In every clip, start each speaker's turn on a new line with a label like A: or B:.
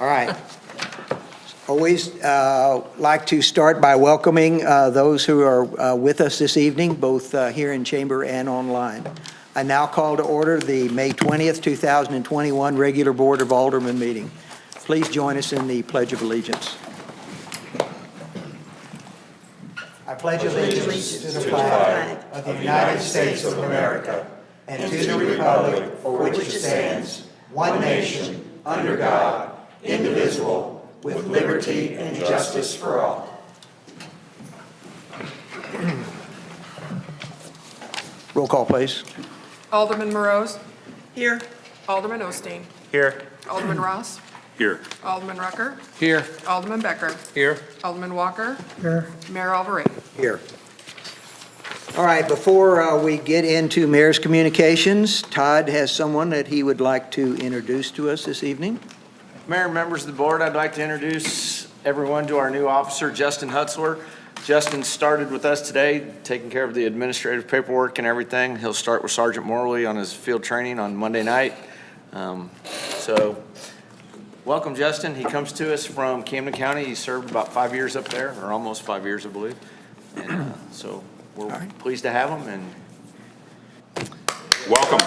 A: All right. Always like to start by welcoming those who are with us this evening, both here in chamber and online. I now call to order the May 20th, 2021 regular Board of Aldermen meeting. Please join us in the Pledge of Allegiance. I pledge allegiance to the flag of the United States of America and to the republic for which it stands, one nation, under God, indivisible, with liberty and justice for all. Roll call, please.
B: Alderman Morose.
C: Here.
B: Alderman Osteen.
D: Here.
B: Alderman Ross.
D: Here.
B: Alderman Rucker.
D: Here.
B: Alderman Becker.
D: Here.
B: Alderman Walker.
C: Here.
B: Mayor Alvarez.
A: Here. All right, before we get into Mayor's communications, Todd has someone that he would like to introduce to us this evening.
E: Mayor and members of the board, I'd like to introduce everyone to our new officer, Justin Hutzler. Justin started with us today, taking care of the administrative paperwork and everything. He'll start with Sergeant Morley on his field training on Monday night. So welcome, Justin. He comes to us from Camden County. He served about 5 years up there, or almost 5 years, I believe. And so we're pleased to have him. And
D: Welcome.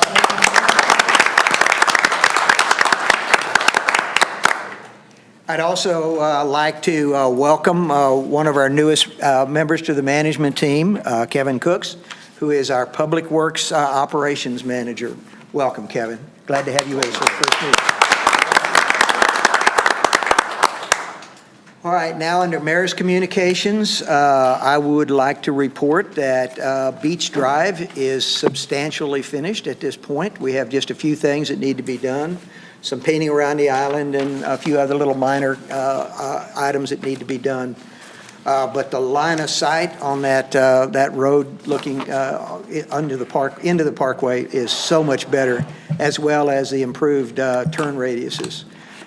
A: I'd also like to welcome one of our newest members to the management team, Kevin Cooks, who is our Public Works Operations Manager. Welcome, Kevin. Glad to have you with us for the first meeting. All right, now under Mayor's communications, I would like to report that Beach Drive is substantially finished at this point. We have just a few things that need to be done. Some painting around the island and a few other little minor items that need to be done. But the line of sight on that road looking into the parkway is so much better, as well as the improved turn radiuses.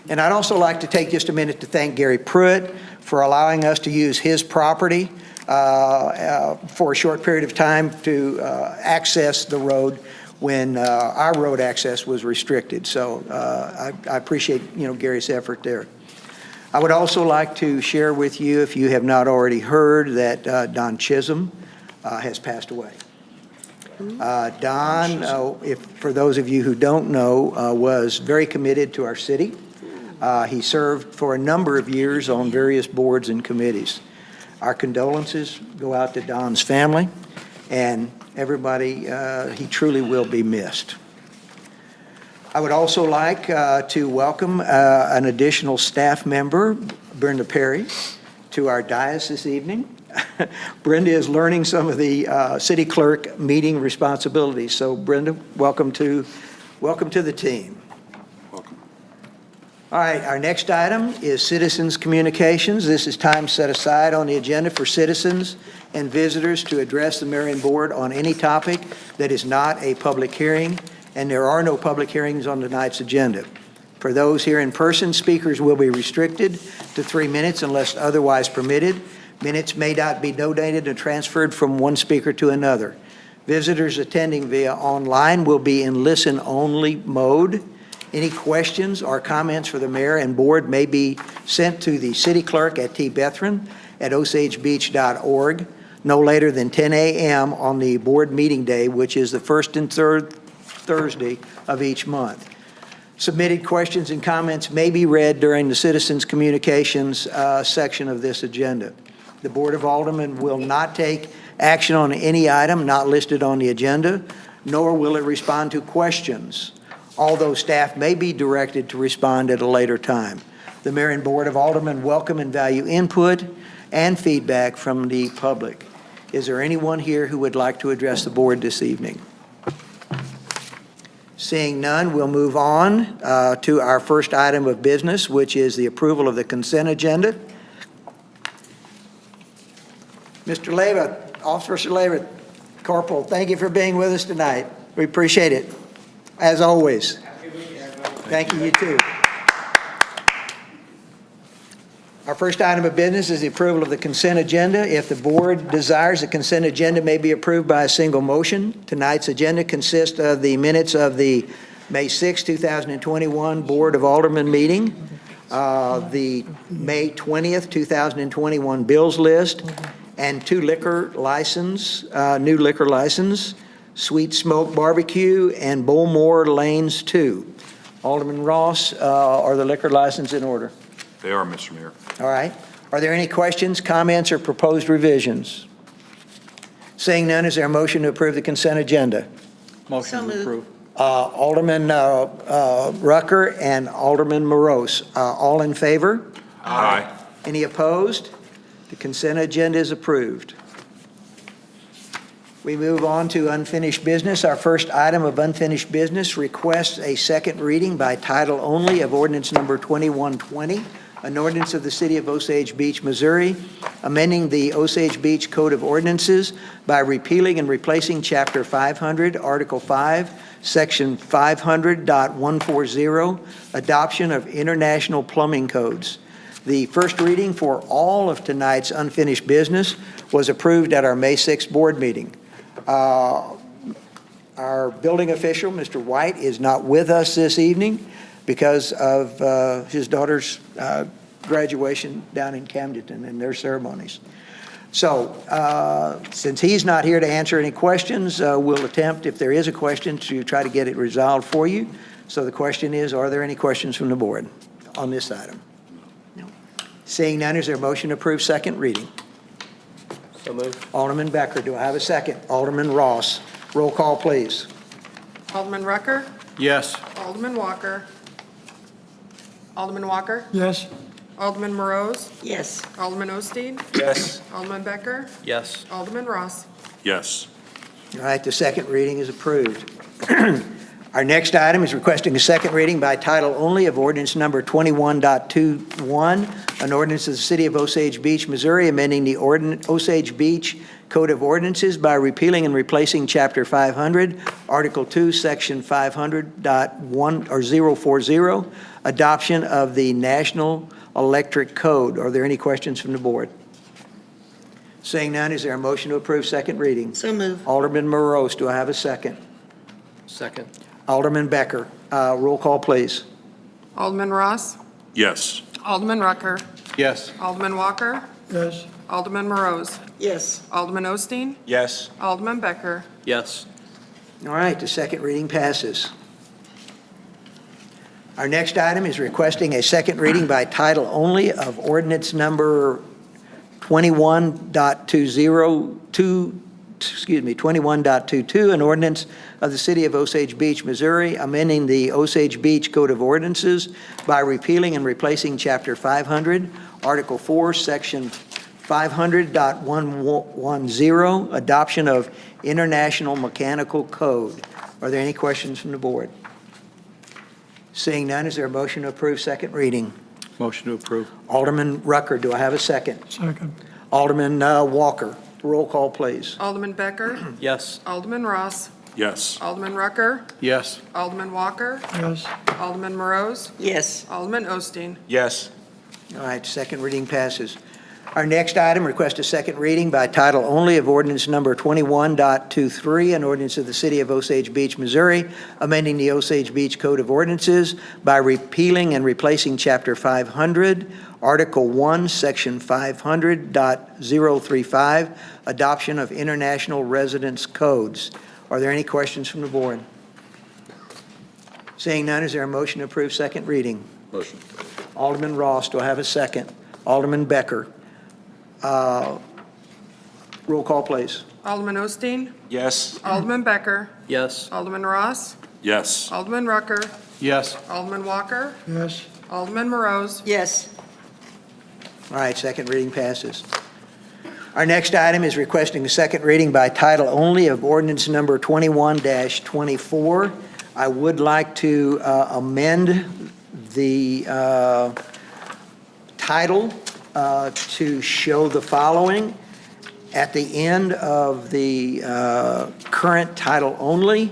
A: And I'd also like to take just a minute to thank Gary Pruitt for allowing us to use his property for a short period of time to access the road when our road access was restricted. So I appreciate, Gary's effort there. I would also like to share with you, if you have not already heard, that Don Chisholm has passed away. Don, for those of you who don't know, was very committed to our city. He served for a number of years on various boards and committees. Our condolences go out to Don's family and everybody. He truly will be missed. I would also like to welcome an additional staff member, Brenda Perry, to our dais this evening. Brenda is learning some of the city clerk meeting responsibilities. So Brenda, welcome to the team. All right, our next item is citizens' communications. This is time set aside on the agenda for citizens and visitors to address the mayor and board on any topic that is not a public hearing, and there are no public hearings on tonight's agenda. For those here in person, speakers will be restricted to 3 minutes unless otherwise permitted. Minutes may not be donated and transferred from one speaker to another. Visitors attending via online will be in listen-only mode. Any questions or comments for the mayor and board may be sent to the city clerk at tbethran@osagebeach.org no later than 10 a.m. on the board meeting day, which is the first and third Thursday of each month. Submitted questions and comments may be read during the citizens' communications section of this agenda. The Board of Aldermen will not take action on any item not listed on the agenda, nor will it respond to questions, although staff may be directed to respond at a later time. The Mayor and Board of Aldermen welcome and value input and feedback from the public. Is there anyone here who would like to address the board this evening? Seeing none, we'll move on to our first item of business, which is the approval of the consent agenda. Mr. Leyva, Officer Leyva, Corporal, thank you for being with us tonight. We appreciate it. As always. Thank you, you too. Our first item of business is the approval of the consent agenda. If the board desires, the consent agenda may be approved by a single motion. Tonight's agenda consists of the minutes of the May 6, 2021 Board of Aldermen meeting, the May 20th, 2021 bills list, and new liquor license, Sweet Smoke Barbecue, and Bullmore Lanes 2. Alderman Ross, are the liquor license in order?
C: They are, Mr. Mayor.
A: All right. Are there any questions, comments, or proposed revisions? Seeing none, is there a motion to approve the consent agenda?
D: Motion to approve.
A: Alderman Rucker and Alderman Morose. All in favor?
C: Aye.
A: Any opposed? The consent agenda is approved. We move on to unfinished business. Our first item of unfinished business requests a second reading by title only of ordinance number 2120, an ordinance of the City of Osage Beach, Missouri, amending the Osage Beach Code of Ordinances by repealing and replacing Chapter 500, Article 5, Section 500.140, adoption of international plumbing codes. The first reading for all of tonight's unfinished business was approved at our May 6th board meeting. Our building official, Mr. White, is not with us this evening because of his daughter's graduation down in Camden and their ceremonies. So since he's not here to answer any questions, we'll attempt, if there is a question, to try to get it resolved for you. So the question is, are there any questions from the board on this item? No. Seeing none, is there a motion to approve second reading?
D: So moved.
A: Alderman Becker, do I have a second? Alderman Ross. Roll call, please.
B: Alderman Rucker,
D: Yes.
B: Alderman Walker. Alderman Walker,
D: Yes.
B: Alderman Morose,
F: Yes.
B: Alderman Osteen,
D: Yes.
B: Alderman Becker,
D: Yes.
B: Alderman Ross.
C: Yes.
A: All right, the second reading is approved. Our next item is requesting a second reading by title only of ordinance number 21.21, an ordinance of the City of Osage Beach, Missouri, amending the Osage Beach Code of Ordinances by repealing and replacing Chapter 500, Article 2, Section 500.040, adoption of the National Electric Code. Are there any questions from the board? Seeing none, is there a motion to approve second reading?
F: So moved.
A: Alderman Morose, do I have a second?
D: Second.
A: Alderman Becker, roll call, please.
B: Alderman Ross,
C: Yes.
B: Alderman Rucker,
D: Yes.
B: Alderman Walker,
D: Yes.
B: Alderman Morose,
F: Yes.
B: Alderman Osteen,
D: Yes.
B: Alderman Becker.
D: Yes.
A: All right, the second reading passes. Our next item is requesting a second reading by title only of ordinance number 21.22, an ordinance of the City of Osage Beach, Missouri, amending the Osage Beach Code of Ordinances by repealing and replacing Chapter 500, Article 4, Section 500.110, adoption of International Mechanical Code. Are there any questions from the board? Seeing none, is there a motion to approve second reading?
D: Motion to approve.
A: Alderman Rucker, do I have a second?
D: Second.
A: Alderman Walker, roll call, please.
B: Alderman Becker,
D: Yes.
B: Alderman Ross,
C: Yes.
B: Alderman Rucker,
D: Yes.
B: Alderman Walker,
D: Yes.
B: Alderman Morose,
F: Yes.
B: Alderman Osteen.
D: Yes.
A: All right, second reading passes. Our next item requests a second reading by title only of ordinance number 21.23, an ordinance of the City of Osage Beach, Missouri, amending the Osage Beach Code of Ordinances by repealing and replacing Chapter 500, Article 1, Section 500.035, adoption of international residence codes. Are there any questions from the board? Seeing none, is there a motion to approve second reading?
D: Motion.
A: Alderman Ross, do I have a second? Alderman Becker. Roll call, please.
B: Alderman Osteen,
D: Yes.
B: Alderman Becker,
D: Yes.
B: Alderman Ross,
C: Yes.
B: Alderman Rucker,
D: Yes.
B: Alderman Walker,
D: Yes.
B: Alderman Morose,
F: Yes.
A: All right, second reading passes. Our next item is requesting a second reading by title only of ordinance number 21-24. I would like to amend the title to show the following. At the end of the current title only,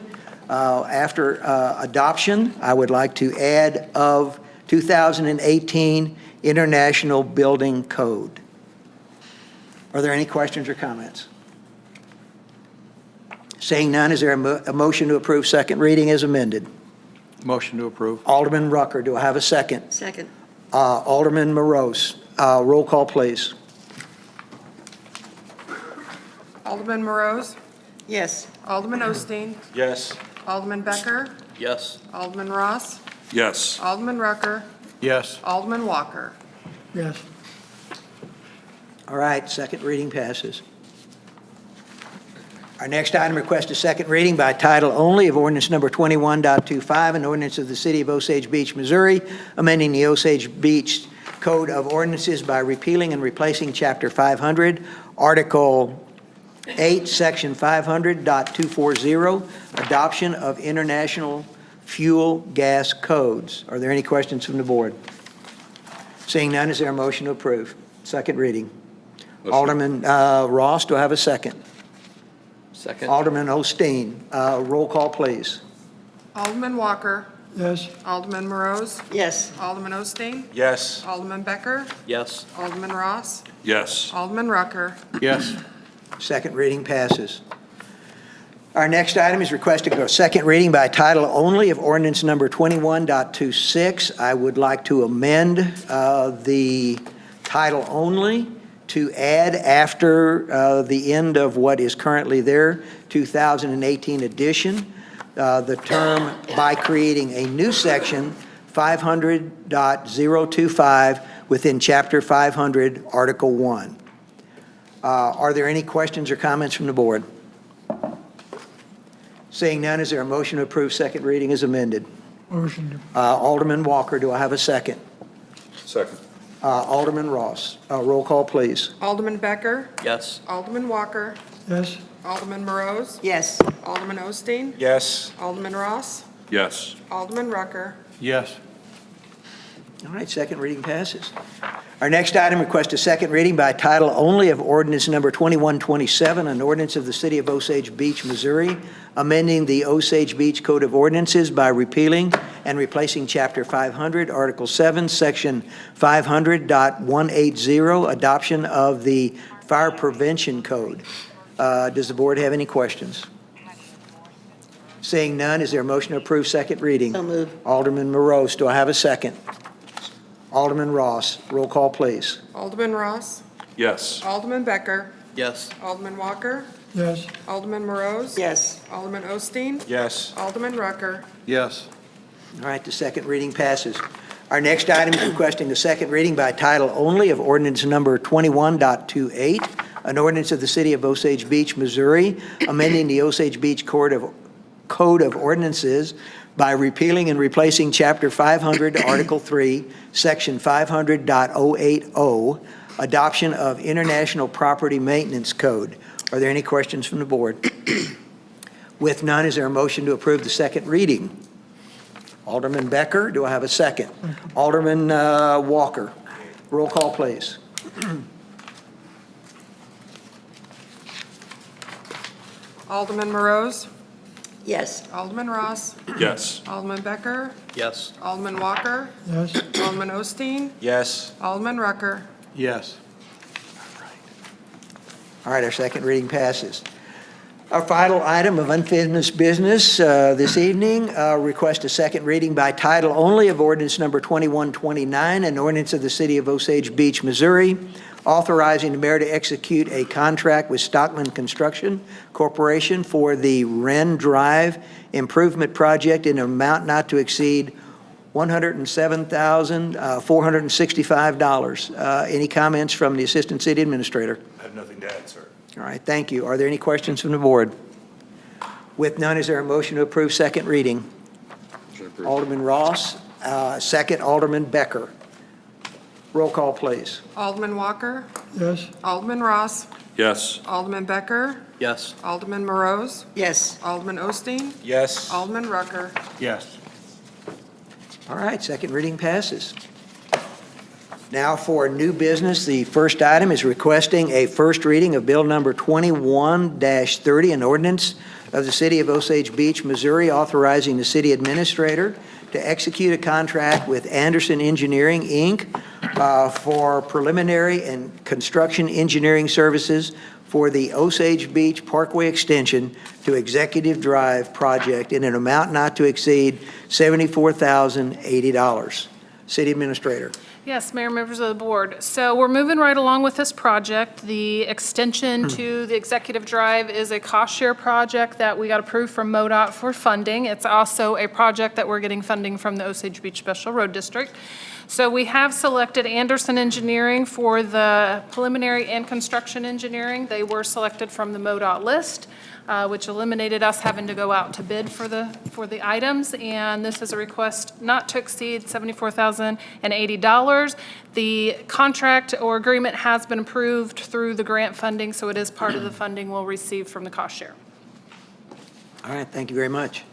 A: after adoption, I would like to add of 2018 International Building Code. Are there any questions or comments? Seeing none, is there a motion to approve second reading as amended?
D: Motion to approve.
A: Alderman Rucker, do I have a second?
F: Second.
A: Alderman Morose. Roll call, please.
B: Alderman Morose,
F: Yes.
B: Alderman Osteen,
E: Yes.
B: Alderman Becker,
D: Yes.
B: Alderman Ross,
C: Yes.
B: Alderman Rucker,
D: Yes.
B: Alderman Walker.
D: Yes.
A: All right, second reading passes. Our next item requests a second reading by title only of ordinance number 21.25, an ordinance of the City of Osage Beach, Missouri, amending the Osage Beach Code of Ordinances by repealing and replacing Chapter 500, Article 8, Section 500.240, adoption of international fuel gas codes. Are there any questions from the board? Seeing none, is there a motion to approve? Second reading. Alderman Ross, do I have a second?
D: Second.
A: Alderman Osteen, roll call, please.
B: Alderman Walker,
D: Yes.
B: Alderman Morose,
F: Yes.
B: Alderman Osteen,
E: Yes.
B: Alderman Becker,
D: Yes.
B: Alderman Ross,
C: Yes.
B: Alderman Rucker.
D: Yes.
A: Second reading passes. Our next item is requested for a second reading by title only of ordinance number 21.26. I would like to amend the title only to add after the end of what is currently there, 2018 edition, the term by creating a new section 500.025 within Chapter 500, Article 1. Are there any questions or comments from the board? Seeing none, is there a motion to approve second reading as amended?
G: Motion.
A: Alderman Walker, do I have a second?
C: Second.
A: Alderman Ross, roll call, please.
B: Alderman Becker,
D: Yes.
B: Alderman Walker,
G: Yes.
B: Alderman Morose,
F: Yes.
B: Alderman Osteen,
E: Yes.
B: Alderman Ross,
C: Yes.
B: Alderman Rucker.
D: Yes.
A: All right, second reading passes. Our next item requests a second reading by title only of ordinance number 2127, an ordinance of the City of Osage Beach, Missouri, amending the Osage Beach Code of Ordinances by repealing and replacing Chapter 500, Article 7, Section 500.180, adoption of the Fire Prevention Code. Does the board have any questions? Seeing none, is there a motion to approve second reading?
F: So moved.
A: Alderman Morose, do I have a second? Alderman Ross, roll call, please.
B: Alderman Ross,
C: Yes.
B: Alderman Becker,
D: Yes.
B: Alderman Walker,
G: Yes.
B: Alderman Morose,
F: Yes.
B: Alderman Osteen,
E: Yes.
B: Alderman Rucker.
D: Yes.
A: All right, the second reading passes. Our next item is requesting a second reading by title only of ordinance number 21.28, an ordinance of the City of Osage Beach, Missouri, amending the Osage Beach Code of Ordinances by repealing and replacing Chapter 500, Article 3, Section 500.080, adoption of International Property Maintenance Code. Are there any questions from the board? With none, is there a motion to approve the second reading? Alderman Becker, do I have a second? Alderman Walker, roll call, please.
B: Alderman Morose,
F: Yes.
B: Alderman Ross,
C: Yes.
B: Alderman Becker,
D: Yes.
B: Alderman Walker,
G: Yes.
B: Alderman Osteen,
E: Yes.
B: Alderman Rucker.
D: Yes.
A: All right, our second reading passes. Our final item of unfinished business this evening, request a second reading by title only of ordinance number 2129, an ordinance of the City of Osage Beach, Missouri, authorizing the mayor to execute a contract with Stockman Construction Corporation for the Wren Drive Improvement Project in an amount not to exceed $107,465. Any comments from the Assistant City Administrator?
C: I have nothing to add, sir.
A: All right, thank you. Are there any questions from the board? With none, is there a motion to approve second reading? Alderman Ross, second Alderman Becker. Roll call, please.
B: Alderman Walker,
G: Yes.
B: Alderman Ross,
C: Yes.
B: Alderman Becker,
D: Yes.
B: Alderman Morose,
F: Yes.
B: Alderman Osteen,
E: Yes.
B: Alderman Rucker.
D: Yes.
A: All right, second reading passes. Now for new business, the first item is requesting a first reading of Bill number 21-30, an ordinance of the City of Osage Beach, Missouri, authorizing the city administrator to execute a contract with Anderson Engineering, Inc., for preliminary and construction engineering services for the Osage Beach Parkway Extension to Executive Drive project in an amount not to exceed $74,080. City Administrator.
G: Yes, Mayor, members of the board. So we're moving right along with this project. The extension to the Executive Drive is a cost share project that we got approved from MoDOT for funding. It's also a project that we're getting funding from the Osage Beach Special Road District. So we have selected Anderson Engineering for the preliminary and construction engineering. They were selected from the MoDOT list, which eliminated us having to go out to bid for the items. And this is a request not to exceed $74,080. The contract or agreement has been approved through the grant funding, so it is part of the funding we'll receive from the cost share.
A: All right, thank you very much.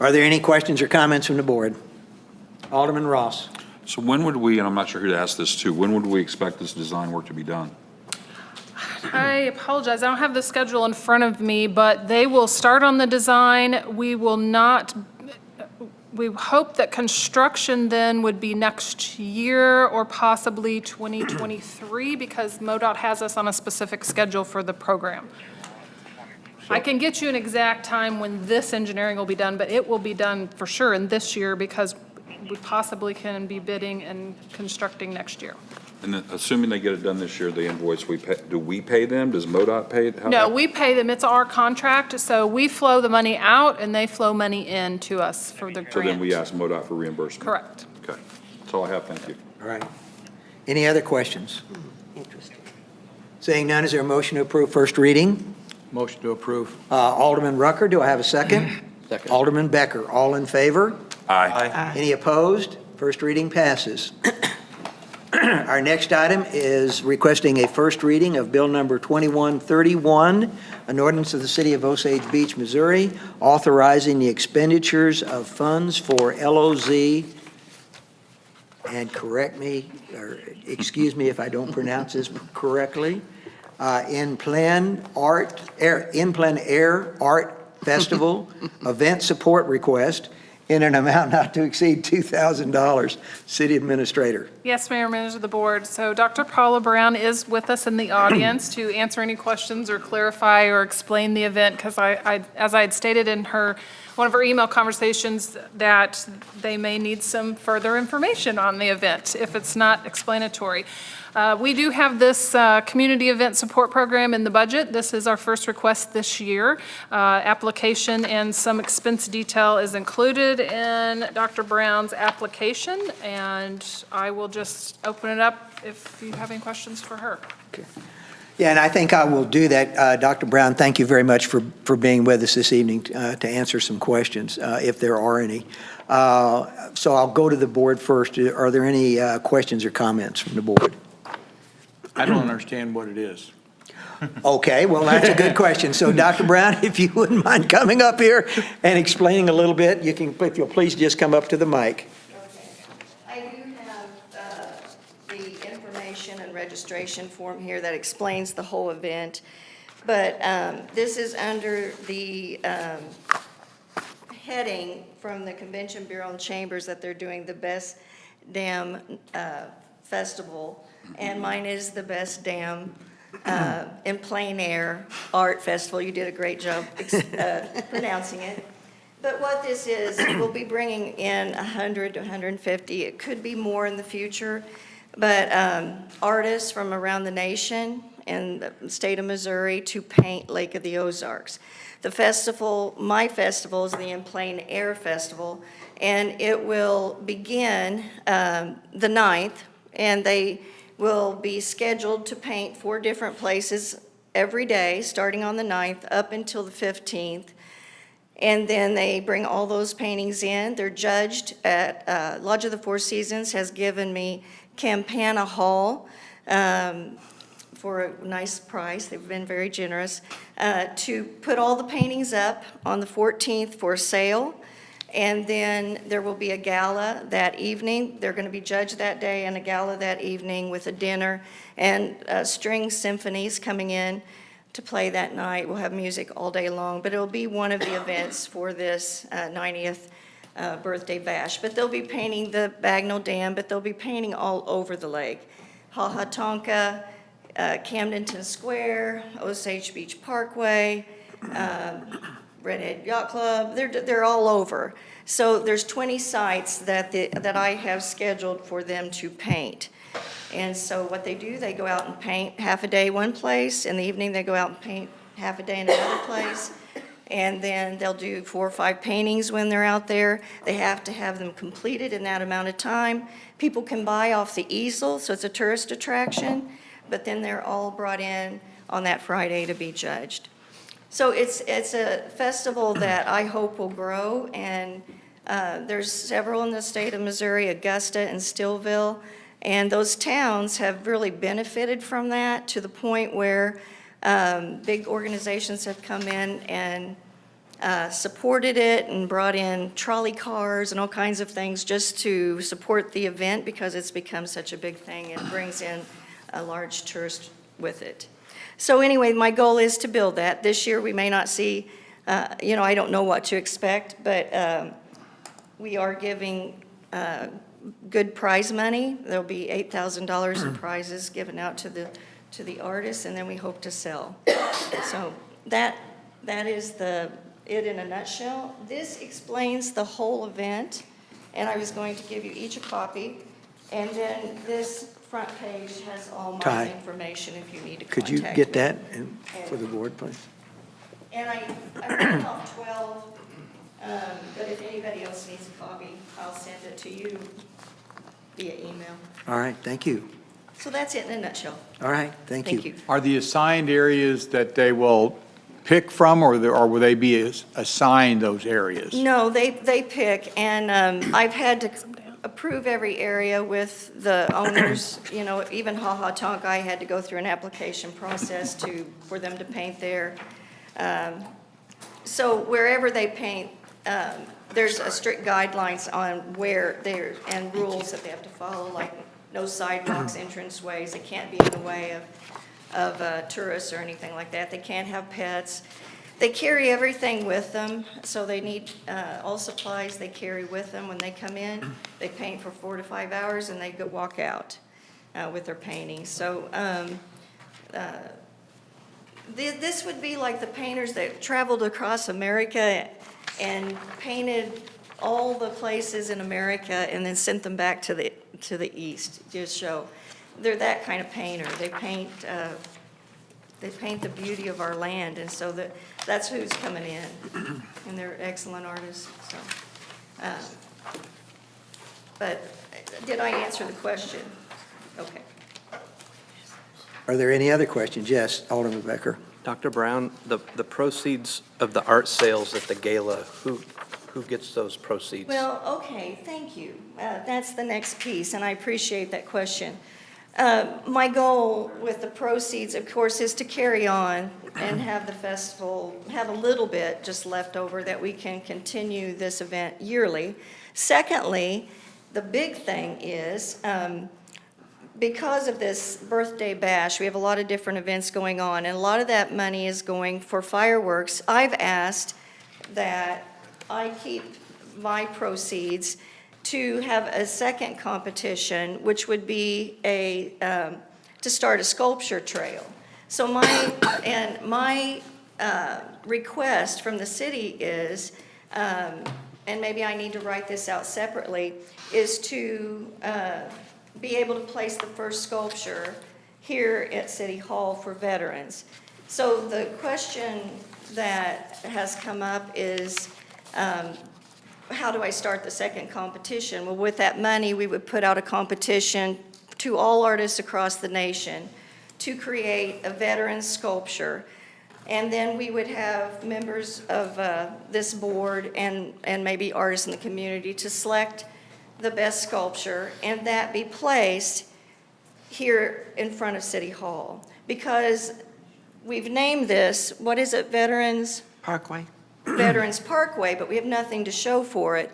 A: Are there any questions or comments from the board? Alderman Ross.
C: So when would we, and I'm not sure who to ask this to, when would we expect this design work to be done?
G: I apologize, I don't have the schedule in front of me, but they will start on the design. We hope that construction then would be next year or possibly 2023 because MoDOT has us on a specific schedule for the program. I can get you an exact time when this engineering will be done, but it will be done for sure in this year because we possibly can be bidding and constructing next year.
C: And then, assuming they get it done this year, the invoice we pay, do we pay them? Does MoDOT pay?
G: No, we pay them. It's our contract, so we flow the money out and they flow money in to us for the grant.
C: So then we ask MoDOT for reimbursement?
G: Correct.
C: Okay. That's all I have. Thank you.
A: All right. Any other questions?
F: Interesting.
A: Seeing none, is there a motion to approve first reading?
D: Motion to approve.
A: Alderman Rucker, do I have a second?
D: Second.
A: Alderman Becker, all in favor?
C: Aye.
A: Any opposed? First reading passes. Our next item is requesting a first reading of Bill Number 2131, an ordinance of the City of Osage Beach, Missouri, authorizing the expenditures of funds for LOZ, and correct me, or excuse me if I don't pronounce this correctly, In Plein Air Art Festival event support request in an amount not to exceed $2,000. City Administrator.
G: Yes, Mayor, members of the board. So Dr. Paula Brown is with us in the audience to answer any questions or clarify or explain the event, because as I had stated in one of her email conversations, that they may need some further information on the event if it's not explanatory. We do have this community event support program in the budget. This is our first request this year. Application and some expense detail is included in Dr. Brown's application, and I will just open it up if you have any questions for her.
A: Okay. Yeah, and I think I will do that. Dr. Brown, thank you very much for being with us this evening to answer some questions, if there are any. So I'll go to the board first. Are there any questions or comments from the board?
D: I don't understand what it is.
A: Okay, well, that's a good question. So, Dr. Brown, if you wouldn't mind coming up here and explaining a little bit, you can, if you'll please just come up to the mic.
F: I do have the information and registration form here that explains the whole event, but this is under the heading from the Convention Bureau and Chambers that they're doing the Best Dam Festival, and mine is the Best Dam in Plein Air Art Festival. You did a great job pronouncing it. But what this is, we'll be bringing in 100 to 150. It could be more in the future, but artists from around the nation and the state of Missouri to paint Lake of the Ozarks. The festival, my festival, is the In Plein Air Festival, and it will begin the 9th, and they will be scheduled to paint 4 different places every day, starting on the 9th up until the 15th. And then they bring all those paintings in. They're judged at, Lodge of the Four Seasons has given me Campana Hall for a nice price. They've been very generous to put all the paintings up on the 14th for sale. And then there will be a gala that evening. They're going to be judged that day, and a gala that evening with a dinner and string symphonies coming in to play that night. We'll have music all day long, but it'll be one of the events for this 90th birthday bash. But they'll be painting the Bagnell Dam, but they'll be painting all over the lake. Hahatonka, Camdenton Square, Osage Beach Parkway, Redhead Yacht Club, they're all over. So there's 20 sites that I have scheduled for them to paint. And so what they do, they go out and paint half a day one place, in the evening they go out and paint half a day in another place, and then they'll do 4 or 5 paintings when they're out there. They have to have them completed in that amount of time. People can buy off the easel, so it's a tourist attraction, but then they're all brought in on that Friday to be judged. So it's a festival that I hope will grow, and there's several in the state of Missouri, Augusta and Stillville, and those towns have really benefited from that to the point where big organizations have come in and supported it and brought in trolley cars and all kinds of things just to support the event because it's become such a big thing and brings in a large tourist with it. So anyway, my goal is to build that. This year, we may not see, I don't know what to expect, but we are giving good prize money. There'll be $8,000 in prizes given out to the artists, and then we hope to sell. So that is it in a nutshell. This explains the whole event, and I was going to give you each a copy. And then this front page has all my
A: Ty,
F: information if you need to
A: Could
F: contact
A: you
F: me.
A: get that for the board, please?
F: And I wrote off 12, but if anybody else needs a copy, I'll send it to you via email.
A: All right, thank you.
F: So that's it in a nutshell.
A: All right, thank you.
F: Thank you.
D: Are the assigned areas that they will pick from, or will they be assigned those areas?
F: No, they pick, and I've had to approve every area with the owners, even Ha Ha Tonk, I had to go through an application process for them to paint there. So wherever they paint, there's a strict guidelines on where and rules that they have to follow, like no sidewalks, entranceways, they can't be in the way of tourists or anything like that. They can't have pets. They carry everything with them, so they need all supplies they carry with them when they come in. They paint for 4 to 5 hours, and they walk out with their painting. So this would be like the painters that traveled across America and painted all the places in America and then sent them back to the east to show. They're that kind of painter. They paint the beauty of our land, and so that's who's coming in, and they're excellent artists. So, but did I answer the question? Okay.
A: Are there any other questions? Yes, Alderman Becker.
H: Dr. Brown, the proceeds of the art sales at the gala, who gets those proceeds?
F: Well, okay, thank you. That's the next piece, and I appreciate that question. My goal with the proceeds, of course, is to carry on and have the festival have a little bit just left over that we can continue this event yearly. Secondly, the big thing is, because of this birthday bash, we have a lot of different events going on, and a lot of that money is going for fireworks. I've asked that I keep my proceeds to have a second competition, which would be to start a sculpture trail. So my request from the city is, and maybe I need to write this out separately, is to be able to place the first sculpture here at City Hall for veterans. So the question that has come up is, how do I start the second competition? Well, with that money, we would put out a competition to all artists across the nation to create a veteran sculpture. And then we would have members of this board and maybe artists in the community to select the best sculpture, and that be placed here in front of City Hall. Because we've named this, what is it, Veterans Parkway, but we have nothing to show for it.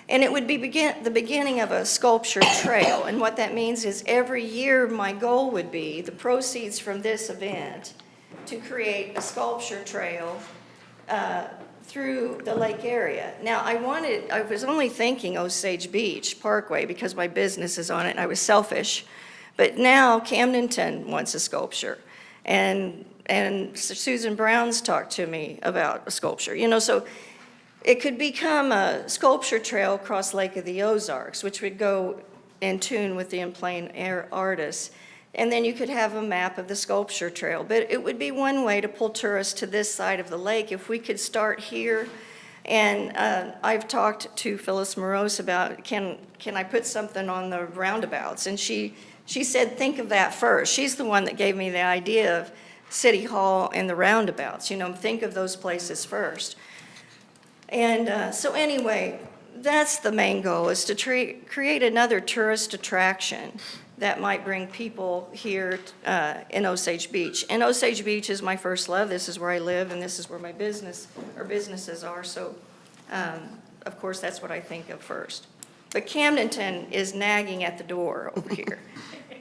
F: And it would be the beginning of a sculpture trail. And what that means is every year my goal would be the proceeds from this event to create a sculpture trail through the lake area. Now, I was only thinking Osage Beach Parkway because my business is on it and I was selfish. But now Camdenton wants a sculpture. And and Susan Brown's talked to me about a sculpture, so it could become a sculpture trail across Lake of the Ozarks, which would go in tune with the in plein air artists. And then you could have a map of the sculpture trail. But it would be one way to pull tourists to this side of the lake if we could start here. And I've talked to Phyllis Morose about, can I put something on the roundabouts? And she said, think of that first. She's the one that gave me the idea of City Hall and the roundabouts. Think of those places first. And so anyway, that's the main goal, is to create another tourist attraction that might bring people here in Osage Beach. And Osage Beach is my first love. This is where I live, and this is where my businesses are. So, of course, that's what I think of first. But Camdenton is nagging at the door over here.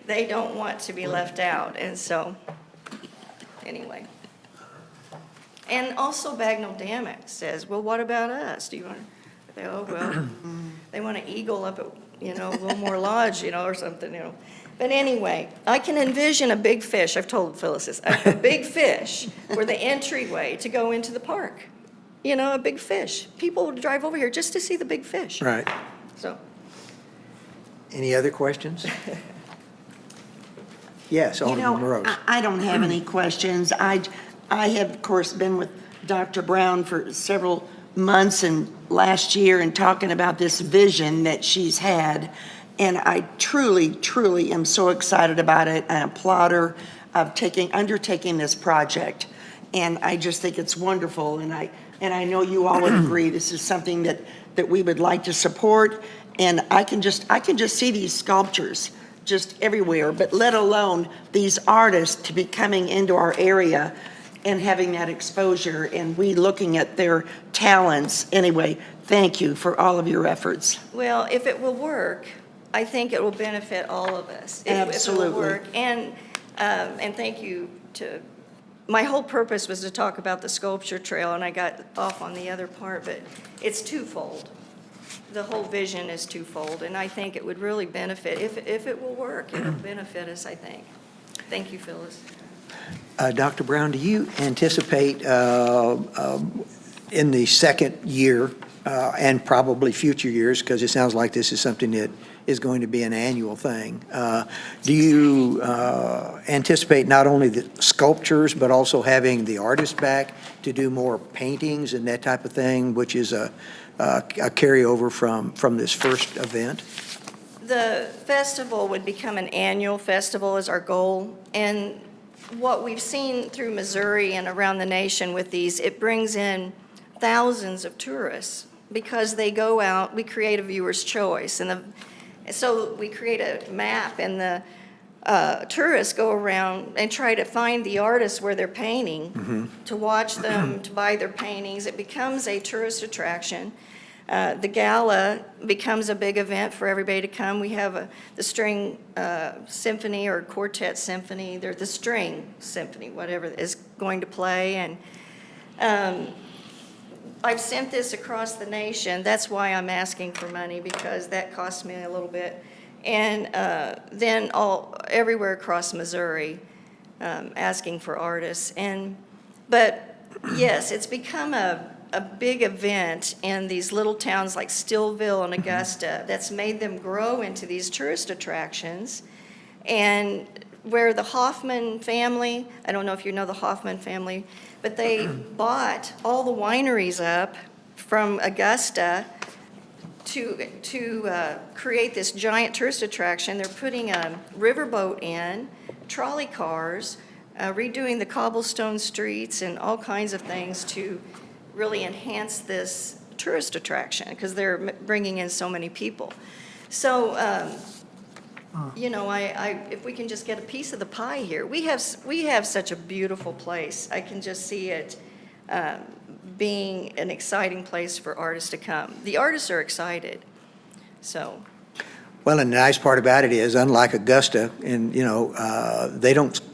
F: They don't want to be left out, and so, anyway. And also Bagnell Damick says, well, what about us? Do you want to, oh, well, they want to eagle up at, Wilmore Lodge, or something, But anyway, I can envision a big fish, I've told Phyllis this, a big fish for the entryway to go into the park. A big fish. People would drive over here just to see the big fish.
A: Right.
F: So,
A: Any other questions? Yes, Alderman Morose.
I: I don't have any questions. I have, of course, been with Dr. Brown for several months and last year and talking about this vision that she's had. And I truly, truly am so excited about it. I applaud her of undertaking this project. And I just think it's wonderful. And I know you all would agree this is something that we would like to support. And I can just see these sculptures just everywhere, but let alone these artists to be coming into our area and having that exposure and we looking at their talents. Anyway, thank you for all of your efforts.
F: well, if it will work, I think it will benefit all of us. If it will
I: Absolutely.
F: work. And thank you my whole purpose was to talk about the sculpture trail, and I got off on the other part, but it's twofold. The whole vision is twofold, and I think it would really benefit, if it will work, it will benefit us, I think. Thank you, Phyllis.
A: Dr. Brown, do you anticipate in the second year and probably future years, because it sounds like this is something that is going to be an annual thing, do you anticipate not only the sculptures but also having the artists back to do more paintings and that type of thing, which is a carryover from this first event?
F: The festival would become an annual festival is our goal, and what we've seen through Missouri and around the nation with these, it brings in thousands of tourists because they go out, we create a viewer's choice, and so we create a map, and the tourists go around and try to find the artists where they're painting, to watch them, to buy their paintings. It becomes a tourist attraction. The gala becomes a big event for everybody to come. We have the string symphony or quartet symphony. They're the string symphony, whatever, is going to play. And I've sent this across the nation. That's why I'm asking for money, because that costs me a little bit. And then everywhere across Missouri, asking for artists. But yes, it's become a big event in these little towns like Stillville and Augusta that's made them grow into these tourist attractions. And where the Hoffman family, I don't know if you know the Hoffman family, but they bought all the wineries up from Augusta to create this giant tourist attraction. They're putting a riverboat in, trolley cars, redoing the cobblestone streets and all kinds of things to really enhance this tourist attraction because they're bringing in so many people. So, if we can just get a piece of the pie here, we have such a beautiful place. I can just see it being an exciting place for artists to come. The artists are excited, so.
A: Well, and the nice part about it is, unlike Augusta, and,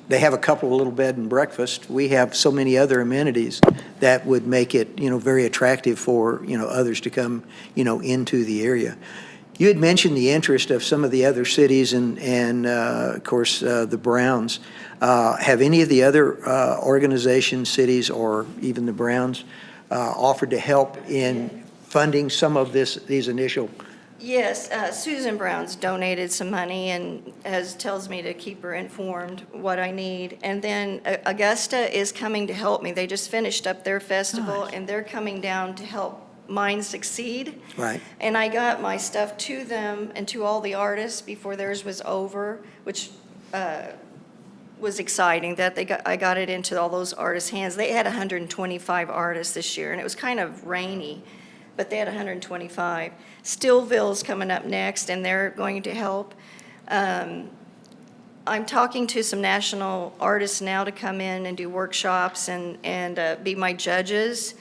A: they have a couple of little bed and breakfast. We have so many other amenities that would make it, very attractive for, others to come, into the area. You had mentioned the interest of some of the other cities and of course, the Browns. Have any of the other organizations, cities, or even the Browns offered to help in funding some of these initial?
F: Yes, Susan Brown's donated some money and tells me to keep her informed what I need. And then Augusta is coming to help me. They just finished up their festival,
A: Nice.
F: and they're coming down to help mine succeed.
A: Right.
F: And I got my stuff to them and to all the artists before theirs was over, which was exciting that I got it into all those artists' hands. They had 125 artists this year, and it was kind of rainy, but they had 125. Stillville's coming up next, and they're going to help. I'm talking to some national artists now to come in and do workshops and be my judges,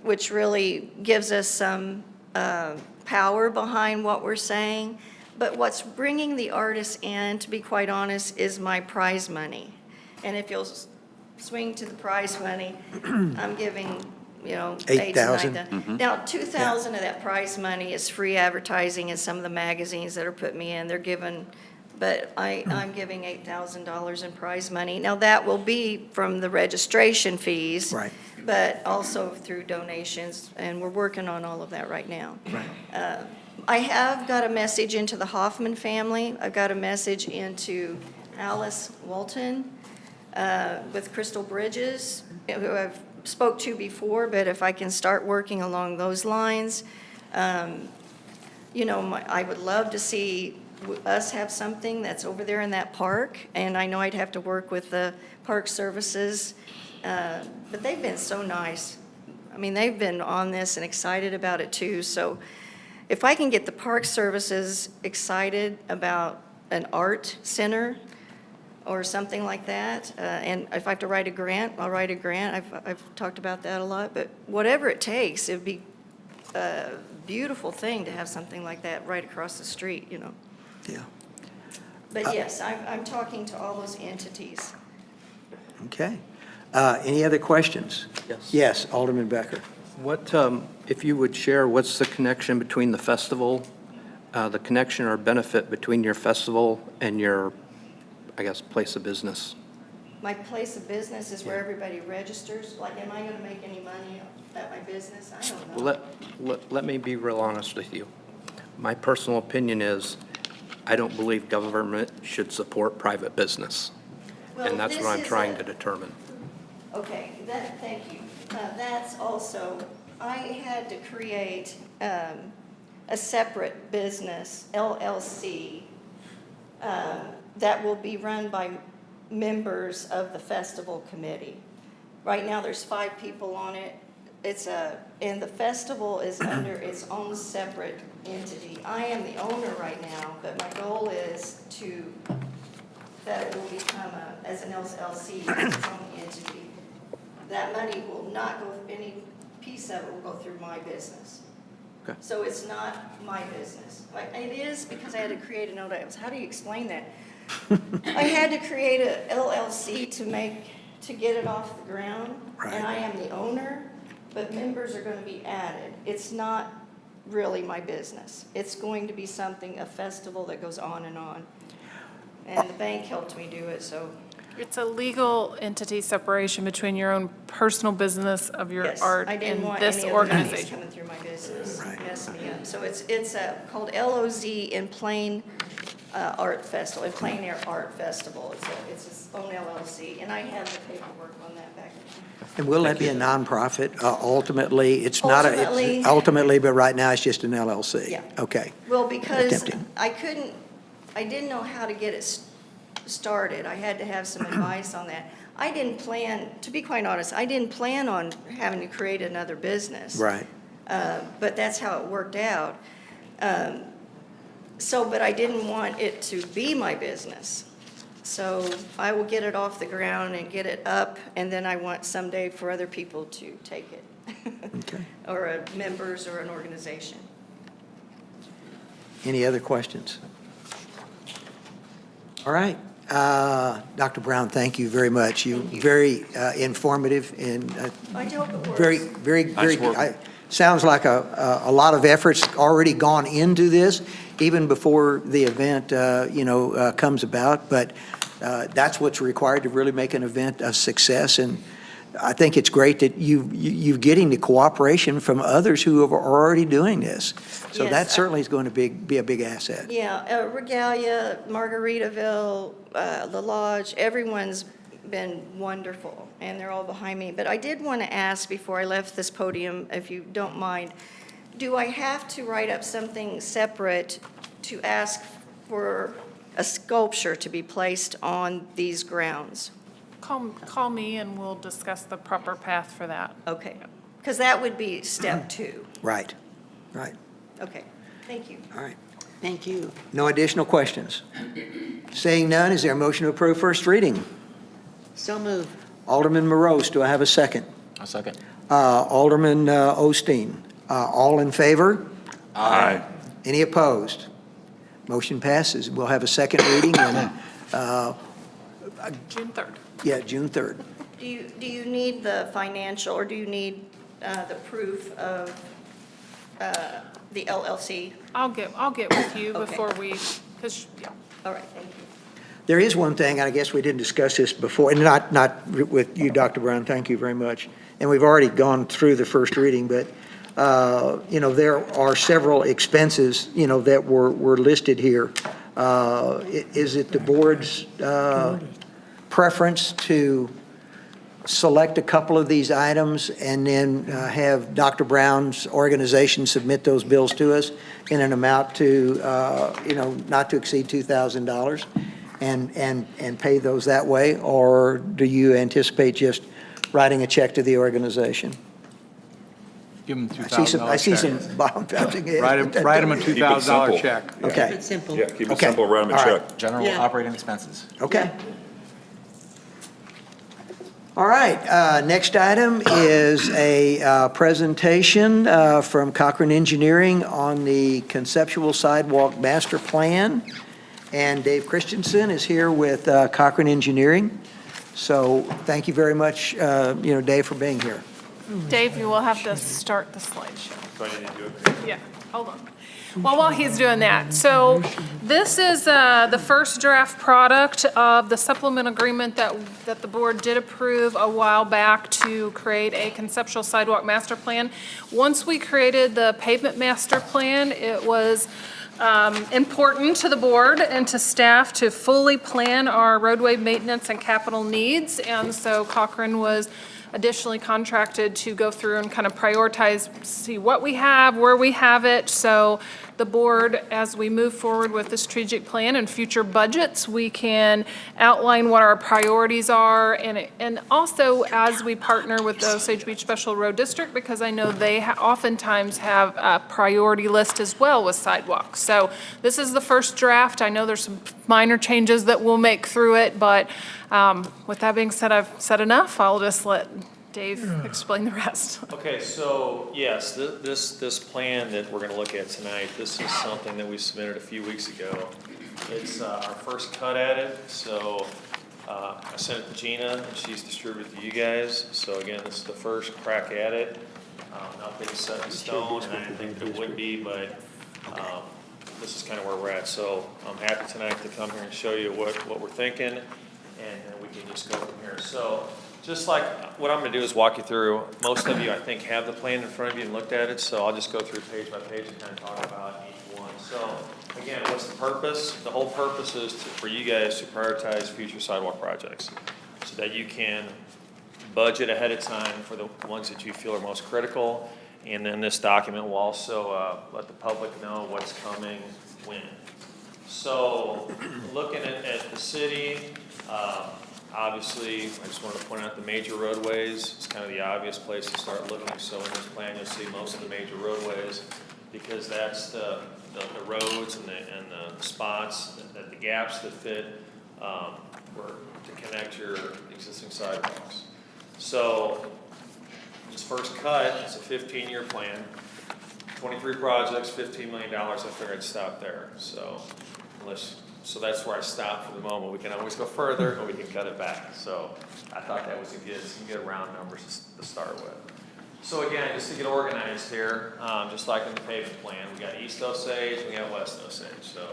F: which really gives us some power behind what we're saying. But what's bringing the artists in, to be quite honest, is my prize money. And if you'll swing to the prize money, I'm giving, $8,000 to $9,000. Now, $2,000 of that prize money is free advertising in some of the magazines that are putting me in. They're given, but I'm giving $8,000 in prize money. Now, that will be from the registration fees.
A: Right.
F: But also through donations, and we're working on all of that right now. Right. I have got a message into the Hoffman family. I've got a message into Alice Walton with Crystal Bridges, who I've spoke to before, but if I can start working along those lines, I would love to see us have something that's over there in that park, and I know I'd have to work with the Park Services, but they've been so nice. I mean, they've been on this and excited about it too, so if I can get the Park Services excited about an art center or something like that, and if I have to write a grant, I'll write a grant. I've talked about that a lot, but whatever it takes, it'd be a beautiful thing to have something like that right across the street,
A: Yeah.
F: But yes, I'm talking to all those entities.
A: Okay. Any other questions?
H: Yes.
A: Yes, Alderman Becker.
H: What, if you would share, what's the connection between the festival, the connection or benefit between your festival and your, I guess, place of business?
F: My place of business is where everybody registers. Like, am I going to make any money at my business? I don't know.
H: Let me be real honest with you. My personal opinion is, I don't believe government should support private business.
F: Well,
H: And that's
F: this
H: what I'm
F: is
H: trying to determine.
F: Okay, thank you. That's also, I had to create a separate business, LLC, that will be run by members of the festival committee. Right now, there's 5 people on it. And the festival is under its own separate entity. I am the owner right now, but my goal is that it will become as an LLC, its own entity. That money will not go, any piece of it will go through my business.
H: Okay.
F: So it's not my business. Like, it is because I had to create an LLC. How do you explain that? I had to create a LLC to get it off the ground.
A: Right.
F: And I am the owner, but members are going to be added. It's not really my business. It's going to be a festival that goes on. And the bank helped me do it, so.
G: It's a legal entity separation between your own personal business of your
F: Yes,
G: art
F: I didn't
G: and
F: want
G: this
F: any other monies
G: organization.
F: coming through my business.
A: Right.
F: Mess me up. So it's called LOZ in Plain Art Festival, in Plain Air Art Festival. It's its own LLC, and I have the paperwork on that back.
A: And will that be a nonprofit? Ultimately, it's not
F: Ultimately-
A: ultimately, but right now it's just an LLC?
F: Yeah.
A: Okay.
F: Well, because
A: Tempting.
F: I didn't know how to get it started. I had to have some advice on that. I didn't plan, to be quite honest, I didn't plan on having to create another business.
A: Right.
F: But that's how it worked out. But I didn't want it to be my business. So I will get it off the ground and get it up, and then I want someday for other people to take it.
A: Okay.
F: Or members or an organization.
A: Any other questions? All right. Dr. Brown, thank you very much. You
F: Thank you.
A: very informative and
F: I hope it works.
A: very, very, very,
C: Nice work.
A: sounds like a lot of effort's already gone into this, even before the event, comes about. But that's what's required to really make an event a success. And I think it's great that you're getting the cooperation from others who are already doing this. So
F: Yes,
A: that certainly is going to be a big asset.
F: Yeah, Regalia, Margaritaville, La Lodge, everyone's been wonderful, and they're all behind me. But I did want to ask before I left this podium, if you don't mind, do I have to write up something separate to ask for a sculpture to be placed on these grounds?
G: Call me and we'll discuss the proper path for that.
F: Okay, because that would be step 2.
A: Right.
F: Okay, thank you.
A: All right.
I: Thank you.
A: No additional questions? Seeing none, is there a motion to approve first reading?
I: So moved.
A: Alderman Morose, do I have a second?
E: A second.
A: Alderman Osteen, all in favor?
C: Aye.
A: Any opposed? Motion passes. We'll have a second reading on,
G: June 3rd.
A: June 3rd.
F: Do you need the financial, or do you need the proof of the LLC?
G: I'll get with you
F: Okay.
G: before we, because,
F: All right, thank you.
A: There is one thing, and I guess we didn't discuss this before, and not with you, Dr. Brown, thank you very much. And we've already gone through the first reading, but, there are several expenses, that were listed here. Is it the board's preference to select a couple of these items and then have Dr. Brown's organization submit those bills to us in an amount to, not to exceed $2,000 and pay those that way? Or do you anticipate just writing a check to the organization?
D: Give them
A: I see some
D: $2,000
A: Bob bouncing heads.
D: check. Write them a
C: simple.
D: $2,000 check.
A: Okay,
I: Keep it simple.
C: Yeah, keep it
A: Okay.
C: simple, write them a
A: All right.
C: check.
E: General
I: Yeah.
E: operating expenses.
A: okay. All right, next item is a presentation from Cochran Engineering on the conceptual sidewalk master plan. And Dave Christensen is here with Cochran Engineering. So thank you very much, Dave, for being here.
G: Dave, you will have to start the slideshow. Yeah, hold on. Well, while he's doing that, so this is the first draft product of the supplement agreement that the board did approve a while back to create a conceptual sidewalk master plan. Once we created the pavement master plan, it was important to the board and to staff to fully plan our roadway maintenance and capital needs. And so Cochran was additionally contracted to go through and kind of prioritize, see what we have, where we have it. So the board, as we move forward with the strategic plan and future budgets, we can outline what our priorities are. And also as we partner with the Osage Beach Special Road District, because I know they oftentimes have a priority list as well with sidewalks. So this is the first draft. I know there's some minor changes that we'll make through it, but with that being said, I've said enough. I'll just let Dave explain the rest.
J: Okay, so yes, this plan that we're gonna look at tonight, this is something that we submitted a few weeks ago. It's our first cut at it, so I sent it to Gina and she's distributed it to you guys. So again, this is the first crack at it. Nothing's set in stone, and I didn't think it would be, but this is kind of where we're at. So I'm happy tonight to come here and show you what we're thinking, and then we can just go from here. So just like, what I'm gonna do is walk you through, most of you, I think, have the plan in front of you and looked at it, so I'll just go through page by page and kind of talk about each one. So, again, what's the purpose? The whole purpose is for you guys to prioritize future sidewalk projects, so that you can budget ahead of time for the ones that you feel are most critical, and then this document will also let the public know what's coming when. So, looking at the city, obviously, I just wanted to point out the major roadways. It's kind of the obvious place to start looking. So in this plan, you'll see most of the major roadways, because that's the roads and the spots, the gaps that fit to connect your existing sidewalks. So this first cut is a 15-year plan, 23 projects, $15 million. I figured I'd stop there. So that's where I stop for the moment. We can always go further, or we can cut it back. So I thought that was some good round numbers to start with. So again, just to get organized here, just like in the pavement plan, we got East Osage, we got West Osage. So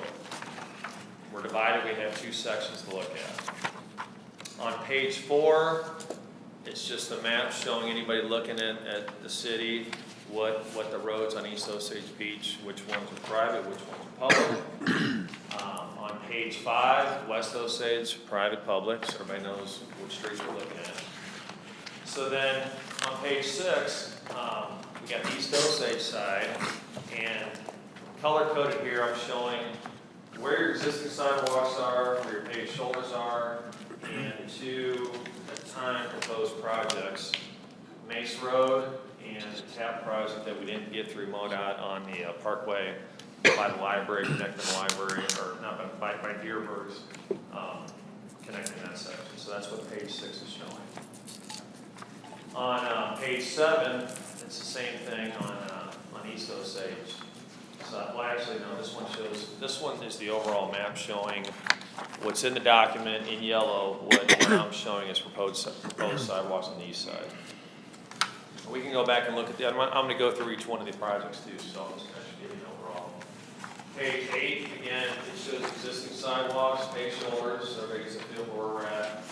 J: we're divided, we have two sections to look at. On page 4, it's just a map showing anybody looking at the city, what the roads on East Osage Beach, which ones are private, which ones are public. On page 5, West Osage, private, public, so everybody knows which streets we're looking at. So then, on page 6, we got the East Osage side, and color-coded here, I'm showing where your existing sidewalks are, where your paved shoulders are, and two, at the time, proposed projects, Mace Road and the TAP project that we didn't get through MoDOT on the Parkway by the library, connecting the library, or not, by Deerberg's, connecting that section. So that's what page 6 is showing. On page 7, it's the same thing on East Osage. So, well, actually, no, this one is the overall map showing what's in the document in yellow, what I'm showing is proposed sidewalks on the east side. We can go back and look at I'm gonna go through each one of the projects too, so I'll just kind of give you an overall. Page 8, again, it shows existing sidewalks, paved shoulders, so everybody gets a feel where we're at.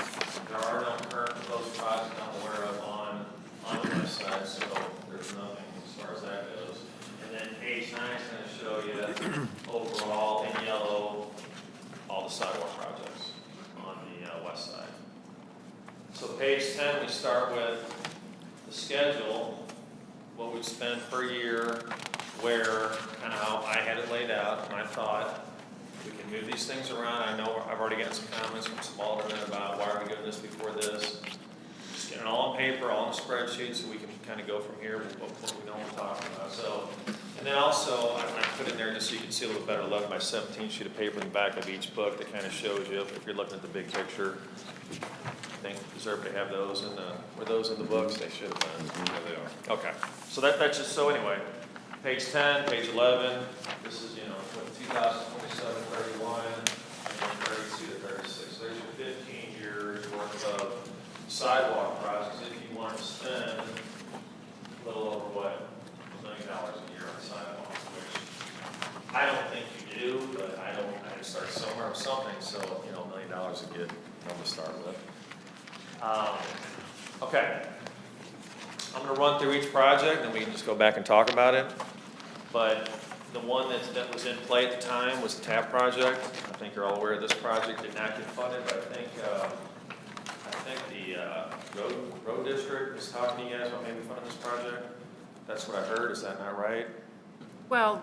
J: There are no current proposed projects I'm aware of on the west side, so there's nothing as far as that goes. And then page 9 is going to show you overall in yellow all the sidewalk projects on the west side. So page 10, we start with the schedule, what we'd spend per year, where, kind of how I had it laid out, and I thought we can move these things around. I know I've already gotten some comments from some aldermen about why are we doing this before this. Just get it all on paper, all in a spreadsheet, so we can kind of go from here with what we know we're talking about. So, and then also, I put in there just so you can see a little better, 11 by 17 sheet of paper in the back of each book that kind of shows you, if you're looking at the big picture. I think, does everybody have those in the, were those in the books? They should have been. Yeah, they are. Okay, so that's just, so anyway, page 10, page 11, this is, 2027, 31, and 32 to 36. So there's your 15 years worth of sidewalk projects if you want to spend a little over, what, $1 million a year on sidewalks, which I don't think you do, but I had to start somewhere with something, so, $1 million is a good number to start with. Okay. I'm going to run through each project, and we can just go back and talk about it. But the one that was in play at the time was the TAP project. I think you're all aware of this project. Did not get funded, but I think the road district was talking to you guys about maybe funding this project. That's what I heard. Is that not right?
G: Well,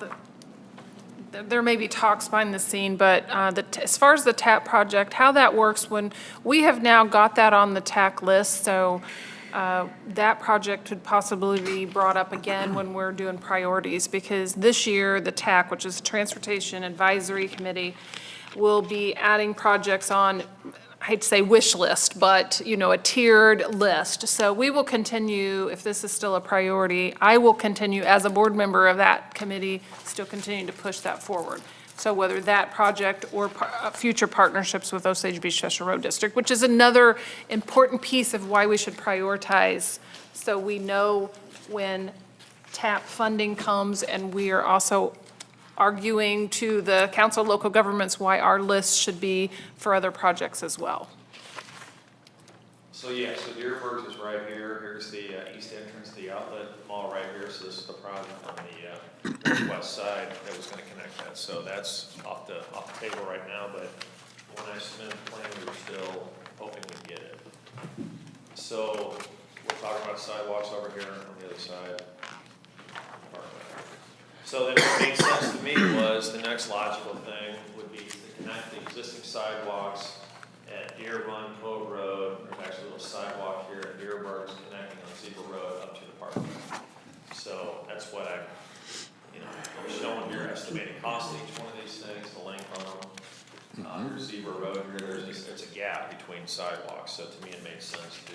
G: there may be talks behind the scene, but as far as the TAP project, how that works, when we have now got that on the TAC list, so that project could possibly be brought up again when we're doing priorities, because this year, the TAC, which is Transportation Advisory Committee, will be adding projects on, I hate to say wish list, but, a tiered list. So we will continue, if this is still a priority, I will continue as a board member of that committee, still continue to push that forward. So whether that project or future partnerships with Osage Beach Special Road District, which is another important piece of why we should prioritize, so we know when TAP funding comes, and we are also arguing to the Council of Local Governments why our list should be for other projects as well.
J: So yeah, so Deerberg's is right here. Here's the east entrance, the outlet mall right here. So this is the project on the west side that was going to connect that. So that's off the table right now, but when I submitted the plan, we were still hoping we'd get it. So we're talking about sidewalks over here on the other side. So then what made sense to me was the next logical thing would be to connect the existing sidewalks at Deer Run Cove Road. There's actually a little sidewalk here at Deerberg's connecting on Zebra Road up to the parkway. So that's what I'm showing here, estimated cost of each one of these things, the length on them. There's Zebra Road here, it's a gap between sidewalks, so to me it makes sense to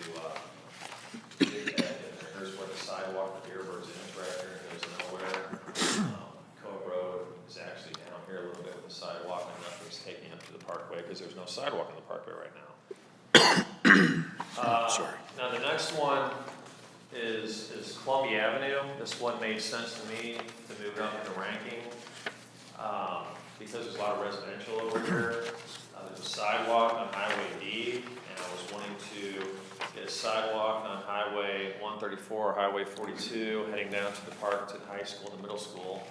J: dig that in there. Here's where the sidewalk for Deerberg's is right here, it goes nowhere. Cove Road is actually down here a little bit with the sidewalk, and nothing's taking up to the parkway because there's no sidewalk in the parkway right now. Now the next one is Columbia Avenue. This one made sense to me to move it up in the ranking, because there's a lot of residential over here. There's a sidewalk on Highway D, and I was wanting to get a sidewalk on Highway 134 or Highway 42, heading down to the park, to the high school and the middle school.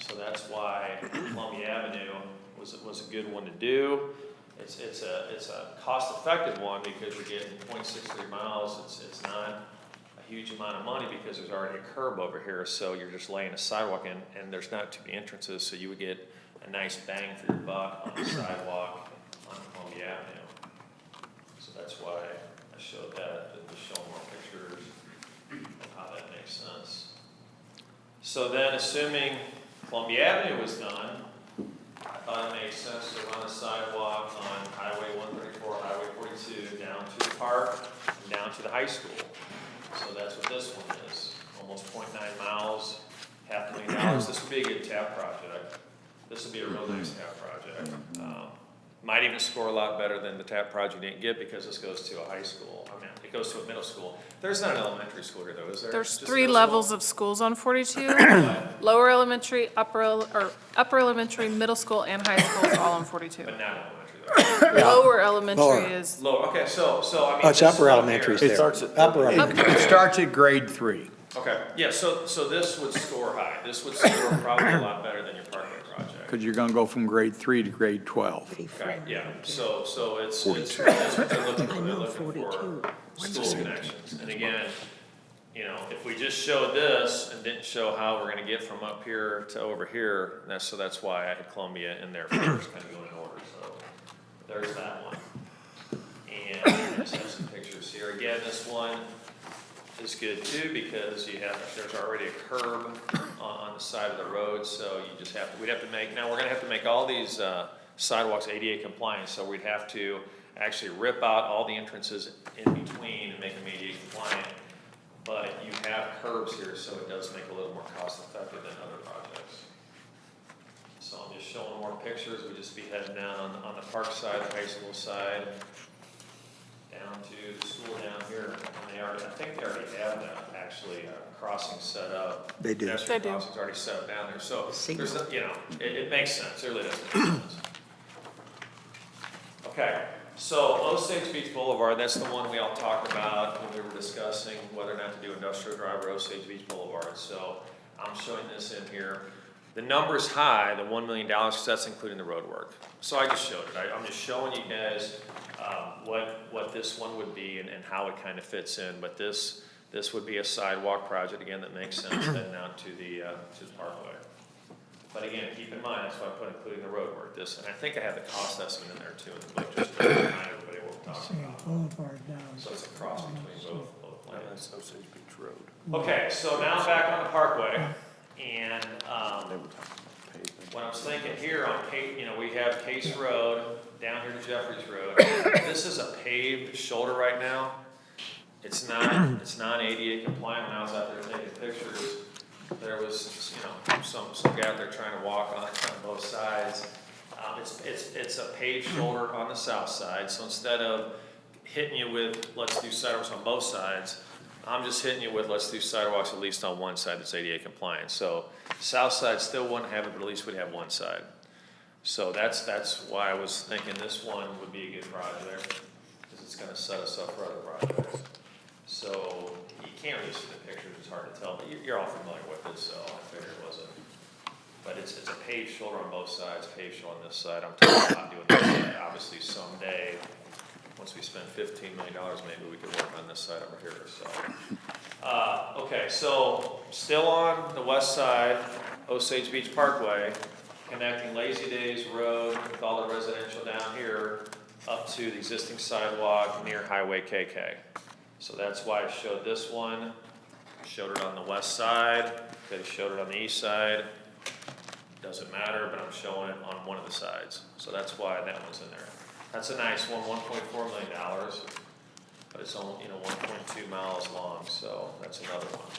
J: So that's why Columbia Avenue was a good one to do. It's a cost-effective one because you're getting 0.63 miles. It's not a huge amount of money because there's already a curb over here, so you're just laying a sidewalk in, and there's not too many entrances, so you would get a nice bang for your buck on the sidewalk on Columbia Avenue. So that's why I showed that, to show more pictures of how that makes sense. So then, assuming Columbia Avenue was done, I thought it made sense to run a sidewalk on Highway 134, Highway 42, down to the park, and down to the high school. So that's what this one is, almost 0.9 miles, $500,000. This would be a good TAP project. This would be a real nice TAP project. Might even score a lot better than the TAP project didn't get because this goes to a high school. I mean, it goes to a middle school. There's not an elementary school here though, is there?
G: There's
J: Just
G: 3
J: middle
G: levels
J: school?
G: of schools on 42. Lower elementary, upper elementary, middle school, and high school is all on 42.
J: But not elementary though.
G: Lower elementary
A: Lower.
G: is,
J: Lower, okay, so I mean.
A: Oh, it's
J: this
A: upper
J: one
A: elementary is
J: here-
A: there. Upper elementary.
D: It starts at grade 3.
J: Okay, yeah, so this would score high. This would score probably a lot better than your Parkway project.
D: Because you're going to go from grade 3 to grade 12.
J: Okay, yeah, so it's that's what they're looking for. They're looking for school connections. And again, you know, if we just showed this and didn't show how we're gonna get from up here to over here, that's why I had Columbia in there first, kind of going in order, so there's that one. And I just have some pictures here. Again, this one is good too, because there's already a curb on the side of the road, so you just we'd have to make, now we're gonna have to make all these sidewalks ADA compliant, so we'd have to actually rip out all the entrances in between and make them ADA compliant. But you have curbs here, so it does make it a little more cost effective than other projects. So I'm just showing more pictures. We just be heading down on the park side, the high school side, down to the school down here. And I think they already have that, actually, crossing set up.
A: They do.
J: Pedestrian
G: They do.
J: crossing's already set up down there. So there's, it makes sense. It really does make sense. Okay. So Osage Beach Boulevard, that's the one we all talked about when we were discussing whether or not to do Industrial Drive or Osage Beach Boulevard. So I'm showing this in here. The number's high, the $1 million, because that's including the road work. So I just showed it. I'm just showing you guys what this one would be and how it kind of fits in. But this would be a sidewalk project, again, that makes sense heading out to the Parkway. But again, keep in mind, that's why I put including the road work, and I think I have the cost estimate in there too, in the book, just to remind everybody what we're talking about.
K: Boulevard down.
J: So it's a cross between both plans.
C: That's Osage Beach Road.
J: Okay, so now back on the Parkway, and, what I was thinking here on we have Case Road, down here to Jeffries Road. This is a paved shoulder right now. It's not ADA compliant. When I was out there taking pictures, there was, some guy out there trying to walk on both sides. It's a paved shoulder on the south side, so instead of hitting you with, let's do sidewalks on both sides, I'm just hitting you with, let's do sidewalks at least on one side that's ADA compliant. So south side still wouldn't have it, but at least we'd have one side. So that's why I was thinking this one would be a good project, because it's gonna set us up for other projects. So you can't really see the pictures, it's hard to tell, but you're all familiar with it, so I figured it wasn't. But it's a paved shoulder on both sides, paved shoulder on this side. I'm talking about doing this side. Obviously someday, once we spend $15 million, maybe we could work on this side over here, so. Okay, so still on the west side, Osage Beach Parkway, connecting Lazy Days Road with all the residential down here up to the existing sidewalk near Highway KK. So that's why I showed this one, showed it on the west side, could have showed it on the east side. Doesn't matter, but I'm showing it on one of the sides. So that's why that one's in there. That's a nice one, $1.4 million, but it's only, 1.2 miles long, so that's another one.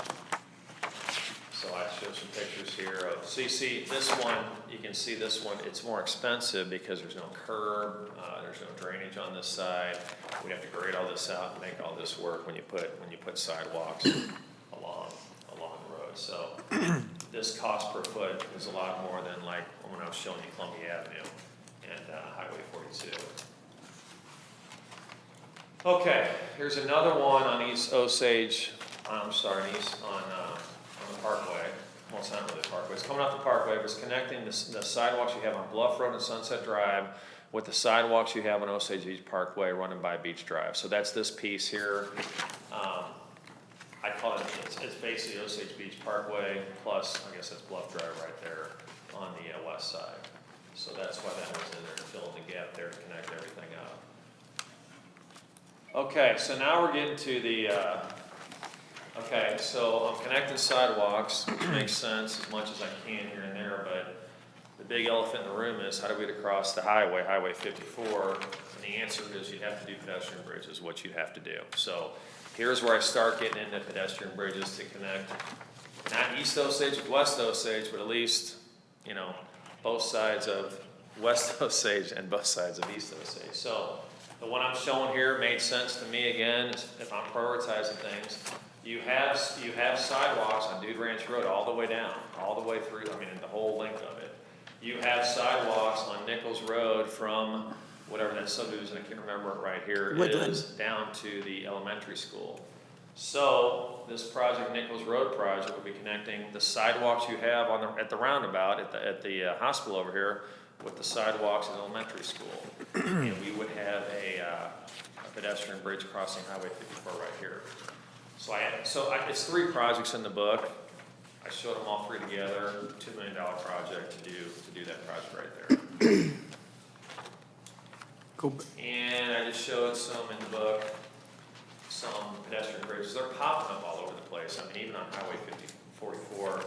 J: So I showed some pictures here of, so you see this one, you can see this one, it's more expensive because there's no curb, there's no drainage on this side. We have to grade all this out and make all this work when you put sidewalks along the road. So this cost per foot is a lot more than like when I was showing you Columbia Avenue and Highway 42. Okay, here's another one on East Osage, on the Parkway. Well, it's not really the Parkway, it's coming off the Parkway, but it's connecting the sidewalks you have on Bluff Road and Sunset Drive with the sidewalks you have on Osage Beach Parkway running by Beach Drive. So that's this piece here. I call it, it's basically Osage Beach Parkway plus, I guess that's Bluff Drive right there on the west side. So that's why that was in there, to fill in the gap there to connect everything up. Okay, so now we're getting to the, okay, so I'm connecting sidewalks, which makes sense as much as I can here and there, but the big elephant in the room is how do we get across the highway, Highway 54? And the answer is you'd have to do pedestrian bridges, what you'd have to do. So here's where I start getting into pedestrian bridges to connect, not East Osage with West Osage, but at least, you know, both sides of West Osage and both sides of East Osage. So the one I'm showing here made sense to me again, is if I'm prioritizing things. You have sidewalks on Dude Ranch Road all the way down, all the way through, I mean, the whole length of it. You have sidewalks on Nichols Road from whatever that subdivision, I can't remember it right here, is down to the elementary school. So this project, Nichols Road project, will be connecting the sidewalks you have at the roundabout at the hospital over here with the sidewalks at elementary school. And we would have a pedestrian bridge crossing Highway 54 right here. So it's 3 projects in the book. I showed them all 3 together, $2 million project to do that project right there.
D: Cool.
J: And I just showed some in the book, some pedestrian bridges. They're popping up all over the place. I mean, even on Highway 44,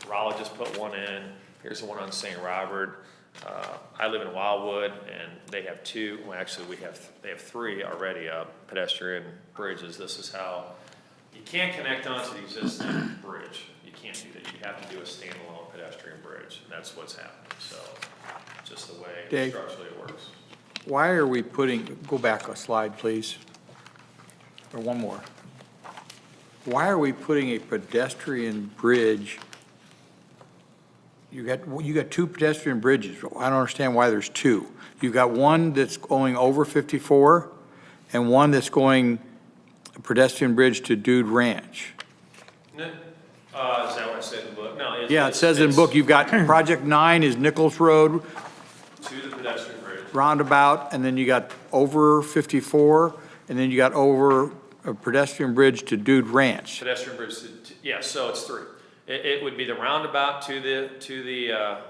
J: Raleigh just put one in. Here's the one on St. Robert. I live in Wildwood, and they have 2. Well, actually, they have 3 already pedestrian bridges. This is how you can't connect onto the existing bridge. You can't do that. You have to do a standalone pedestrian bridge. And that's what's happening. So, just the way
D: Dave,
J: structurally it works.
D: why are we putting, go back a slide, please, or one more. Why are we putting a pedestrian bridge? You got 2 pedestrian bridges. I don't understand why there's 2. You've got one that's going over 54 and one that's going a pedestrian bridge to Dude Ranch.
J: No, is that what I said in the book? No.
D: Yeah, it says in the book, you've got Project 9 is Nichols Road
J: To the pedestrian bridge.
D: roundabout, and then you got over 54, and then you got over a pedestrian bridge to Dude Ranch.
J: Pedestrian bridge, yeah, so it's 3. It would be the roundabout to the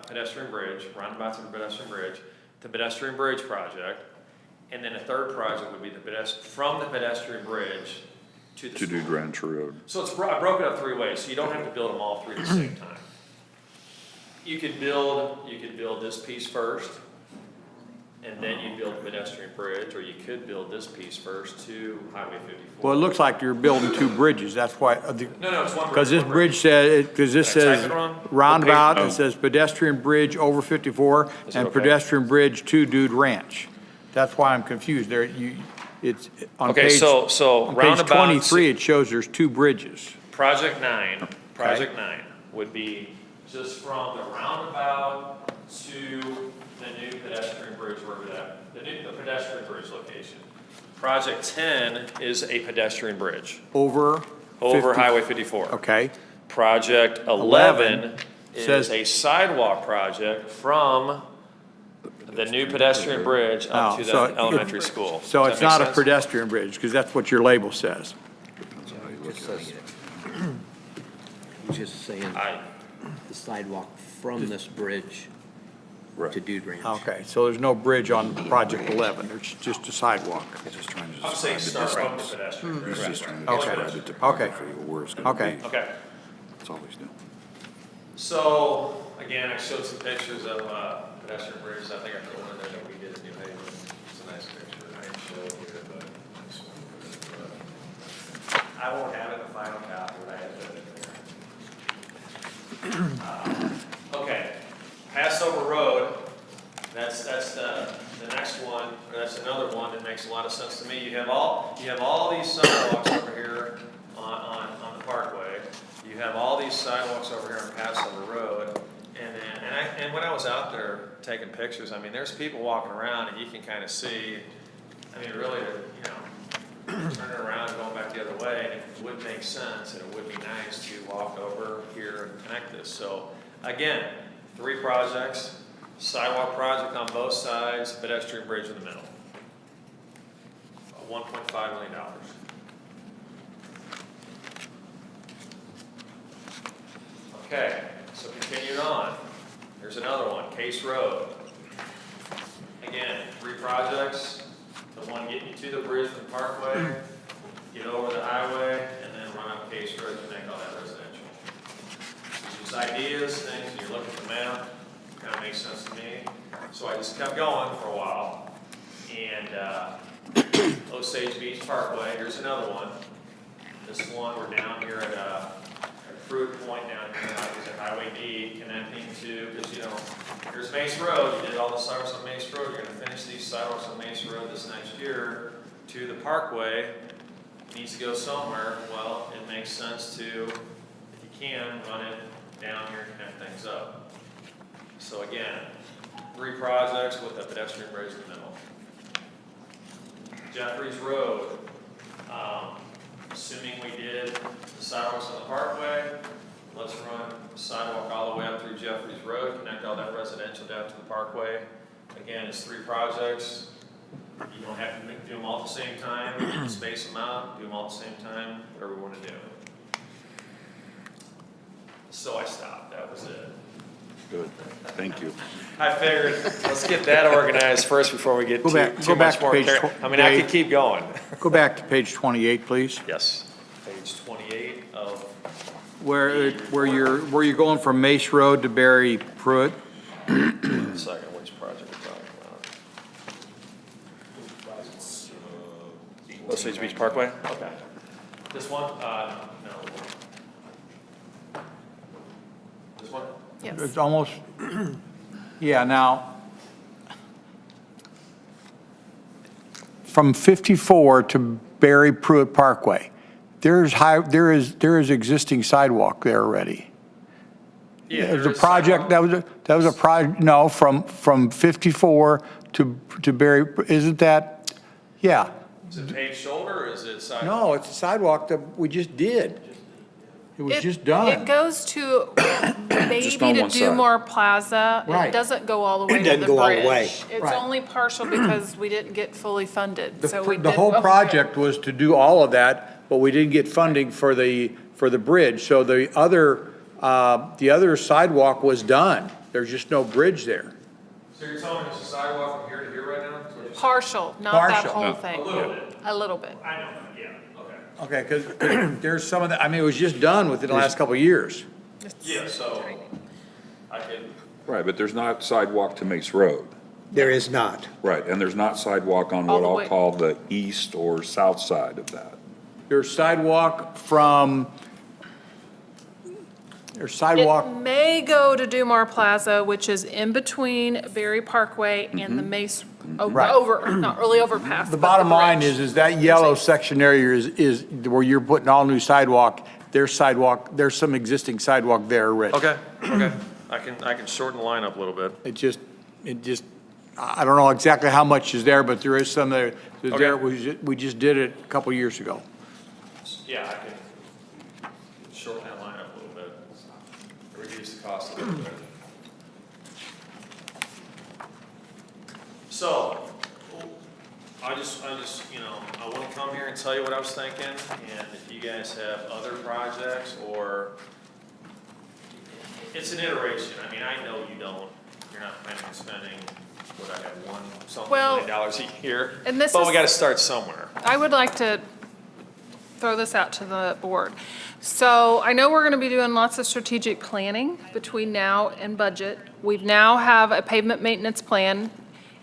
J: pedestrian bridge, roundabout to the pedestrian bridge, the pedestrian bridge project, and then a 3rd project would be from the pedestrian bridge to the school.
C: Dude Ranch Road.
J: So I broke it up 3 ways, so you don't have to build them all 3 at the same time. You could build this piece first, and then you build the pedestrian bridge, or you could build this piece first to Highway 54.
D: Well, it looks like you're building 2 bridges, that's why.
J: No, it's one bridge.
D: Because this bridge says, because this
J: Did I type
D: says
J: it wrong?
D: roundabout,
C: Okay.
D: it says pedestrian bridge over 54,
J: Is it
D: and
J: okay?
D: pedestrian bridge to Dude Ranch. That's why I'm confused there, it's on
J: Okay,
D: page.
J: so
D: On page
J: roundabout.
D: 23, it shows there's 2 bridges.
J: Project 9 would be just from the roundabout to the new pedestrian bridge, wherever the pedestrian bridge location. Project 10 is a pedestrian bridge
D: Over.
J: over
D: 50
J: Highway 54.
D: Okay,
J: Project 11 is
D: says-
J: a sidewalk project from the new pedestrian bridge up
D: Oh,
J: to
D: so
J: the elementary school.
D: so
J: Does
D: it's
J: that make
D: not a
J: sense?
D: pedestrian bridge, because that's what your label says.
H: Just saying, the sidewalk from this bridge
C: Right.
H: to Dude Ranch.
D: Okay, so there's no bridge on project 11, there's just a sidewalk.
C: He's just trying to
J: I'm saying
C: describe the
J: start from the
C: distance.
J: pedestrian
C: He's
J: bridge.
C: just trying to
D: Okay.
C: describe the topography of where it's gonna
D: Okay.
C: be.
J: Okay.
C: That's all he's doing.
J: So, again, I showed some pictures of pedestrian bridges. I think I put one in there that we did in New Haven. It's a nice picture. I didn't show it here, but this one. I won't have it in the final copy, but I have it in there. Okay, Passover Road, that's the next one, or that's another one that makes a lot of sense to me. You have all these sidewalks over here on the Parkway. You have all these sidewalks over here on Passover Road. And when I was out there taking pictures, I mean, there's people walking around and you can kind of see, I mean, really, turning around and going back the other way, and it would make sense, and it would be nice to walk over here and connect this. So, again, 3 projects, sidewalk project on both sides, pedestrian bridge in the middle. $1.5 million. Okay, so continuing on, there's another one, Case Road. Again, 3 projects, the one getting you to the bridge from Parkway, get over the highway, and then run up Case Road to make all that residential. These ideas, things, and you look at the map, kind of makes sense to me. So I just kept going for a while, and Osage Beach Parkway, here's another one. This one, we're down here at Fruit Point down here, is at Highway D, connecting to, because here's Mace Road, you did all the sidewalks on Mace Road, you're gonna finish these sidewalks on Mace Road this next year to the Parkway, needs to go somewhere. Well, it makes sense to, if you can, run it down here and connect things up. So again, 3 projects with a pedestrian bridge in the middle. Jeffries Road, assuming we did the sidewalks on the Parkway, let's run sidewalk all the way up through Jeffries Road, connect all that residential down to the Parkway. Again, it's 3 projects. You don't have to do them all at the same time, space them out, do them all at the same time, whatever we want to do. So I stopped, that was it.
C: Good, thank you.
J: I figured, let's get that organized first before we get
D: Go back
J: too much
D: to
J: more.
D: page
J: I mean, I could keep going.
D: Go back to page 28, please.
J: Yes, page 28 of,
D: Where you're going from Mace Road to Barry Pruitt.
J: second, which project we're talking about? Osage Beach Parkway? Okay. This one? No. This one?
G: Yes.
D: It's almost, yeah, now, from 54 to Barry Pruitt Parkway, there is existing sidewalk there already.
J: Yeah.
D: It was
J: there
D: a
J: is
D: project,
J: sidewalk.
D: that was a project, no, from 54 to Barry, isn't that, yeah.
J: Is it paved shoulder or is it sidewalk?
D: No, it's a sidewalk that we just did. It was just
G: It
D: done.
G: goes to maybe
C: Just on
G: to
C: one side.
G: Dumore Plaza.
D: Right.
G: It doesn't go all the way to
A: doesn't
G: the
A: go all the
G: bridge.
A: way.
G: It's
D: Right.
G: only partial because we didn't get fully funded, so we did.
D: The whole project was to do all of that, but we didn't get funding for the bridge. So the other sidewalk was done. There's just no bridge there.
J: So you're telling me there's a sidewalk from here to here right now? That's what you're saying?
G: Partial, not that
D: Partial.
G: whole
D: No.
G: thing.
J: A little bit.
G: A little bit.
J: I know, yeah, okay.
D: Okay, because there's some of that, I mean, it was just done within the last couple of years.
J: Yeah, so I could,
C: Right, but there's not sidewalk to Mace Road.
A: There is not.
C: Right, and there's not sidewalk on
G: All
C: what
G: the
C: I'll
G: way.
C: call the east or south side of that.
D: There's sidewalk from, there's sidewalk,
G: It may go to Dumore Plaza, which is in between Berry Parkway and the Mace,
D: Right.
G: not really overpass.
D: the
G: but
D: bottom line
G: bridge.
D: is that yellow section area is where you're putting all new sidewalk. There's sidewalk, there's some existing sidewalk there already.
J: okay. I can shorten the line up a little bit.
D: It just, I don't know exactly how much is there, but there is some there. There, we just did it a couple years ago.
J: Yeah, I can shorten that line up a little bit, reduce the cost a little bit. So, I just, I want to come here and tell you what I was thinking, and if you guys have other projects, or, it's an iteration, I mean, I know you're not planning on spending, what I have, $1
G: Well,
J: million a year,
G: and this
J: but we
G: is-
J: gotta start somewhere.
G: I would like to throw this out to the board. So I know we're going to be doing lots of strategic planning between now and budget. We now have a pavement maintenance plan,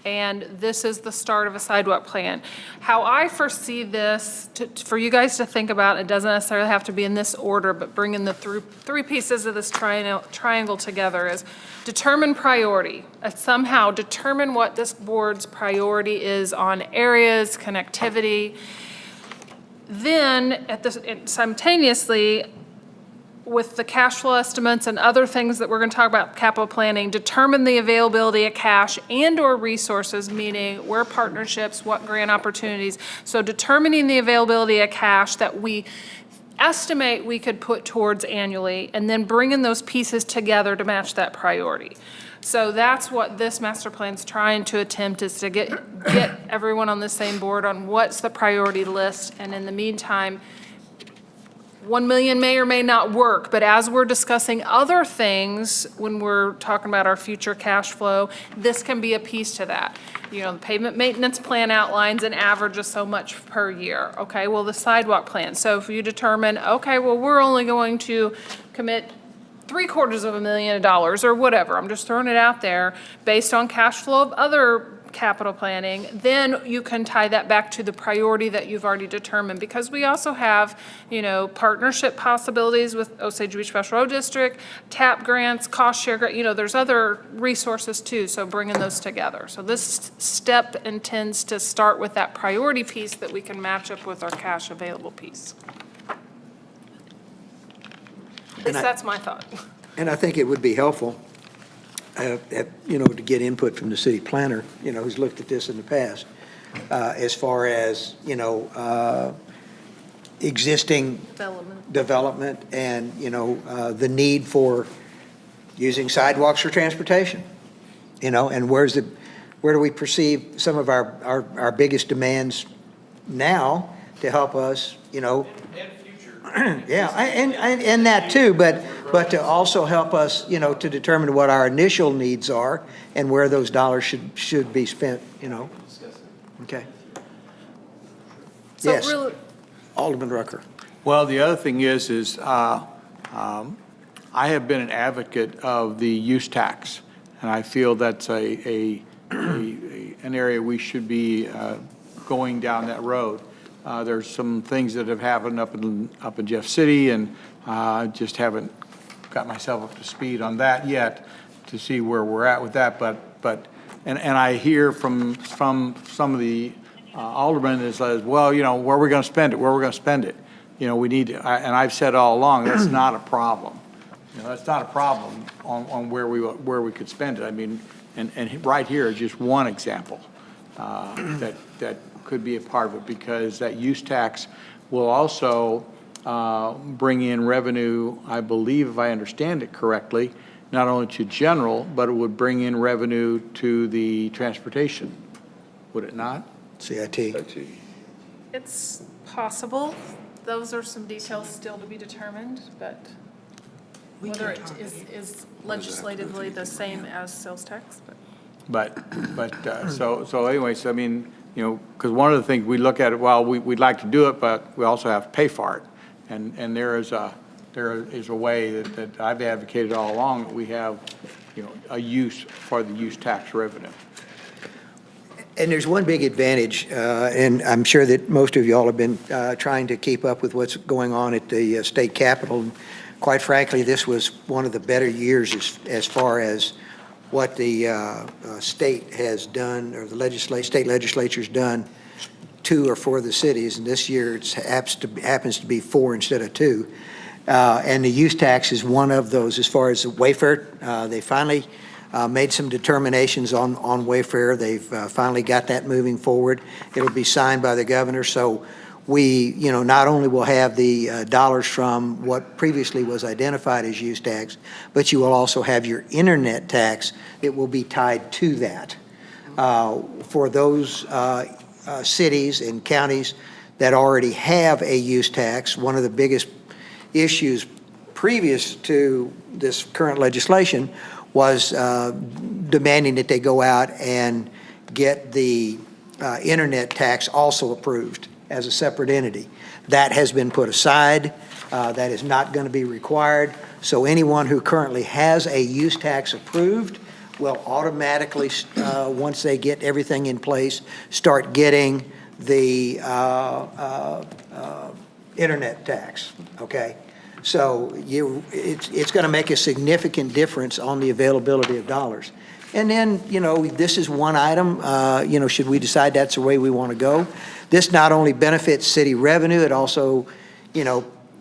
G: and this is the start of a sidewalk plan. How I foresee this, for you guys to think about, it doesn't necessarily have to be in this order, but bringing the three pieces of this triangle together is determine priority. Somehow determine what this board's priority is on areas, connectivity. Then, simultaneously, with the cash flow estimates and other things that we're going to talk about, capital planning, determine the availability of cash and/or resources, meaning where partnerships, what grant opportunities. So determining the availability of cash that we estimate we could put towards annually, and then bringing those pieces together to match that priority. So that's what this master plan's trying to attempt, is to get everyone on the same board on what's the priority list. And in the meantime, 1 million may or may not work, but as we're discussing other things, when we're talking about our future cash flow, this can be a piece to that. You know, the pavement maintenance plan outlines an average of so much per year. Okay, well, the sidewalk plan. So if you determine, okay, well, we're only going to commit $750,000 or whatever, I'm just throwing it out there, based on cash flow of other capital planning, then you can tie that back to the priority that you've already determined. Because we also have, you know, partnership possibilities with Osage Beach Special Road District, TAP grants, cost share, you know, there's other resources too, so bringing those together. So this step intends to start with that priority piece that we can match up with our cash available piece. At least that's my thought.
A: And I think it would be helpful, you know, to get input from the city planner, you know, who's looked at this in the past, as far as, you know, existing development and, you know, the need for using sidewalks for transportation, you know, and where do we perceive some of our biggest demands now to help us, you know. Yeah, and that too, but to also help us, you know, to determine what our initial needs are and where those dollars should be spent, you know. Okay.
G: So
A: Yes,
G: really,
A: Alderman Rucker.
D: Well, the other thing is I have been an advocate of the use tax, and I feel that's an area we should be going down that road. There's some things that have happened up in Jeff City, and just haven't got myself up to speed on that yet to see where we're at with that. But I hear from some of the aldermen that says, well, you know, where are we going to spend it? Where are we going to spend it? You know, we need to, and I've said all along, that's not a problem. You know, that's not a problem on where we could spend it. I mean, and right here is just one example that could be a part of it, because that use tax will also bring in revenue, I believe, if I understand it correctly, not only to general, but it would bring in revenue to the transportation, would it not?
A: CIT.
G: it's possible. Those are some details still to be determined, but whether it is legislatively the same as sales tax, but.
D: So anyways, I mean, you know, because one of the things we look at it, well, we'd like to do it, but we also have to pay for it. And there is a way that I've advocated all along, that we have, you know, a use for the use tax revenue.
A: And there's one big advantage, and I'm sure that most of you all have been trying to keep up with what's going on at the state capitol. And quite frankly, this was one of the better years as far as what the state has done, or the state legislature's done to or for the cities. And this year it happens to be 4 instead of 2. And the use tax is one of those. As far as Wayfair, they finally made some determinations on Wayfair. They've finally got that moving forward. It'll be signed by the governor. So we, you know, not only will have the dollars from what previously was identified as use tax, but you will also have your internet tax that will be tied to that. For those cities and counties that already have a use tax, one of the biggest issues previous to this current legislation was demanding that they go out and get the internet tax also approved as a separate entity. That has been put aside. That is not going to be required. So anyone who currently has a use tax approved will automatically, once they get everything in place, start getting the internet tax, okay? So it's going to make a significant difference on the availability of dollars. And then, this is one item, should we decide that's the way we want to go. This not only benefits city revenue, it also,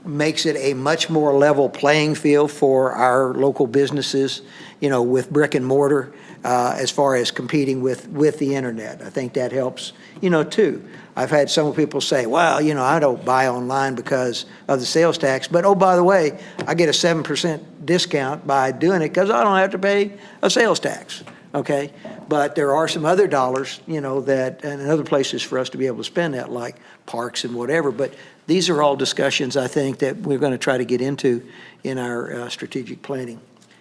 A: makes it a much more level playing field for our local businesses, with brick and mortar, as far as competing with the internet. I think that helps, too. I've had some people say, well, I don't buy online because of the sales tax, but oh, by the way, I get a 7% discount by doing it because I don't have to pay a sales tax, okay? But there are some other dollars, that, and other places for us to be able to spend that, like parks and whatever. But these are all discussions, I think, that we're going to try to get into in our strategic planning,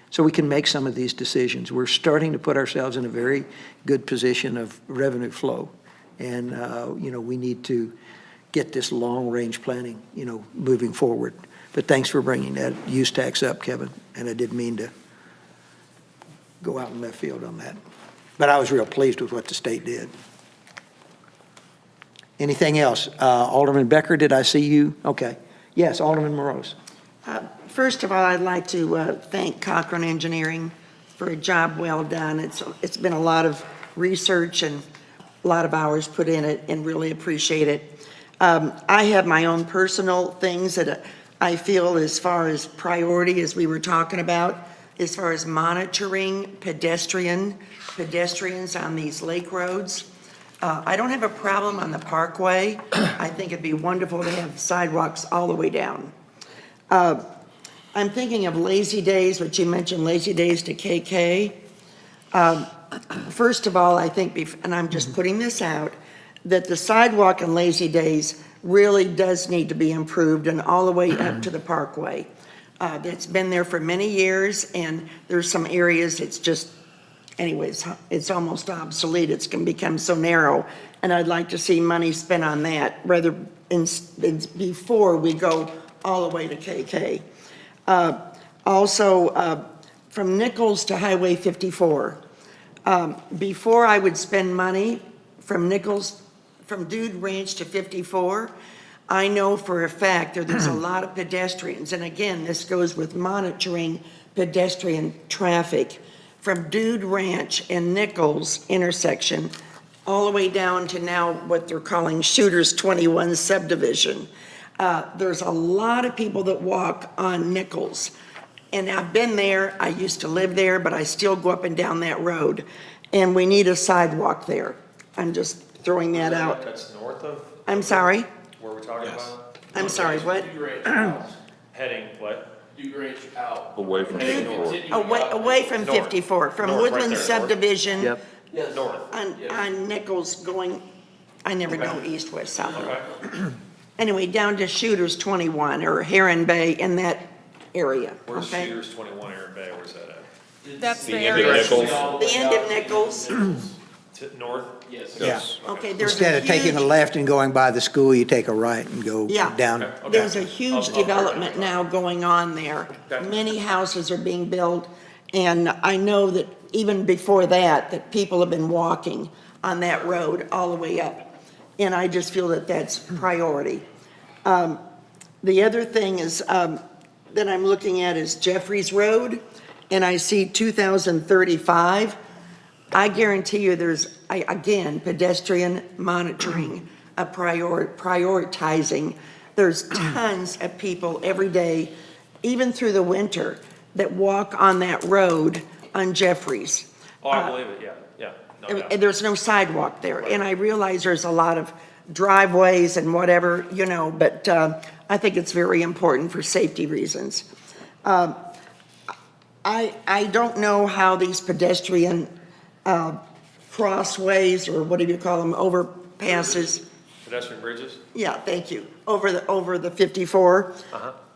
A: so we can make some of these decisions. We're starting to put ourselves in a very good position of revenue flow. And, we need to get this long-range planning, moving forward. But thanks for bringing that use tax up, Kevin, and I didn't mean to go out in left field on that. But I was real pleased with what the state did. Anything else? Alderman Becker, did I see you? Okay. Yes, Alderman Morose.
I: First of all, I'd like to thank Cochran Engineering for a job well done. It's been a lot of research and a lot of hours put in it, and really appreciate it. I have my own personal things that I feel, as far as priority, as we were talking about, as far as monitoring pedestrians on these lake roads. I don't have a problem on the Parkway. I think it'd be wonderful to have sidewalks all the way down. I'm thinking of Lazy Days, which you mentioned, Lazy Days to KK. First of all, I think, and I'm just putting this out, that the sidewalk in Lazy Days really does need to be improved, and all the way up to the Parkway. It's been there for many years, and there's some areas it's just, anyways, it's almost obsolete. It's going to become so narrow, and I'd like to see money spent on that rather before we go all the way to KK. Also, from Nichols to Highway 54. Before I would spend money from Nichols, from Dude Ranch to 54, I know for a fact that there's a lot of pedestrians. And again, this goes with monitoring pedestrian traffic from Dude Ranch and Nichols intersection all the way down to now what they're calling Shooters 21 subdivision. There's a lot of people that walk on Nichols. And I've been there, I used to live there, but I still go up and down that road. And we need a sidewalk there. I'm just throwing that out.
J: That's north of?
I: I'm sorry?
J: Where we're talking about?
I: I'm sorry, what?
J: Heading what?
C: Away from
J: Heading
C: 54.
J: north.
I: Away from
J: North.
I: 54, from
J: North, right
I: Woodland
J: there.
I: subdivision
H: Yep.
J: North.
I: on Nichols going, I never know east, west, south.
J: Okay.
I: Anyway, down to Shooters 21 or Heron Bay in that area,
J: Where's
I: okay?
J: Shooters 21 Aaron Bay? Where's that at?
G: That's the
J: The end of
G: area.
J: Nichols?
I: The end of Nichols,
J: To north? Yes.
A: Yeah.
I: okay, there's a
A: Instead of taking a
I: huge,
A: left and going by the school, you take a right and go
I: Yeah.
A: down.
J: Okay.
I: there's a huge
J: I'll-
I: development now going on there.
J: Okay.
I: Many houses are being built, and I know that even before that, that people have been walking on that road all the way up. And I just feel that that's priority. The other thing is, that I'm looking at is Jeffries Road, and I see 2035. I guarantee you there's, again, pedestrian monitoring, prioritizing. There's tons of people every day, even through the winter, that walk on that road on Jeffries.
J: Oh, I believe it, yeah. No doubt.
I: And there's no sidewalk there. And I realize there's a lot of driveways and whatever, but I think it's very important for safety reasons. I don't know how these pedestrian crossways, or what do you call them, overpasses?
J: Pedestrian bridges?
I: Yeah, thank you. Over the 54.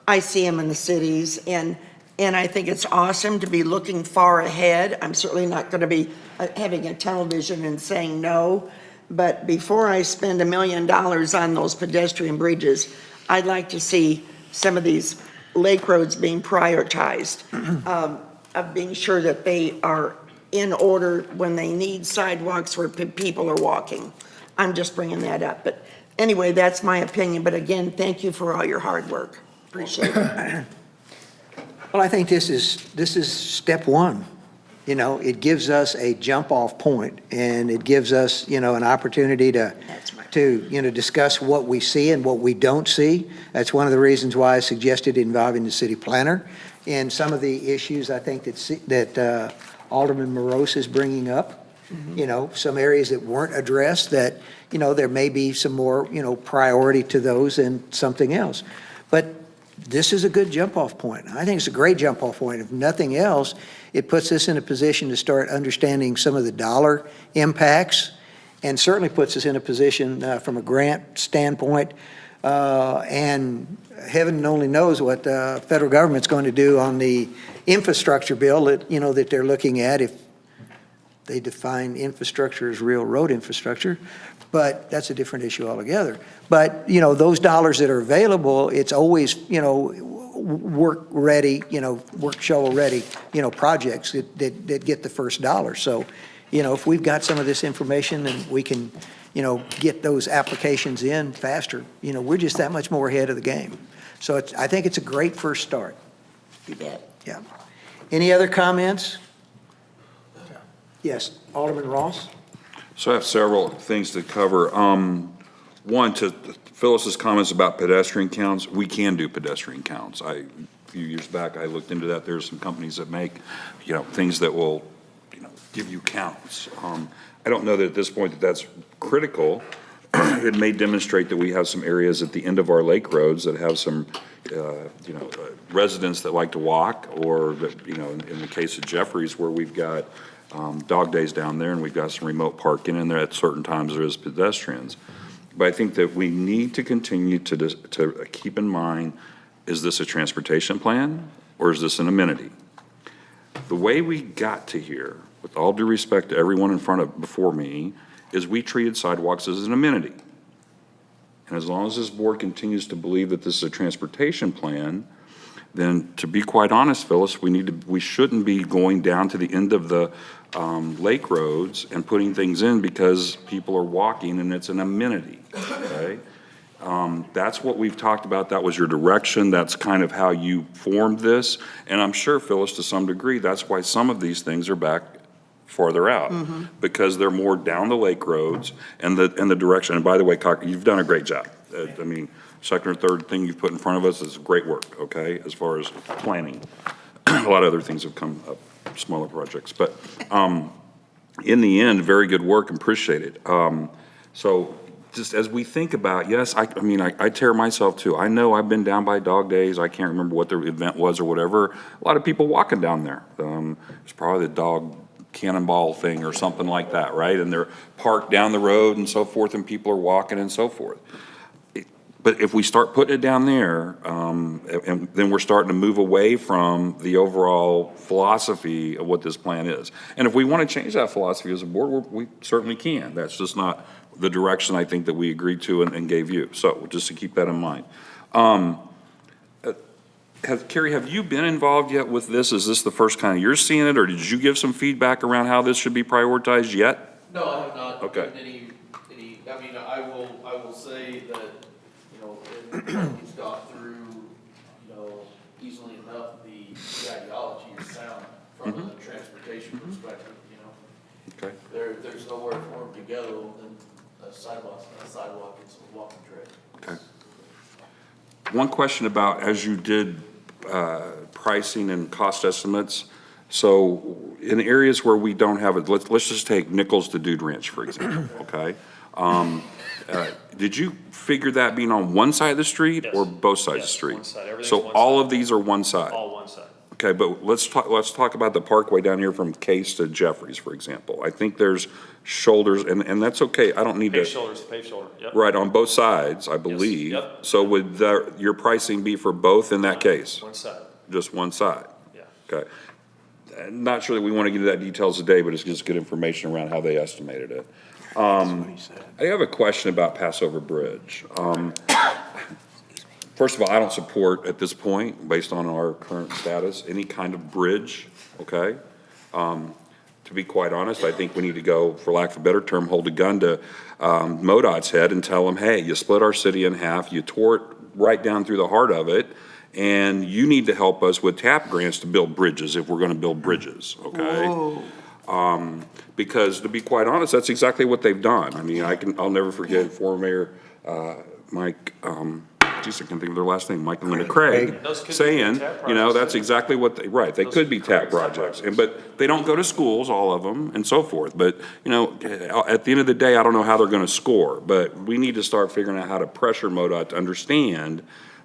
I: I see them in the cities, and I think it's awesome to be looking far ahead. I'm certainly not going to be having a television and saying no, but before I spend $1 million on those pedestrian bridges, I'd like to see some of these lake roads being prioritized, of being sure that they are in order when they need sidewalks where people are walking. I'm just bringing that up. But anyway, that's my opinion. But again, thank you for all your hard work. Appreciate it.
A: Well, I think this is step one. You know, it gives us a jump-off point, and it gives us, you know, an opportunity
I: That's right.
A: to, you know, discuss what we see and what we don't see. That's one of the reasons why I suggested involving the city planner in some of the issues I think that Alderman Morose is bringing up. You know, some areas that weren't addressed that, you know, there may be some more, you know, priority to those than something else. But this is a good jump-off point. I think it's a great jump-off point. If nothing else, it puts us in a position to start understanding some of the dollar impacts, and certainly puts us in a position from a grant standpoint. And heaven only knows what the federal government's going to do on the infrastructure bill that, you know, that they're looking at, if they define infrastructure as real road infrastructure. But that's a different issue altogether. But, you know, those dollars that are available, it's always, you know, work ready, you know, work shovel ready, you know, projects that get the first dollar. So, you know, if we've got some of this information and we can, you know, get those applications in faster, you know, we're just that much more ahead of the game. So I think it's a great first start.
I: You bet.
A: Yeah. Any other comments? Yes, Alderman Ross?
C: So I have several things to cover. One, to Phyllis's comments about pedestrian counts, we can do pedestrian counts. A few years back, I looked into that. There's some companies that make, you know, things that will, you know, give you counts. I don't know that at this point that that's critical. It may demonstrate that we have some areas at the end of our lake roads that have some, you know, residents that like to walk, or that, you know, in the case of Jeffries, where we've got dog days down there and we've got some remote parking in there, at certain times there is pedestrians. But I think that we need to continue to keep in mind, is this a transportation plan or is this an amenity? The way we got to here, with all due respect to everyone before me, is we treated sidewalks as an amenity. And as long as this board continues to believe that this is a transportation plan, then, to be quite honest, Phyllis, we shouldn't be going down to the end of the lake roads and putting things in because people are walking and it's an amenity, okay? That's what we've talked about. That was your direction. That's kind of how you formed this. And I'm sure, Phyllis, to some degree, that's why some of these things are back farther out, because they're more down the lake roads and the direction. And by the way, Cocker, you've done a great job. I mean, second or third thing you've put in front of us is great work, okay, as far as planning. A lot of other things have come up, smaller projects. But in the end, very good work, appreciate it. So just as we think about, yes, I mean, I tear myself too. I know I've been down by dog days. I can't remember what the event was or whatever. A lot of people walking down there. It's probably the dog cannonball thing or something like that, right? And they're parked down the road and so forth, and people are walking and so forth. But if we start putting it down there, and then we're starting to move away from the overall philosophy of what this plan is. And if we want to change that philosophy as a board, we certainly can. That's just not the direction I think that we agreed to and gave you. So just to keep that in mind. Carrie, have you been involved yet with this? Is this the first kind of you're seeing it, or did you give some feedback around how this should be prioritized yet?
K: No, I have not.
C: Okay.
K: Given any, I mean, I will say that, you know, he's got through, you know, easily enough, the ideology is sound from a transportation perspective, you know.
C: Okay.
K: There's nowhere for them to go than a sidewalk and a walking trail.
C: Okay. One question about, as you did pricing and cost estimates, so in areas where we don't have it, let's just take Nichols to Dude Ranch, for example, okay? Did you figure that being on one side of the street or both sides of the street?
J: One side. Everything's
C: So
J: one
C: all
J: side.
C: of these are one side?
J: All one side.
C: Okay, but let's talk about the parkway down here from Case to Jeffries, for example. I think there's shoulders, and that's okay. I don't need to.
J: Paved shoulder, yep.
C: Right, on both sides, I believe.
J: Yep.
C: So would your pricing be for both in that case?
J: One side,
C: Just one side?
J: yeah.
C: Okay. Not sure that we want to get into that details today, but it's just good information around how they estimated it. I have a question about Passover Bridge. First of all, I don't support at this point, based on our current status, any kind of bridge, okay? To to be quite honest, I think we need to go, for lack of a better term, hold a gun to MoDOT's head and tell them, hey, you split our city in half, you tore it right down through the heart of it, and you need to help us with TAP grants to build bridges if we're going to build bridges, okay? Because to be quite honest, that's exactly what they've done. I mean, I'll never forget former Mayor Mike, geez, I can't think of their last name, Mike and Linda Craig,
J: Those could be
C: saying,
J: TAP
C: you know,
J: projects,
C: that's
J: too.
C: exactly what they, right, they
J: Those
C: could
J: could
C: be
J: be
C: TAP
J: TAP
C: projects,
J: projects.
C: but they don't go to schools, all of them, and so forth. But, you know, at the end of the day, I don't know how they're gonna score, but we need to start figuring out how to pressure MoDOT to understand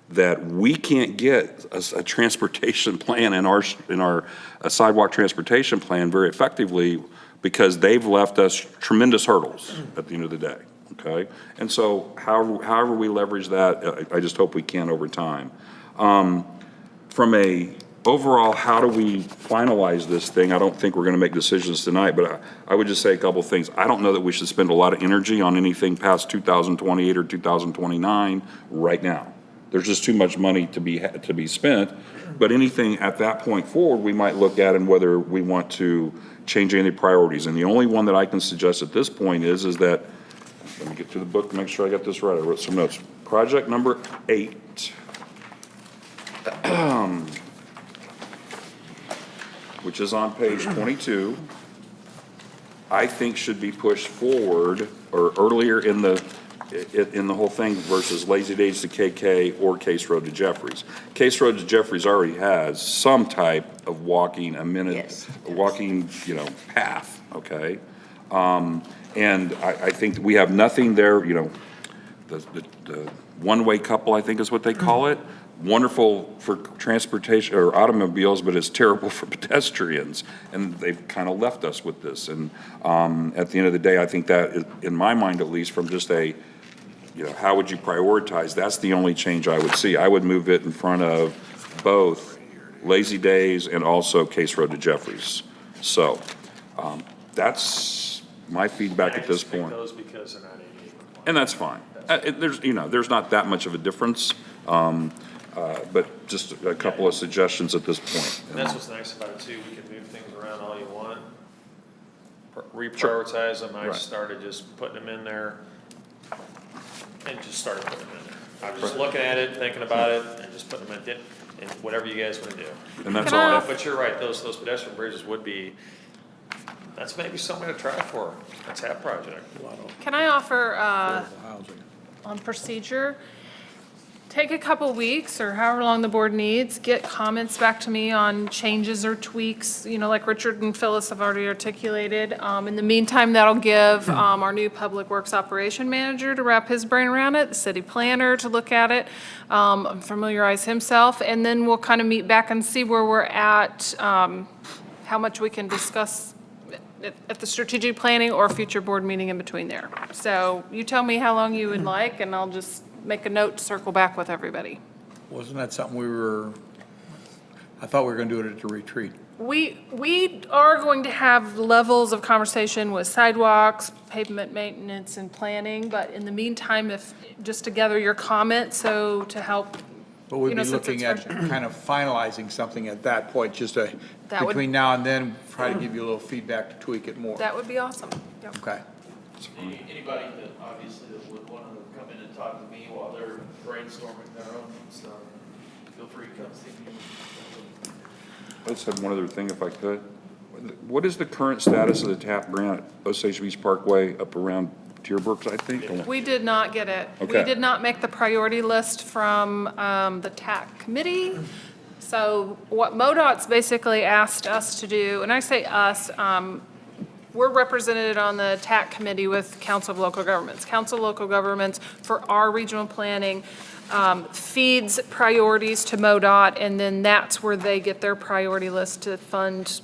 C: that we can't get a transportation plan in our sidewalk transportation plan very effectively because they've left us tremendous hurdles at the end of the day, okay? And so however we leverage that, I just hope we can over time. From a overall, how do we finalize this thing? I don't think we're gonna make decisions tonight, but I would just say a couple things. I don't know that we should spend a lot of energy on anything past 2028 or 2029 right now. There's just too much money to be spent, but anything at that point forward, we might look at and whether we want to change any priorities. And the only one that I can suggest at this point is that, let me get to the book to make sure I got this right. I wrote some notes. Project number 8. Which is on page 22, I think should be pushed forward or earlier in the whole thing versus Lazy Days to KK or Case Road to Jeffries. Case Road to Jeffries already has some type of walking,
I: Yes, it does.
C: walking, you know, path, okay? And I think we have nothing there, you know, the one-way couple, I think is what they call it. Wonderful for transportation or automobiles, but it's terrible for pedestrians. And they've kind of left us with this. And at the end of the day, I think that, is, in my mind at least, from just a, you know, how would you prioritize? That's the only change I would see. I would move it in front of both Lazy Days and also Case Road to Jeffries. So that's my feedback at this point.
J: Those because they're not ADA compliant.
C: And that's fine. There's not that much of a difference, but just a couple of suggestions at this point.
J: And that's what's nice about it too, we can move things around all you want, reprioritize them. I
C: Right.
J: started just putting them in there and just started putting them in there. I was just looking at it, thinking about it, and just putting them in whatever you guys want to do.
C: And that's
G: Can I
C: all.
G: offer-
J: But you're right, those pedestrian bridges would be, that's maybe something to try for, a TAP project.
G: Can I offer, on procedure? Take a couple weeks or however long the board needs, get comments back to me on changes or tweaks, you know, like Richard and Phyllis have already articulated. In the meantime, that'll give our new Public Works Operation Manager to wrap his brain around it, the city planner to look at it, familiarize himself, and then we'll kind of meet back and see where we're at, how much we can discuss at the strategic planning or future board meeting in between there. So you tell me how long you would like, and I'll just make a note to circle back with everybody.
D: Wasn't that something I thought we were going to do it at the retreat.
G: We are going to have levels of conversation with sidewalks, pavement maintenance, and planning, but in the meantime, if, just to gather your comments, so to help,
D: But we'd
G: you know,
D: be
G: since it's
D: looking at
G: fresh.
D: kind of finalizing something at that point, just to,
G: That would-
D: between now and then, try to give you a little feedback to tweak it more.
G: That would be awesome. Yep.
D: Okay.
K: Anybody that obviously that would want to come in and talk to me while they're brainstorming their own stuff, feel free to come see me.
C: I just had one other thing if I could. What is the current status of the TAP grant, Osage Beach Parkway up around Deerbrooks, I think?
G: We did not get it. We
C: Okay.
G: did not make the priority list from the TAC committee. So what MoDOT's basically asked us to do, and I say us, we're represented on the TAC committee with Council of Local Governments. Council of Local Governments, for our regional planning, feeds priorities to MoDOT, and then that's where they get their priority list to fund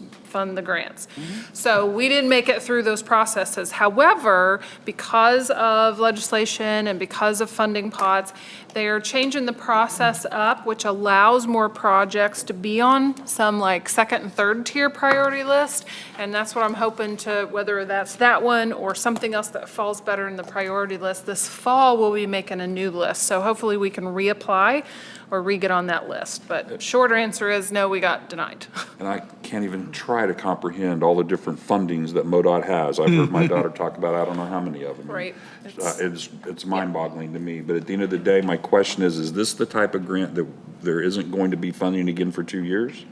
G: the grants. So we didn't make it through those processes. However, because of legislation and because of funding pots, they are changing the process up, which allows more projects to be on some like second and third tier priority list. And that's what I'm hoping to, whether that's that one or something else that falls better in the priority list, this fall we'll be making a new list. So hopefully we can reapply or re-get on that list. But shorter answer is no, we got denied.
C: And I can't even try to comprehend all the different fundings that MoDOT has. I've heard my daughter talk about, I don't know how many of them.
G: Right.
C: It's mind-boggling to me. But at the end of the day, my question is this the type of grant that there isn't going to be funding again for 2 years?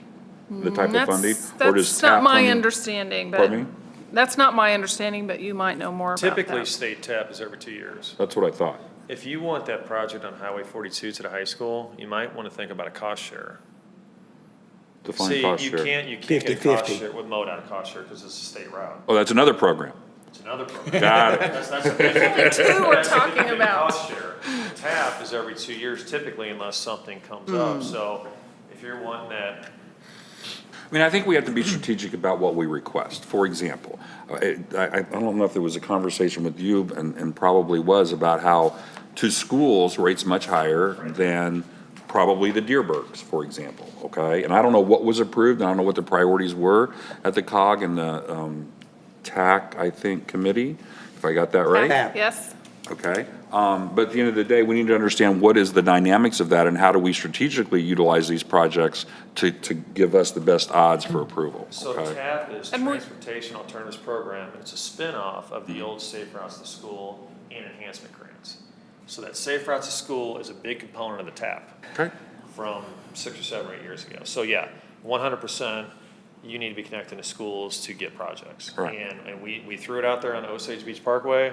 C: The type of funding? Or does
G: That's not
C: TAP
G: my
C: funding-
G: understanding, but,
C: Pardon me?
G: that's not my understanding, but you might know more about that.
J: Typically, state TAP is every 2 years.
C: That's what I thought.
J: If you want that project on Highway 42 to the high school, you might want to think about a cost share.
C: Define cost share.
J: You can't get a cost
A: 50-50.
J: share with MoDOT cost share because it's a state route.
C: Oh, that's another program.
J: It's another program.
C: Got it.
J: That's a 50/50.
G: Two we're
J: That's a
G: talking
J: 50/50
G: about.
J: Cost share. TAP is every 2 years typically unless something comes up. So if you're wanting that,
C: I mean, I think we have to be strategic about what we request. For example, I don't know if there was a conversation with you, and probably was, about how to schools rates much higher than probably the Deerbergs, for example, okay? And I don't know what was approved, and I don't know what the priorities were at the COG and the TAC, I think, committee, if I got that right.
A: TAP.
G: Yes?
C: Okay, but at the end of the day, we need to understand what is the dynamics of that and how do we strategically utilize these projects to give us the best odds for approval,
J: so
C: okay?
J: TAP is
G: And we're-
J: Transportation Alternatives Program, and it's a spin-off of the old Safe Routes to School and enhancement grants. So that Safe Routes to School is a big component of the TAP.
C: Okay.
J: From 6 or 7 or 8 years ago. So yeah, 100%, you need to be connecting to schools to get projects.
C: Right.
J: And we threw it out there on Osage Beach Parkway.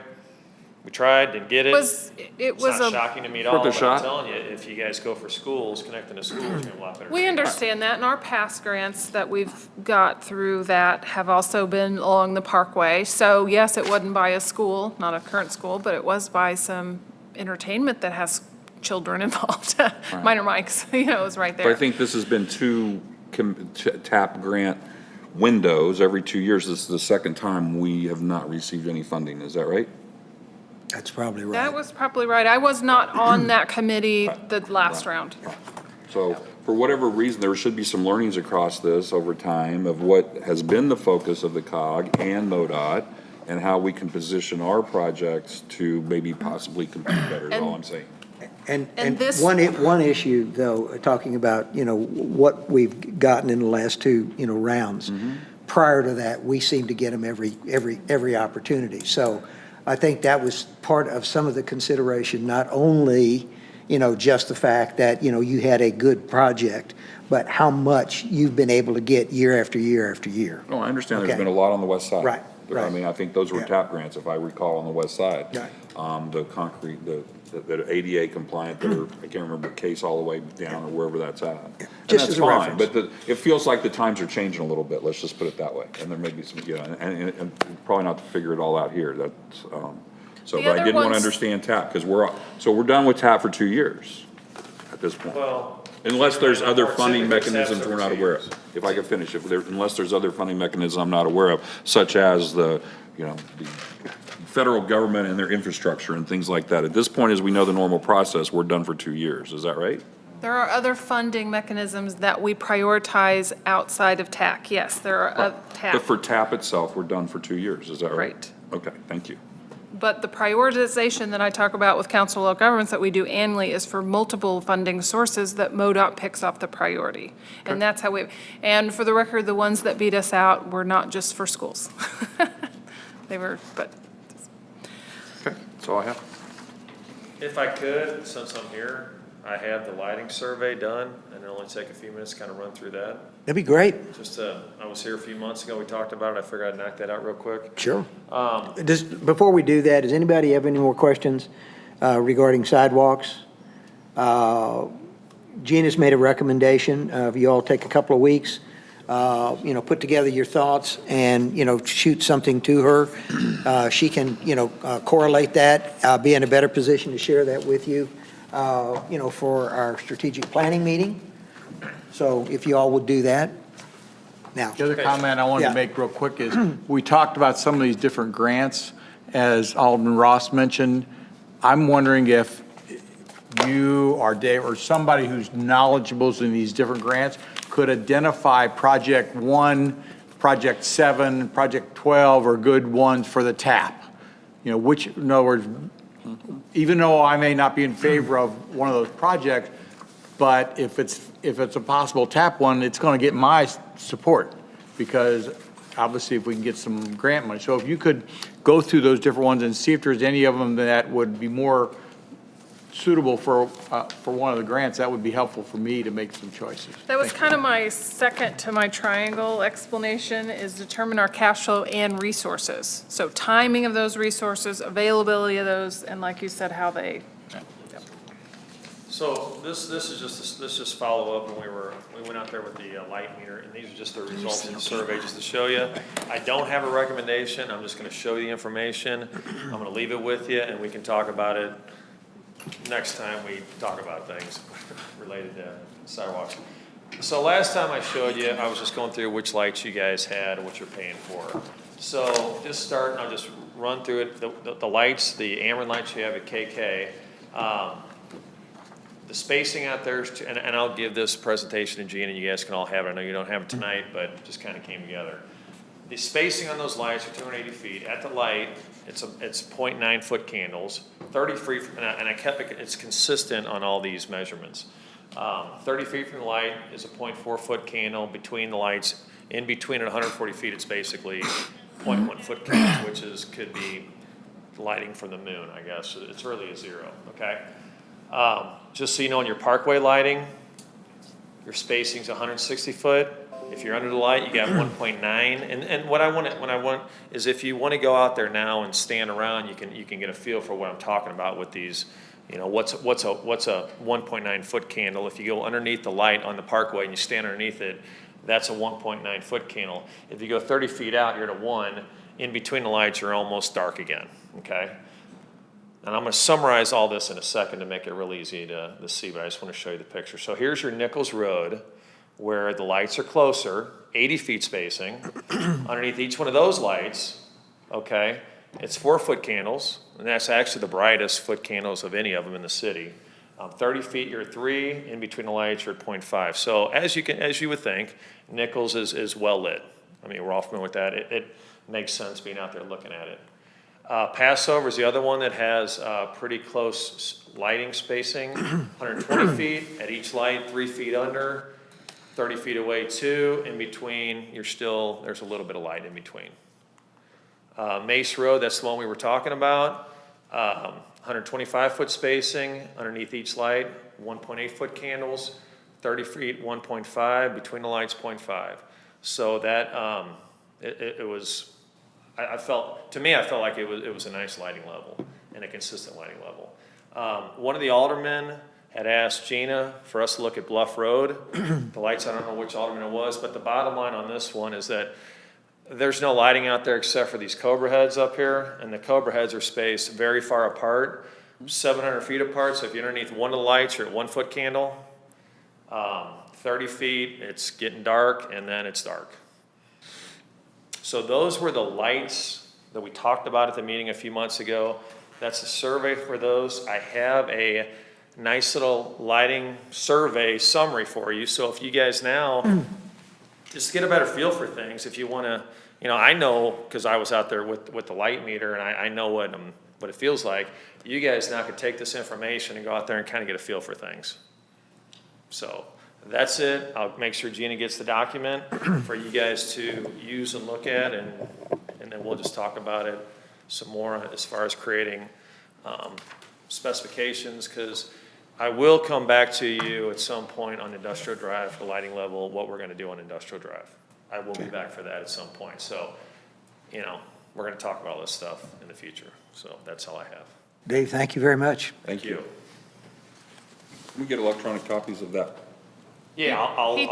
J: We tried, didn't get it.
G: It
J: It's
G: was
J: not
G: a,
J: shocking to me at
C: Worth
J: all,
C: a
J: but I'm
C: shot.
J: telling you, if you guys go for schools, connecting to schools, you're gonna have a lot better.
G: we understand that, and our past grants that we've got through that have also been along the parkway. So yes, it wasn't by a school, not a current school, but it was by some entertainment that has children involved. Minor Mike's, it was right
C: But I
G: there.
C: think this has been two TAP grant windows every 2 years. This is the second time we have not received any funding, is that right?
A: That's probably right.
G: That was probably right. I was not on that committee the last round.
C: So for whatever reason, there should be some learnings across this over time of what has been the focus of the COG and MoDOT and how we can position our projects to maybe possibly compete better, is all I'm saying.
A: And
G: And this-
A: one issue, though, talking about, what we've gotten in the last two, rounds. Prior to that, we seemed to get them every opportunity. So I think that was part of some of the consideration, not only, just the fact that, you had a good project, but how much you've been able to get year after year after year.
C: No, I understand there's
A: Okay.
C: been a lot on the west side.
A: Right,
C: I
A: right.
C: mean, I think those were
A: Yeah.
C: TAP grants, if I recall, on the west side.
A: Right.
C: The concrete, the ADA compliant, that are, I can't remember, Case all the way down or wherever that's at. And
A: Just
C: that's
A: as a
C: fine,
A: reference.
C: but it feels like the times are changing a little bit, let's just put it that way. And there may be some, and probably not to figure it all out here, that's, so,
G: The
C: but I
G: other
C: did want to
G: ones-
C: understand TAP, because we're done with TAP for 2 years at this point.
J: Well.
C: Unless there's other
J: Typically,
C: funding
J: it's
C: mechanisms we're not
J: every 2
C: aware of.
J: years.
C: If I could finish, unless there's other funding mechanisms I'm not aware of, such as the federal government and their infrastructure and things like that. At this point, as we know the normal process, we're done for 2 years. Is that right?
G: There are other funding mechanisms that we prioritize outside of TAC. Yes, there are TAC.
C: But for TAP itself, we're done for 2 years. Is that right?
G: Right.
C: Okay, thank you.
G: But the prioritization that I talk about with Council of Governments that we do annually is for multiple funding sources that MoDOT picks up the priority. And that's how and for the record, the ones that beat us out were not just for schools. They were, but
C: Okay, that's all I have.
J: If I could, since I'm here, I have the lighting survey done, and it'll only take a few minutes to kind of run through that.
A: That'd be great.
J: Just, I was here a few months ago, we talked about it, I figured I'd knock that out real quick.
A: Sure. Before we do that, does anybody have any more questions regarding sidewalks? Gina's made a recommendation. If you all take a couple of weeks, put together your thoughts and, shoot something to her. She can, correlate that, be in a better position to share that with you, for our strategic planning meeting. So if you all would do that. Now,
D: The other comment I wanted
A: Yeah.
D: to make real quick is, we talked about some of these different grants, as Alderman Ross mentioned. I'm wondering if you or Dave or somebody who's knowledgeable in these different grants could identify Project 1, Project 7, Project 12 are good ones for the TAP. Which, in other words, even though I may not be in favor of one of those projects, But if it's a possible tap one, it's going to get my support, because obviously if we can get some grant money. So if you could go through those different ones and see if there's any of them that would be more suitable for one of the grants, that would be helpful for me to make some choices.
G: That was kind of my second to my triangle explanation, is determine our cash flow and resources. So timing of those resources, availability of those, and like you said, how they.
J: So this is just follow up when we went out there with the light meter, and these are just the results of the survey, just to show you. I don't have a recommendation, I'm just gonna show you the information. I'm gonna leave it with you, and we can talk about it next time we talk about things related to sidewalks. So last time I showed you, I was just going through which lights you guys had and what you're paying for. So just start, I'll just run through it. The lights, the Ameren lights you have at KK, the spacing out there, and I'll give this presentation to Gene, and you guys can all have it. I know you don't have it tonight, but it just kind of came together. The spacing on those lights are 280 feet. At the light, it's 0.9 foot candles, 30 feet, and I kept it, it's consistent on all these measurements. 30 feet from the light is a 0.4 foot candle. Between the lights, in between at 140 feet, it's basically 0.1 foot candles, which could be lighting from the moon, I guess. So it's really a zero, okay? Just so you know, in your parkway lighting, your spacing's 160 foot. If you're under the light, you got 1.9. And what I want is, if you want to go out there now and stand around, you can get a feel for what I'm talking about with these. You know, what's a 1.9 foot candle? If you go underneath the light on the parkway and you stand underneath it, that's a 1.9 foot candle. If you go 30 feet out, you're at a 1. In between the lights, you're almost dark again. Okay. And I'm going to summarize all this in a second to make it real easy to see, but I just want to show you the picture. So here's your Nichols Road, where the lights are closer, 80 feet spacing. Underneath each one of those lights, okay, it's 4 foot candles, and that's actually the brightest foot candles of any of them in the city. 30 feet, you're at 3. In between the lights, you're at 0.5. So as you would think, Nichols is well lit. I mean, we're all familiar with that. It makes sense being out there looking at it. Passover is the other one that has pretty close lighting spacing, 120 feet at each light, 3 feet under, 30 feet away 2. In between, there's a little bit of light in between. Mace Road, that's the one we were talking about, 125 foot spacing underneath each light, 1.8 foot candles, 30 feet, 1.5, between the lights, 0.5. So that, it was, I felt like it was a nice lighting level and a consistent lighting level. One of the aldermen had asked Gina for us to look at Bluff Road. The lights, I don't know which alderman it was, but the bottom line on this one is that there's no lighting out there except for these Cobra heads up here, and the Cobra heads are spaced very far apart, 700 feet apart. So if you're underneath one of the lights, you're at 1 foot candle. 30 feet, it's getting dark, and then it's dark. So those were the lights that we talked about at the meeting a few months ago. That's the survey for those. I have a nice little lighting survey summary for you. So if you guys now just get a better feel for things, if you want to, you know, I know because I was out there with the light meter, and I know what it feels like. You guys now can take this information and go out there and kind of get a feel for things. So that's it. I'll make sure Gina gets the document for you guys to use and look at, and then we'll just talk about it some more as far as creating specifications, because I will come back to you at some point on Industrial Drive for lighting level, what we're going to do on Industrial Drive. I will be back for that at some point. So, you know, we're going to talk about all this stuff in the future. So that's all I have.
A: Dave, thank you very much.
C: Thank you. Can we get electronic copies of that?
J: Yeah,
G: He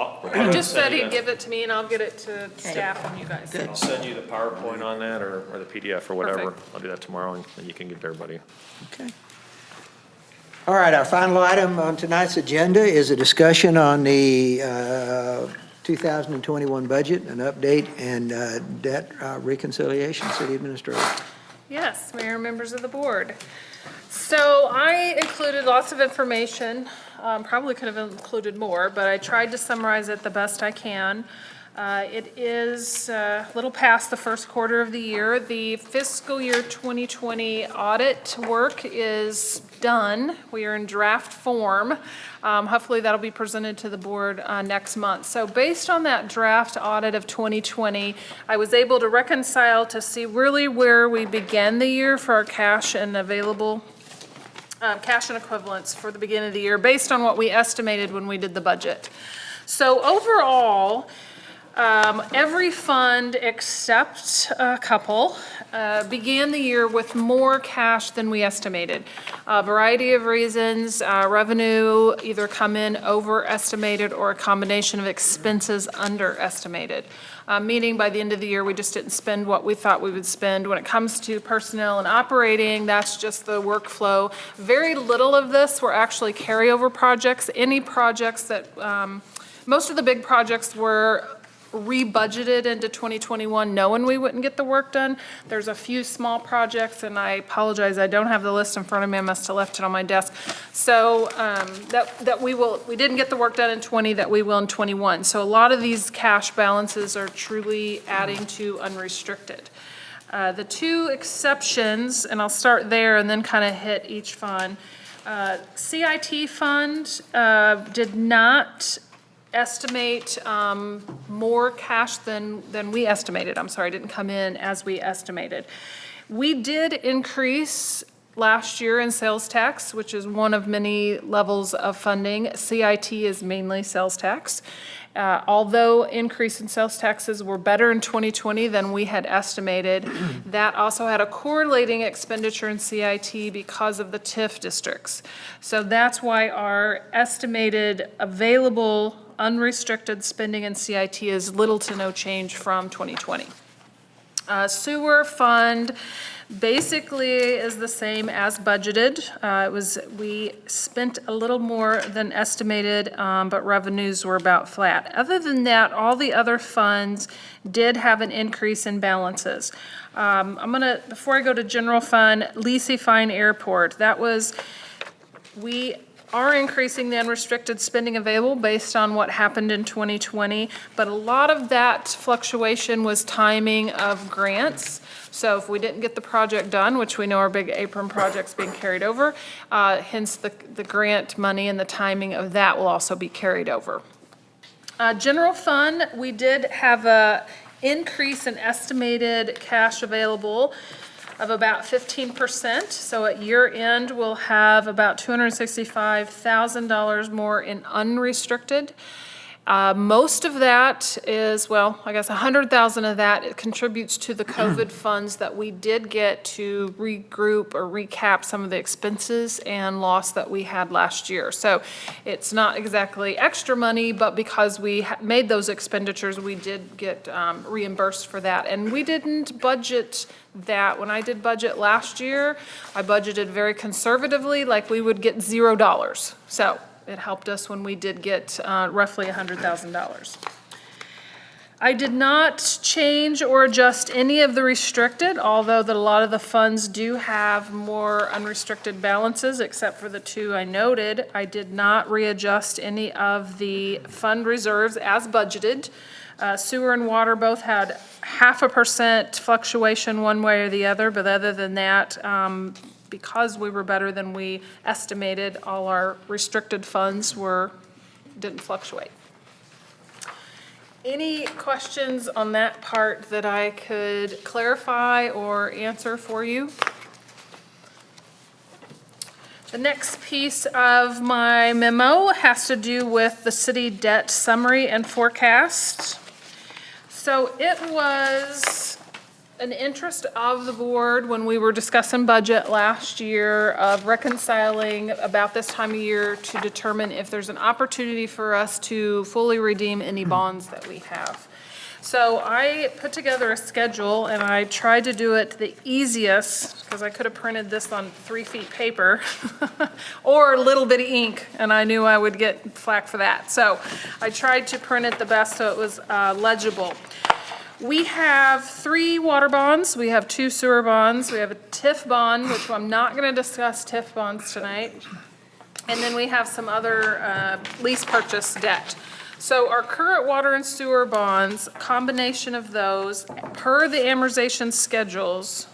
G: just said he'd give it to me, and I'll get it to staff and you guys.
J: I'll send you the PowerPoint on that, or the PDF or whatever.
G: Perfect.
J: I'll do that tomorrow, and you can get to everybody.
A: Okay. All right, our final item on tonight's agenda is a discussion on the 2021 budget, an update, and debt reconciliation. City Administrator.
G: Yes, Mayor and members of the board. So I included lots of information, probably could have included more, but I tried to summarize it the best I can. It is a little past the first quarter of the year. The fiscal year 2020 audit work is done. We are in draft form. Hopefully that'll be presented to the board next month. So based on that draft audit of 2020, I was able to reconcile to see really where we began the year for our cash and available cash and equivalents for the beginning of the year based on what we estimated when we did the budget. So overall, every fund except a couple began the year with more cash than we estimated. A variety of reasons, revenue either come in overestimated or a combination of expenses underestimated. Meaning by the end of the year, we just didn't spend what we thought we would spend. When it comes to personnel and operating, that's just the workflow. Very little of this were actually carryover projects. Any projects that, most of the big projects were re-budgeted into 2021 knowing we wouldn't get the work done. There's a few small projects, and I apologize, I don't have the list in front of me. I must have left it on my desk. So we didn't get the work done in 20 that we will in 21. So a lot of these cash balances are truly adding to unrestricted. The two exceptions, and I'll start there and then kind of hit each fund. CIT fund did not estimate more cash than we estimated. I'm sorry, didn't come in as we estimated. We did increase last year in sales tax, which is one of many levels of funding. CIT is mainly sales tax. Although increase in sales taxes were better in 2020 than we had estimated, that also had a correlating expenditure in CIT because of the TIF districts. So that's why our estimated available unrestricted spending in CIT is little to no change from 2020. Sewer fund basically is the same as budgeted. We spent a little more than estimated, but revenues were about flat. Other than that, all the other funds did have an increase in balances. Before I go to general fund, Lisi Fine Airport, we are increasing the unrestricted spending available based on what happened in 2020, but a lot of that fluctuation was timing of grants. So if we didn't get the project done, which we know our big apron project's being carried over, hence the grant money and the timing of that will also be carried over. General fund, we did have a increase in estimated cash available of about 15%. So at year end, we'll have about $265,000 more in unrestricted. Most of that is, well, I guess 100,000 of that it contributes to the COVID funds that we did get to regroup or recap some of the expenses and loss that we had last year. So it's not exactly extra money, but because we made those expenditures, we did get reimbursed for that. And we didn't budget that. When I did budget last year, I budgeted very conservatively, like we would get $0. So it helped us when we did get roughly $100,000. I did not change or adjust any of the restricted, although that a lot of the funds do have more unrestricted balances, except for the two I noted. I did not readjust any of the fund reserves as budgeted. Sewer and water both had 0.5% fluctuation one way or the other, but other than that, because we were better than we estimated, all our restricted funds didn't fluctuate. Any questions on that part that I could clarify or answer for you? The next piece of my memo has to do with the city debt summary and forecast. So it was an interest of the board when we were discussing budget last year of reconciling about this time of year to determine if there's an opportunity for us to fully redeem any bonds that we have. So I put together a schedule and I tried to do it the easiest because I could have printed this on 3 feet paper or a little bit of ink, and I knew I would get flack for that. So I tried to print it the best so it was legible. We have 3 water bonds, we have 2 sewer bonds, we have a TIF bond, which I'm not going to discuss TIF bonds tonight, and then we have some other lease purchase debt. So our current water and sewer bonds, combination of those, per the amortization schedules,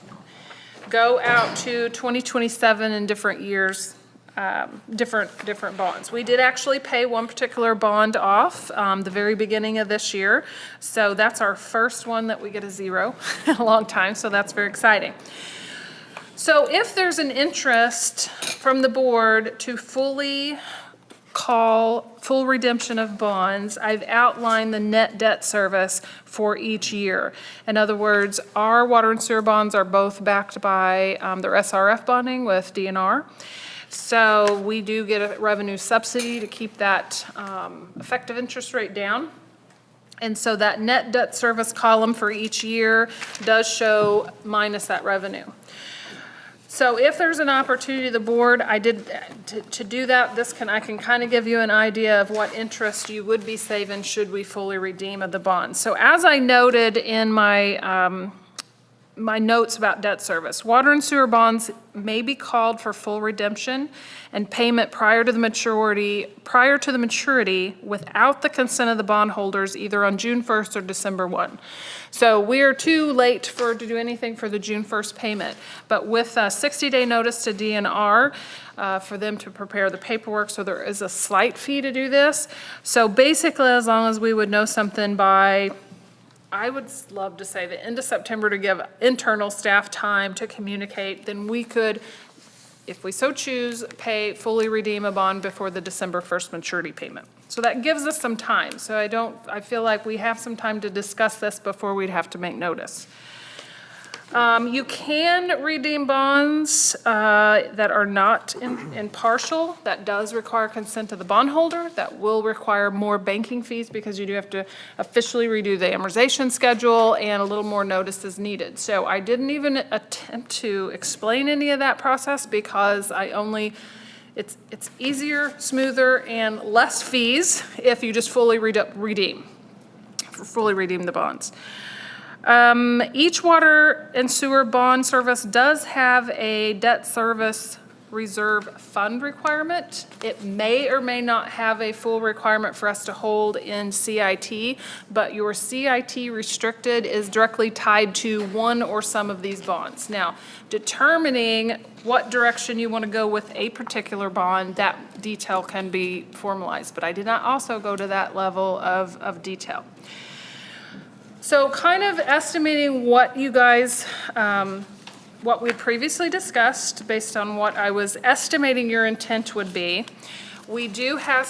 G: go out to 2027 in different years, different bonds. We did actually pay one particular bond off the very beginning of this year. So that's our first one that we get a zero in a long time, so that's very exciting. So if there's an interest from the board to fully call full redemption of bonds, I've outlined the net debt service for each year. In other words, our water and sewer bonds are both backed by their SRF bonding with DNR. So we do get a revenue subsidy to keep that effective interest rate down. And so that net debt service column for each year does show minus that revenue. So if there's an opportunity, the board, to do that, I can kind of give you an idea of what interest you would be saving should we fully redeem of the bonds. So as I noted in my notes about debt service, water and sewer bonds may be called for full redemption and payment prior to the maturity without the consent of the bondholders, either on June 1st or December 1. So we're too late to do anything for the June 1st payment. But with a 60-day notice to DNR for them to prepare the paperwork, so there is a slight fee to do this. So basically, as long as we would know something by, I would love to say the end of September to give internal staff time to communicate, then we could, if we so choose, fully redeem a bond before the December 1st maturity payment. So that gives us some time. So I feel like we have some time to discuss this before we'd have to make notice. You can redeem bonds that are not in partial. That does require consent of the bondholder. That will require more banking fees because you do have to officially redo the amortization schedule, and a little more notice is needed. So I didn't even attempt to explain any of that process because it's easier, smoother, and less fees if you just fully redeem the bonds. Each water and sewer bond service does have a debt service reserve fund requirement. It may or may not have a full requirement for us to hold in CIT, but your CIT restricted is directly tied to one or some of these bonds. Now, determining what direction you want to go with a particular bond, that detail can be formalized, but I did not also go to that level of detail. So kind of estimating what you guys, what we previously discussed based on what I was estimating your intent would be. We do have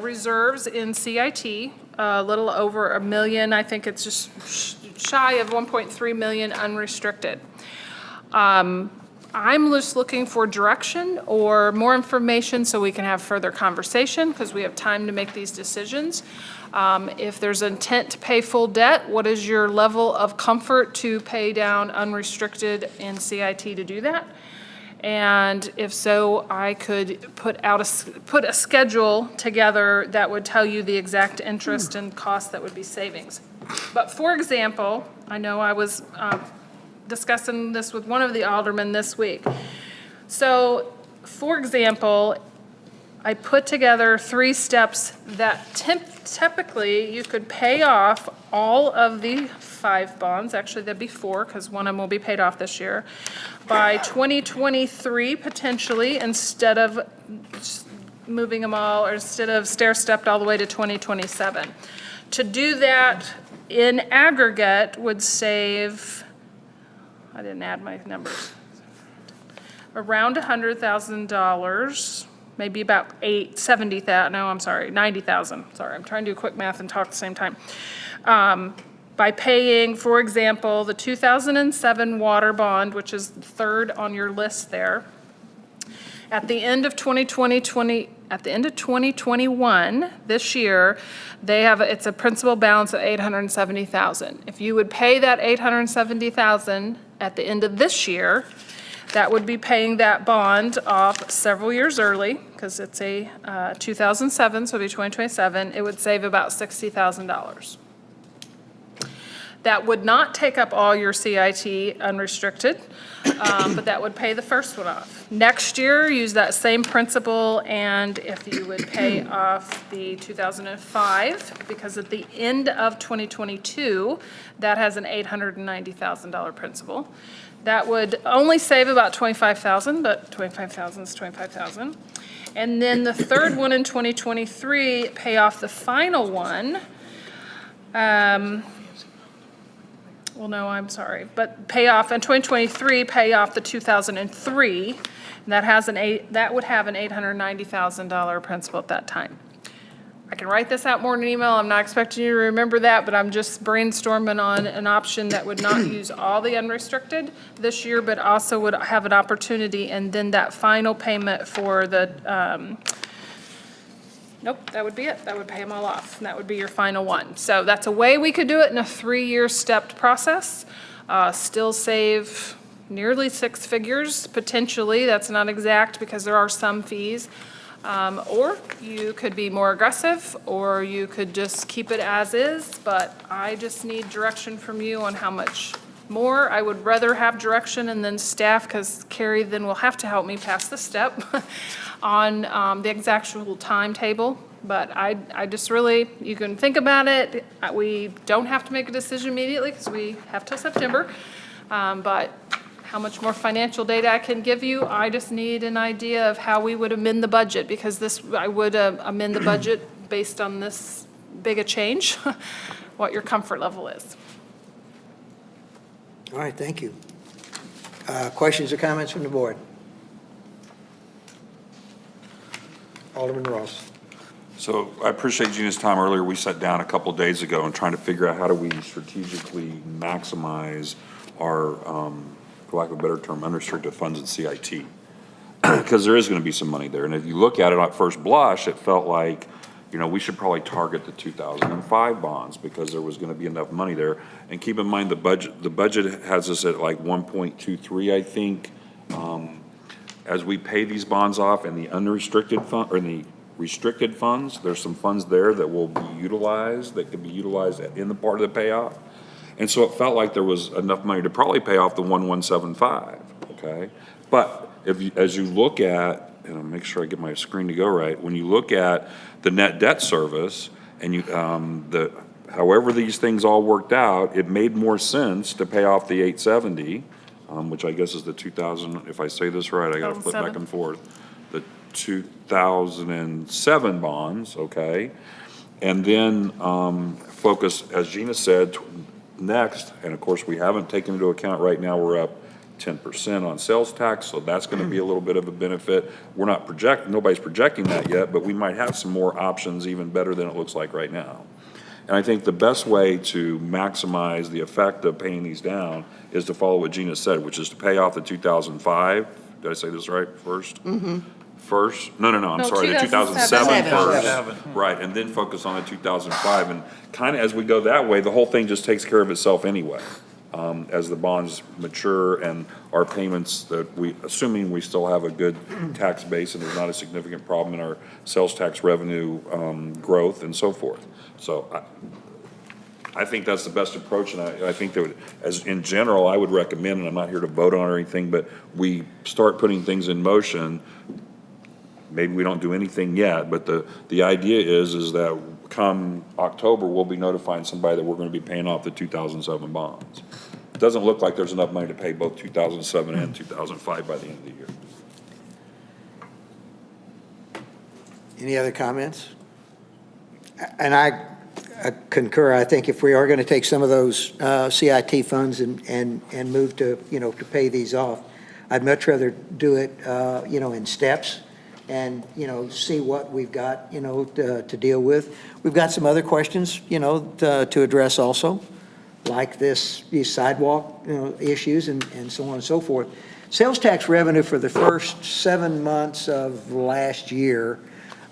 G: reserves in CIT, a little over $1 million. I think it's just shy of 1.3 million unrestricted. I'm just looking for direction or more information so we can have further conversation because we have time to make these decisions. If there's intent to pay full debt, what is your level of comfort to pay down unrestricted in CIT to do that? And if so, I could put a schedule together that would tell you the exact interest and cost that would be savings. But for example, I know I was discussing this with one of the aldermen this week. So, for example, I put together 3 steps that typically you could pay off all of the 5 bonds. Actually, there'd be 4 because one of them will be paid off this year by 2023 potentially, instead of moving them all, or instead of stair-stepped all the way to 2027. To do that in aggregate would save, I didn't add my numbers, around $100,000. Maybe about 90,000. Sorry, I'm trying to do quick math and talk at the same time. By paying, for example, the 2007 water bond, which is the third on your list there. At the end of 2021, this year, it's a principal balance of $870,000. If you would pay that $870,000 at the end of this year, that would be paying that bond off several years early, because it's a 2007, so it'll be 2027. It would save about $60,000. That would not take up all your CIT unrestricted, but that would pay the first one off. Next year, use that same principle, and if you would pay off the 2005, because at the end of 2022, that has an $890,000 principal. That would only save about $25,000, but $25,000 is $25,000. And then the third one in 2023, pay off the final one. Well, no, I'm sorry, but pay off, in 2023, pay off the 2003, and that would have an $890,000 principal at that time. I can write this out more in an email, I'm not expecting you to remember that, but I'm just brainstorming on an option that would not use all the unrestricted this year, but also would have an opportunity, and then that final payment for the, nope, that would be it. That would pay them all off, and that would be your final one. So that's a way we could do it in a 3-year stepped process. Still save nearly 6 figures, potentially. That's not exact because there are some fees. Or you could be more aggressive, or you could just keep it as is, but I just need direction from you on how much more. I would rather have direction and then staff, because Carrie then will have to help me pass the step on the exact timetable. But I just really, you can think about it. We don't have to make a decision immediately because we have till September. But how much more financial data I can give you, I just need an idea of how we would amend the budget, because I would amend the budget based on this big a change, what your comfort level is.
A: All right, thank you. Questions or comments from the board? Alderman Ross.
C: So I appreciate Gina's time earlier. We sat down a couple of days ago and trying to figure out how do we strategically maximize our, for lack of a better term, unrestricted funds in CIT. Because there is going to be some money there. And if you look at it at first blush, it felt like, we should probably target the 2005 bonds because there was going to be enough money there. And keep in mind, the budget has us at like 1.23, I think. As we pay these bonds off in the unrestricted fund, or in the restricted funds, there's some funds there that will be utilized, that could be utilized in the part of the payoff. And so it felt like there was enough money to probably pay off the 1175, okay? But as you look at, and I'll make sure I get my screen to go right, when you look at the net debt service, and however these things all worked out, it made more sense to pay off the 870, which I guess is the 2000, if I say this right, I gotta flip back and forth, the 2007 bonds, okay? And then focus, as Gina said, next, and of course we haven't taken into account right now, we're up 10% on sales tax, so that's going to be a little bit of a benefit. We're not nobody's projecting that yet, but we might have some more options even better than it looks like right now. And I think the best way to maximize the effect of paying these down is to follow what Gina said, which is to pay off the 2005. Did I say this right first? Mm-hmm. First? No, I'm sorry, the 2007 first. Right, and then focus on the 2005. And kind of as we go that way, the whole thing just takes care of itself anyway. As the bonds mature and our payments that assuming we still have a good tax base and there's not a significant problem in our sales tax revenue growth and so forth. So I think that's the best approach, and I think that as in general, I would recommend, and I'm not here to vote on or anything, but we start putting things in motion. Maybe we don't do anything yet, but the idea is that come October, we'll be notifying somebody that we're going to be paying off the 2007 bonds. It doesn't look like there's enough money to pay both 2007 and 2005 by the end of the year.
A: Any other comments? And I concur. I think if we are going to take some of those CIT funds and move to, to pay these off, I'd much rather do it, in steps and, see what we've got, to deal with. We've got some other questions, to address also, like these sidewalk, issues and so on and so forth. Sales tax revenue for the first 7 months of last year,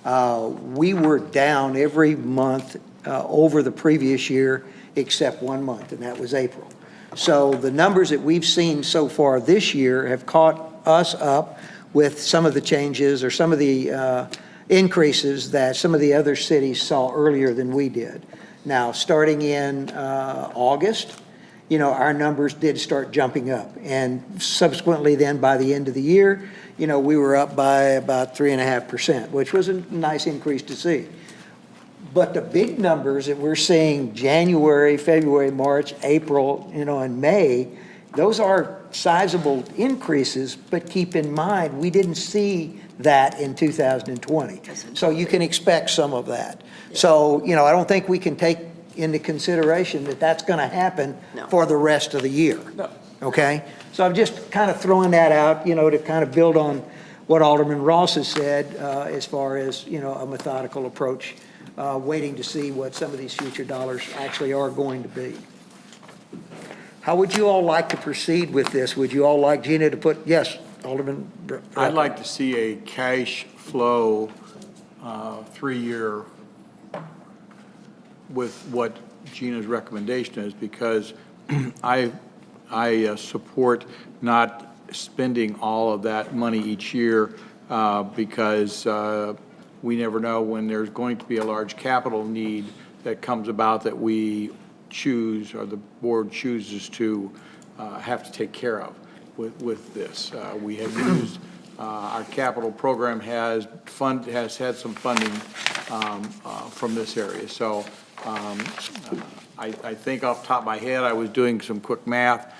A: we were down every month over the previous year except 1 month, and that was April. So the numbers that we've seen so far this year have caught us up with some of the changes or some of the increases that some of the other cities saw earlier than we did. Now, starting in August, our numbers did start jumping up. And subsequently then, by the end of the year, we were up by about 3.5%, which was a nice increase to see. But the big numbers that we're seeing January, February, March, April, and May, those are sizable increases, but keep in mind, we didn't see that in 2020. So you can expect some of that. So, I don't think we can take into consideration that that's going to happen for the rest of the year.
E: No.
A: Okay? So I'm just kind of throwing that out, to kind of build on what Alderman Ross has said as far as, a methodical approach, waiting to see what some of these future dollars actually are going to be. How would you all like to proceed with this? Would you all like Gina to put, yes, Alderman?
D: I'd like to see a cash flow 3-year with what Gina's recommendation is, because I support not spending all of that money each year because we never know when there's going to be a large capital need that comes about that we choose, or the board chooses to have to take care of with this. We have used, our capital program has had some funding from this area. So I think off the top of my head, I was doing some quick math,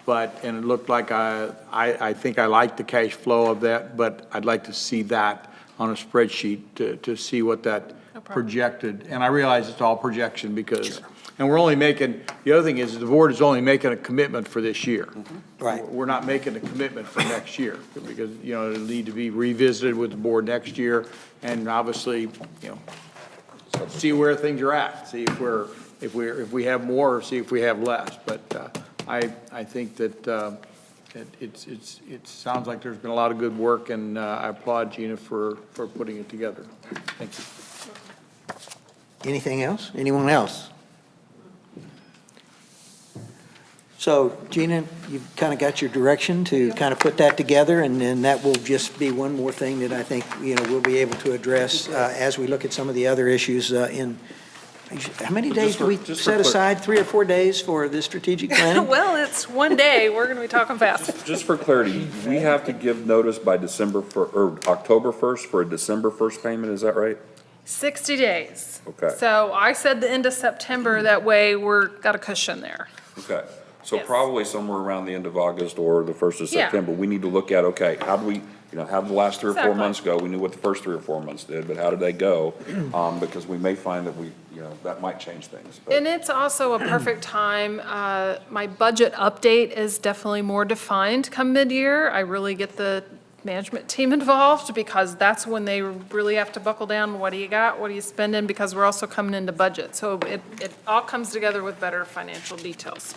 D: and it looked like I think I like the cash flow of that, but I'd like to see that on a spreadsheet to see what that projected. And I realize it's all projection because, and we're only making, the other thing is the board is only making a commitment for this year.
A: Right.
D: We're not making a commitment for next year because, it'll need to be revisited with the board next year. And obviously, see where things are at, see if we have more or see if we have less. But I think that it sounds like there's been a lot of good work, and I applaud Gina for putting it together. Thank you.
A: Anything else? Anyone else? So Gina, you've kind of got your direction to kind of put that together, and then that will just be one more thing that I think, we'll be able to address as we look at some of the other issues how many days do we set aside? 3 or 4 days for this strategic planning?
G: Well, it's one day. We're going to be talking fast.
C: Just for clarity, we have to give notice by October 1st for a December 1st payment, is that right?
G: 60 days.
C: Okay.
G: So I said the end of September, that way got a cushion there.
C: Okay, so
G: Yes.
C: probably somewhere around the end of August or the 1st of
G: Yeah.
C: September, we need to look at, okay, how do we, how did the last 3 or 4
G: Exactly.
C: months go? We knew what the first 3 or 4 months did, but how did they go? Because we may find that that might change things. But-
G: And it's also a perfect time. My budget update is definitely more defined come mid-year. I really get the management team involved because that's when they really have to buckle down. What do you got? What are you spending? Because we're also coming into budget. So it all comes together with better financial details.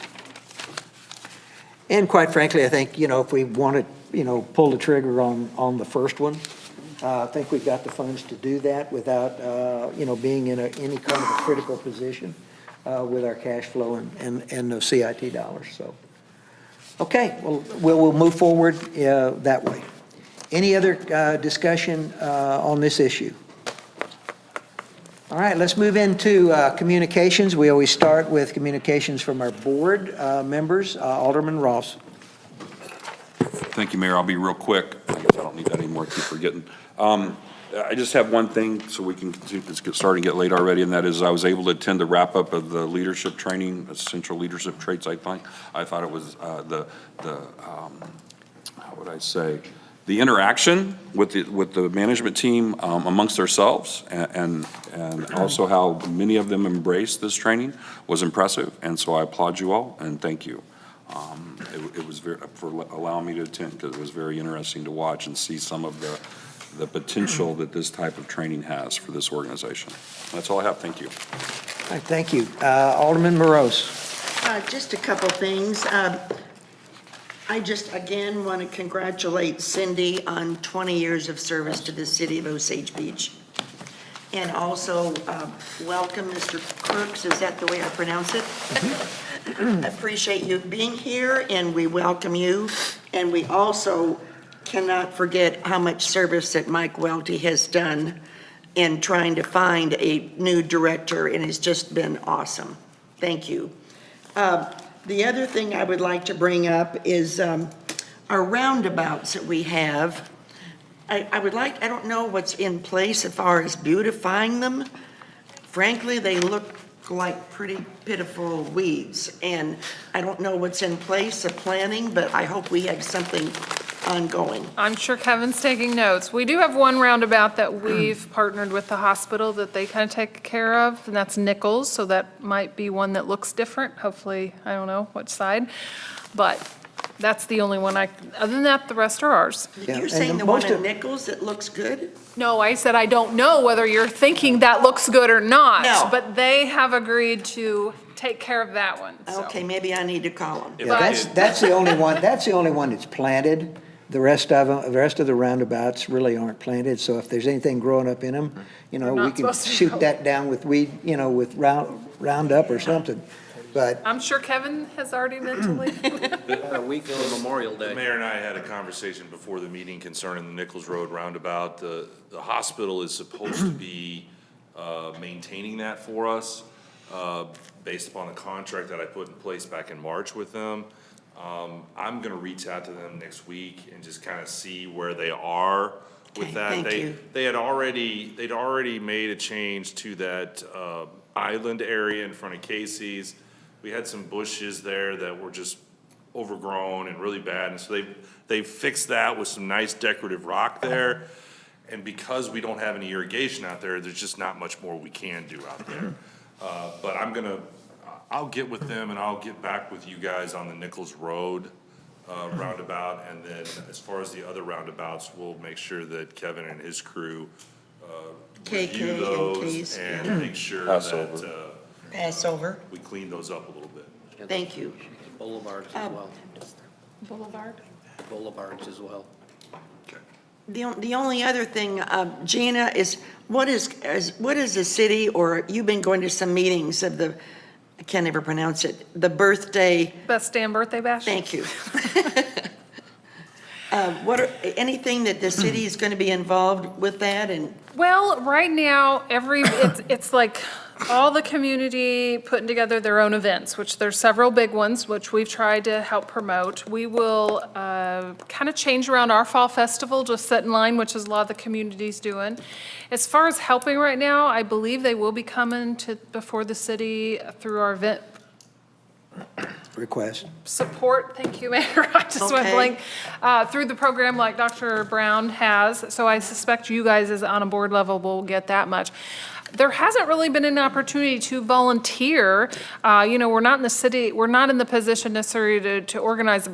A: And quite frankly, I think, if we want to, pull the trigger on the first one, I think we've got the funds to do that without, being in any kind of a critical position with our cash flow and the CIT dollars, so. Okay, well, we'll move forward that way. Any other discussion on this issue? All right, let's move into communications. We always start with communications from our board members. Alderman Ross.
C: Thank you, Mayor. I'll be real quick. I guess I don't need that anymore. I keep forgetting. I just have one thing so we can continue. It's starting to get late already, and that is I was able to attend the wrap-up of the leadership training, essential leadership traits, I think. I thought it was how would I say, the interaction with the management team amongst ourselves and also how many of them embraced this training was impressive. And so I applaud you all and thank you. It was for allowing me to attend because it was very interesting to watch and see some of the potential that this type of training has for this organization. That's all I have. Thank you.
A: All right, thank you. Alderman Morose.
I: Just a couple things. I just, again, want to congratulate Cindy on 20 years of service to the city of Osage Beach. And also welcome Mr. Crooks, is that the way I pronounce it? I appreciate you being here, and we welcome you. And we also cannot forget how much service that Mike Welty has done in trying to find a new director, and it's just been awesome. Thank you. The other thing I would like to bring up is our roundabouts that we have. I don't know what's in place as far as beautifying them. Frankly, they look like pretty pitiful weeds, and I don't know what's in place of planning, but I hope we have something ongoing.
G: I'm sure Kevin's taking notes. We do have one roundabout that we've partnered with the hospital that they kind of take care of, and that's Nichols, so that might be one that looks different. Hopefully, I don't know which side, but that's the only one other than that, the rest are ours.
A: Yeah,
I: You're
A: and
I: saying the one
A: most
I: in
A: of-
I: Nichols that looks good?
G: No, I said I don't know whether you're thinking that looks good or not.
I: No.
G: But they have agreed to take care of that one, so.
I: Okay, maybe I need to call them.
A: Yeah, that's the only one, that's the only one that's planted. The rest of them, the rest of the roundabouts really aren't planted, so if there's anything growing up in them,
G: They're
A: we
G: not
A: can
G: supposed to
A: shoot
G: grow.
A: that down with weed, with Roundup or something. But
G: I'm sure Kevin has already mentally.
H: A week till Memorial
L: The
H: Day.
L: mayor and I had a conversation before the meeting concerning the Nichols Road roundabout. The hospital is supposed to be maintaining that for us, based upon the contract that I put in place back in March with them. I'm gonna reach out to them next week and just kind of see where they are with
I: Okay,
L: that.
I: thank you.
L: They'd already made a change to that island area in front of Casey's. We had some bushes there that were just overgrown and really bad, and so they fixed that with some nice decorative rock there. And because we don't have any irrigation out there, there's just not much more we can do out there. But I'll get with them and I'll get back with you guys on the Nichols Road roundabout. And then as far as the other roundabouts, we'll make sure that Kevin and his crew review
I: KK and
L: those
I: Ks.
L: and make sure that
I: Passover.
L: we clean those up a little bit.
I: Thank you.
H: Boulevards as well.
G: Boulevard?
H: Boulevards as well.
I: The only other thing, Gina, is what is the city, or you've been going to some meetings of the, I can't ever pronounce it, the birthday,
G: Best damn birthday bash?
I: thank you. Anything that the city is going to be involved with that, and
G: Well, right now, it's like all the community putting together their own events, which there's several big ones, which we've tried to help promote. We will kind of change around our fall festival, just set in line, which is a lot of the community's doing. As far as helping right now, I believe they will be coming before the city through our event
A: request.
G: support, thank you, Mayor, I just went
I: Okay.
G: blank, through the program like Dr. Brown has, so I suspect you guys as on a board level will get that much. There hasn't really been an opportunity to volunteer. We're not in the city, we're not in the position necessarily to organize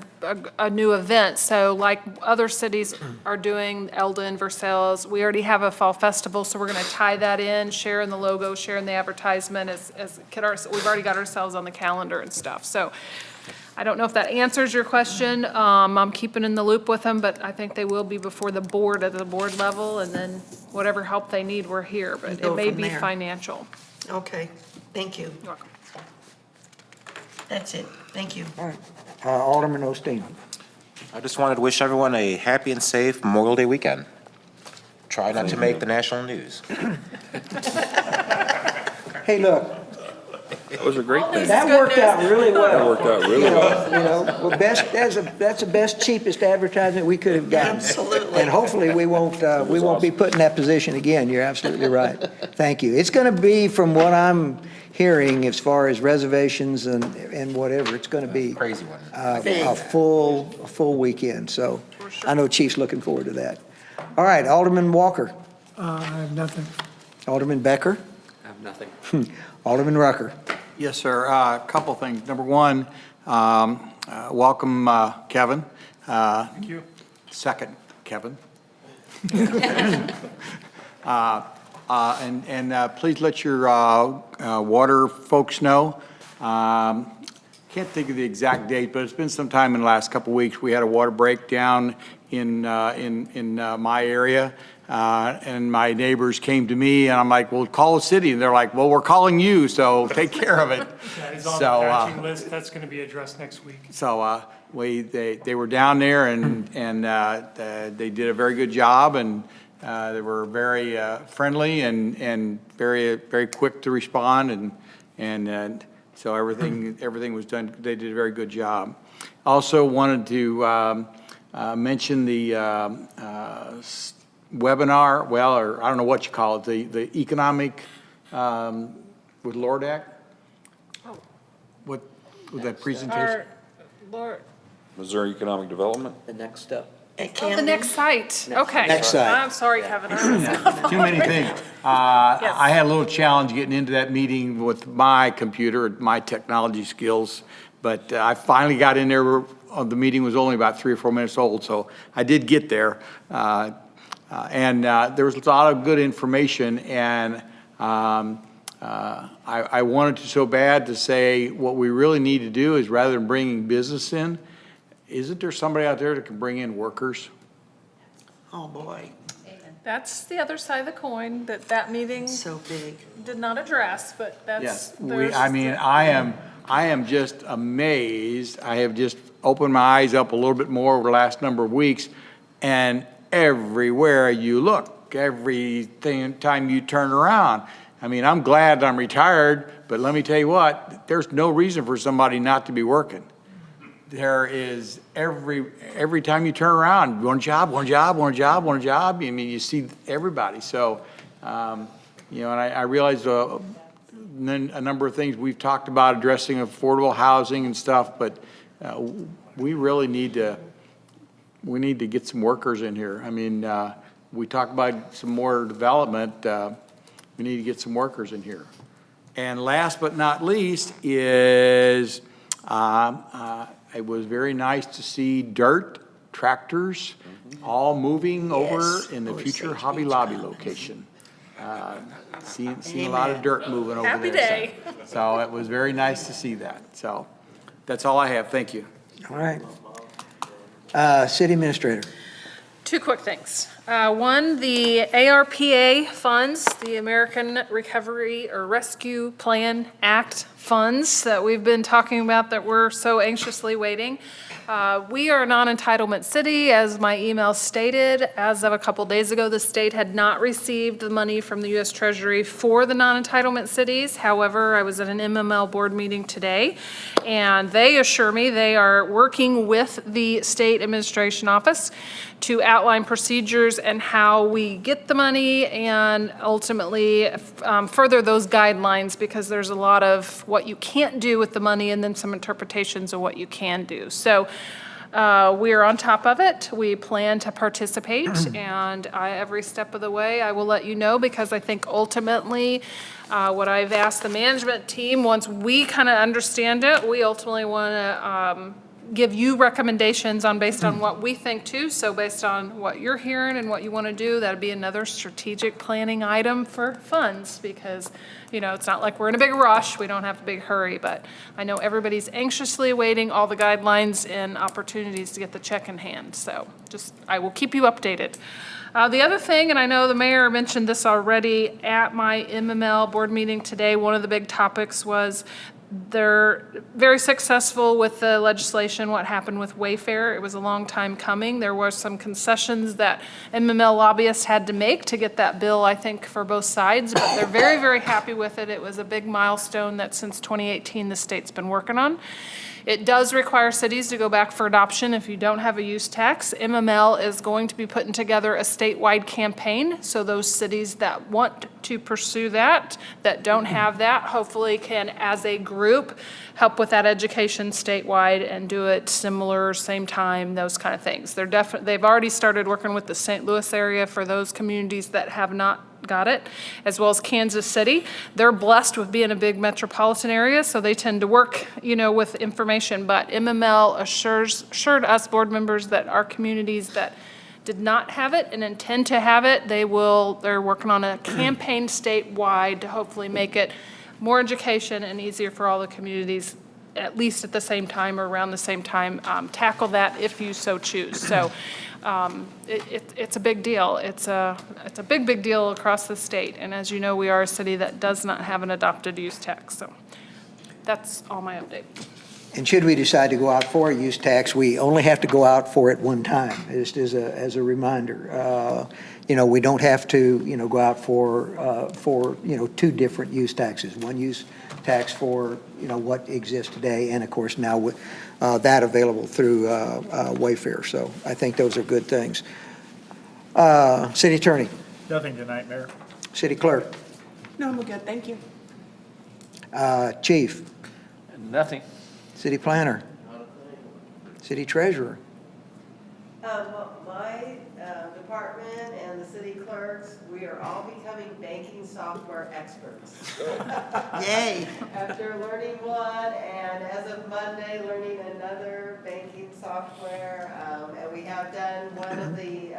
G: a new event. So like other cities are doing, Eldon, Versailles, we already have a fall festival, so we're gonna tie that in, share in the logo, share in the advertisement we've already got ourselves on the calendar and stuff. So I don't know if that answers your question. I'm keeping in the loop with them, but I think they will be before the board at the board level, and then whatever help they need, we're here, but
I: Go
G: it may
I: from
G: be
I: there.
G: financial.
I: okay, thank you.
G: You're welcome.
I: That's it, thank you.
A: All right. Alderman Osteen.
M: I just wanted to wish everyone a happy and safe Memorial Day weekend. Try not to make the national news.
A: Hey, look,
C: That was a great thing.
A: that worked out really
C: That
A: well.
C: worked out really well.
A: That's the best, cheapest advertisement we could have gotten.
I: Absolutely.
A: And hopefully, we won't be put in that position again. You're absolutely right. Thank you. It's going to be, from what I'm hearing, as far as reservations and whatever, it's going to be
M: Crazy one.
A: a full weekend. So I know Chief's looking forward to that. All right, Alderman Walker.
N: I have nothing.
A: Alderman Becker.
H: I have nothing.
A: Alderman Rucker.
D: Yes, sir. A couple things. Number one, welcome, Kevin.
N: Thank you.
D: Second, Kevin. Please let your water folks know. Can't think of the exact date, but it's been some time in the last couple of weeks. We had a water breakdown in my area. And my neighbors came to me, and I'm like, well, call the city. And they're like, well, we're calling you, so take care of it.
N: That is on the
D: So,
N: patching list. That's going to be addressed next week.
D: So they were down there, and they did a very good job, and They were very friendly and very quick to respond, and so everything was done. They did a very good job. Also wanted to mention the webinar, or I don't know what you call it, the economic with Lordak. What was that presentation?
C: Missouri Economic Development?
A: The next step.
G: Oh, the next site, okay.
A: Next site.
G: I'm sorry, Kevin.
D: Too many things. I had a little challenge getting into that meeting with my computer, my technology skills, but I finally got in there. The meeting was only about 3 or 4 minutes old, so I did get there. And there was a lot of good information, and I wanted to so bad to say what we really need to do is, rather than bringing business in, isn't there somebody out there that can bring in workers?
I: Oh, boy,
G: That's the other side of the coin that meeting
I: so big.
G: did not address, but that's.
D: Yes,
G: there's
D: I am just amazed. I have just opened my eyes up a little bit more over the last number of weeks, and everywhere you look, time you turn around. I mean, I'm glad I'm retired, but let me tell you what, there's no reason for somebody not to be working. There is every time you turn around, one job. I mean, you see everybody. So, and I realize a number of things we've talked about addressing affordable housing and stuff, but we really need to get some workers in here. I mean, we talk about some more development. We need to get some workers in here. And last but not least is, it was very nice to see dirt tractors all moving over in the future Hobby Lobby location. Seeing a lot of dirt moving over there.
G: Happy day.
D: So it was very nice to see that. So that's all I have. Thank you.
A: All right. City Administrator.
G: 2 quick things. One, the ARPA funds, the American Recovery or Rescue Plan Act funds that we've been talking about that we're so anxiously waiting. We are a non-entitlement city, as my email stated. As of a couple days ago, the state had not received the money from the U.S. Treasury for the non-entitlement cities. However, I was at an MML board meeting today, and they assure me they are working with the state administration office to outline procedures and how we get the money and ultimately further those guidelines, because there's a lot of what you can't do with the money and then some interpretations of what you can do. So we are on top of it. We plan to participate, and every step of the way I will let you know, because I think ultimately what I've asked the management team, once we kind of understand it, we ultimately want to give you recommendations based on what we think too. So based on what you're hearing and what you want to do, that'd be another strategic planning item for funds, because, it's not like we're in a big rush. We don't have a big hurry, but I know everybody's anxiously awaiting all the guidelines and opportunities to get the check in hand. So I will keep you updated. The other thing, and I know the mayor mentioned this already at my MML board meeting today, one of the big topics was they're very successful with the legislation, what happened with Wayfair. It was a long time coming. There were some concessions that MML lobbyists had to make to get that bill, I think, for both sides, but they're very, very happy with it. It was a big milestone that since 2018 the state's been working on. It does require cities to go back for adoption if you don't have a use tax. MML is going to be putting together a statewide campaign, so those cities that want to pursue that don't have that, hopefully can, as a group, help with that education statewide and do it similar, same time, those kind of things. They've already started working with the St. Louis area for those communities that have not got it, as well as Kansas City. They're blessed with being a big metropolitan area, so they tend to work, with information. But MML assured us board members that our communities that did not have it and intend to have it, they're working on a campaign statewide to hopefully make it more education and easier for all the communities, at least at the same time or around the same time, tackle that if you so choose. So it's a big deal. It's a big deal across the state. And as you know, we are a city that does not have an adopted use tax. So that's all my update.
A: And should we decide to go out for a use tax, we only have to go out for it one time, just as a reminder. We don't have to, go out for two different use taxes. One use tax for, what exists today, and of course now with that available through Wayfair. So I think those are good things. City Attorney,
N: Nothing tonight, Mayor.
A: City Clerk,
B: No, I'm good, thank you.
A: Chief,
E: Nothing.
A: City Planner, City Treasurer.
O: My department and the city clerks, we are all becoming banking software experts.
I: Yay.
O: After learning one, and as of Monday, learning another banking software. And we have done one of the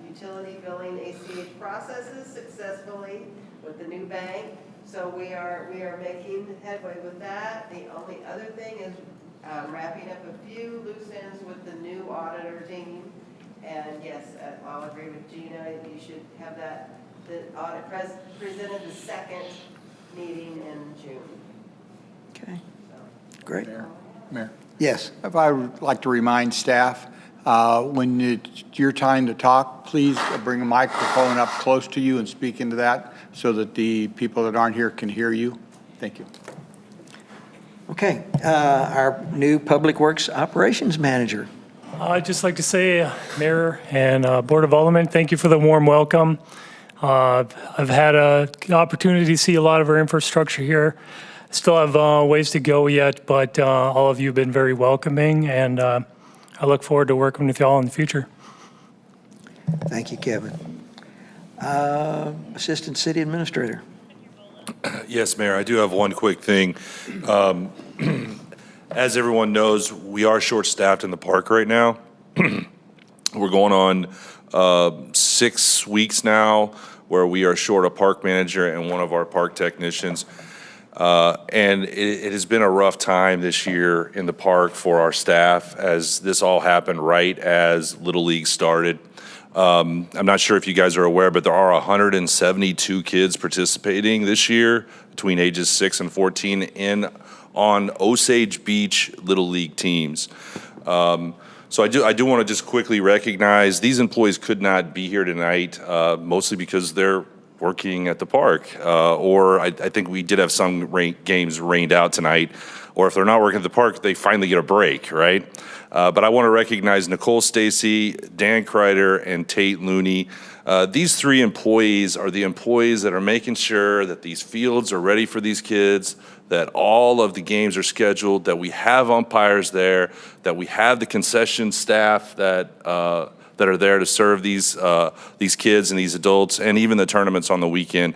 O: utility billing ACH processes successfully with the new bank. So we are making headway with that. The only other thing is wrapping up a few loose ends with the new auditor team. And yes, I'll agree with Gina, you should have the audit presented the second meeting in June.
A: Okay, great.
D: Mayor,
A: Yes.
D: if I would like to remind staff, when it's your time to talk, please bring a microphone up close to you and speak into that so that the people that aren't here can hear you. Thank you.
A: Okay, our new Public Works Operations Manager.
N: I'd just like to say, Mayor and Board of Aldermen, thank you for the warm welcome. I've had an opportunity to see a lot of our infrastructure here. Still have ways to go yet, but all of you have been very welcoming, and I look forward to working with you all in the future.
A: Thank you, Kevin. Assistant City Administrator.
L: Yes, Mayor, I do have one quick thing. As everyone knows, we are short-staffed in the park right now. We're going on 6 weeks now where we are short a park manager and one of our park technicians. And it has been a rough time this year in the park for our staff, as this all happened right as Little League started. I'm not sure if you guys are aware, but there are 172 kids participating this year between ages 6 and 14 on Osage Beach Little League teams. So I do want to just quickly recognize these employees could not be here tonight, mostly because they're working at the park, or I think we did have some games rained out tonight, or if they're not working at the park, they finally get a break, right? But I want to recognize Nicole Stacy, Dan Kreider, and Tate Looney. These 3 employees are the employees that are making sure that these fields are ready for these kids, that all of the games are scheduled, that we have umpires there, that we have the concession staff that are there to serve these kids and these adults, and even the tournaments on the weekend.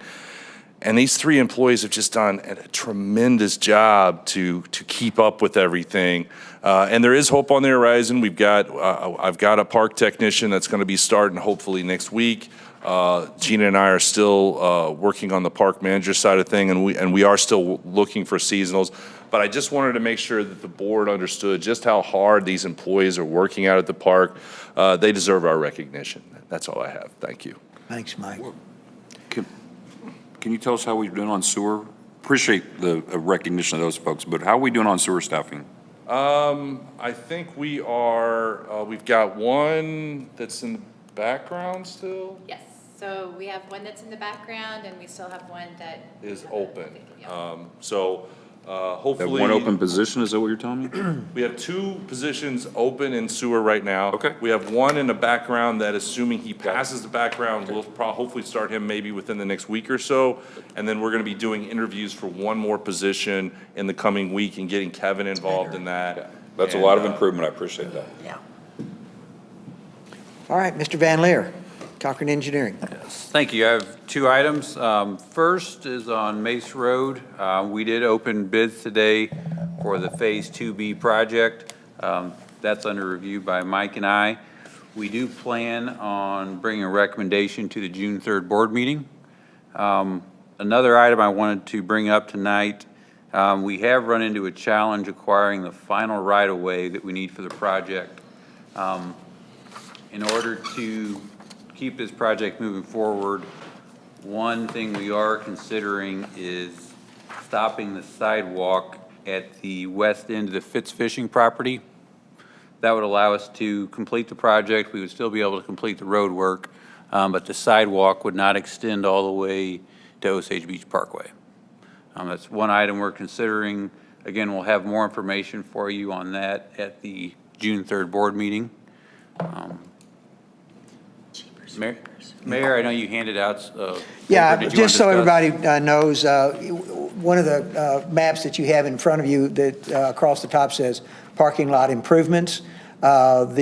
L: And these 3 employees have just done a tremendous job to keep up with everything. And there is hope on the horizon. I've got a park technician that's going to be starting hopefully next week. Gina and I are still working on the park manager side of thing, and we are still looking for seasonals. But I just wanted to make sure that the board understood just how hard these employees are working out at the park. They deserve our recognition. That's all I have. Thank you.
A: Thanks, Mike.
C: Can you tell us how we're doing on sewer? Appreciate the recognition of those folks, but how are we doing on sewer staffing?
L: I think we are, we've got one that's in the background still.
P: Yes, so we have one that's in the background, and we still have one that
L: Is open. So
C: That
L: hopefully.
C: one open position, is that what you're telling me?
L: We have 2 positions open in sewer right now.
C: Okay.
L: We have one in the background that, assuming he passes the background, we'll hopefully start him maybe within the next week or so. And then we're gonna be doing interviews for one more position in the coming week and getting Kevin involved in that.
C: That's a lot of improvement, I appreciate that.
I: Yeah.
A: All right, Mr. Van Leer, Cochran Engineering.
Q: Thank you. I have 2 items. First is on Mace Road. We did open bids today for the Phase 2B project. That's under review by Mike and I. We do plan on bringing a recommendation to the June 3rd board meeting. Another item I wanted to bring up tonight, we have run into a challenge acquiring the final right-of-way that we need for the project. In order to keep this project moving forward, one thing we are considering is stopping the sidewalk at the west end of the Fitz Fishing property. That would allow us to complete the project. We would still be able to complete the road work, but the sidewalk would not extend all the way to Osage Beach Parkway. That's one item we're considering. Again, we'll have more information for you on that at the June 3rd board meeting. Mayor, I know you handed out.
A: Yeah,
Q: paper. Did you
A: just so
Q: want to discuss?
A: everybody knows, one of the maps that you have in front of you that across the top says parking lot improvements. What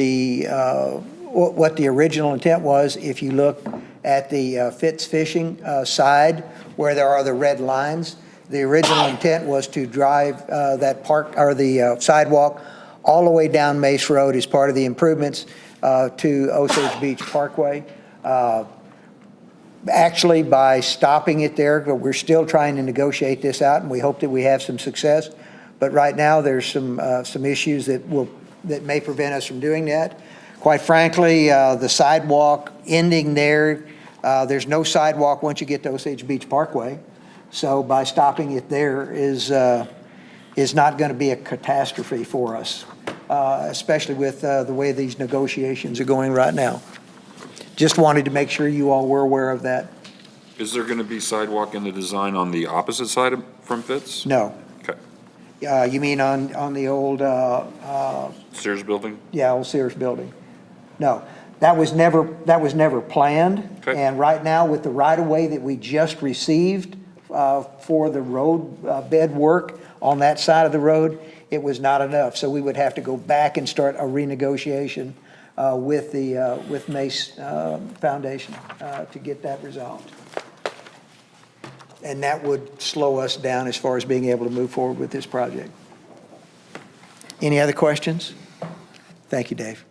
A: the original intent was, if you look at the Fitz Fishing side where there are the red lines, the original intent was to drive that park or the sidewalk all the way down Mace Road as part of the improvements to Osage Beach Parkway. Actually, by stopping it there, we're still trying to negotiate this out, and we hope that we have some success. But right now, there's some issues that may prevent us from doing that. Quite frankly, the sidewalk ending there, there's no sidewalk once you get to Osage Beach Parkway. So by stopping it there is not going to be a catastrophe for us, especially with the way these negotiations are going right now. Just wanted to make sure you all were aware of that.
C: Is there going to be sidewalk in the design on the opposite side from Fitz?
A: No.
C: Okay.
A: You mean on the old
C: Sears building?
A: Yeah, old Sears building. No, that was never planned.
C: Okay.
A: And right now, with the right-of-way that we just received for the road bed work on that side of the road, it was not enough. So we would have to go back and start a renegotiation with Mace Foundation to get that resolved. And that would slow us down as far as being able to move forward with this project. Any other questions? Thank you, Dave.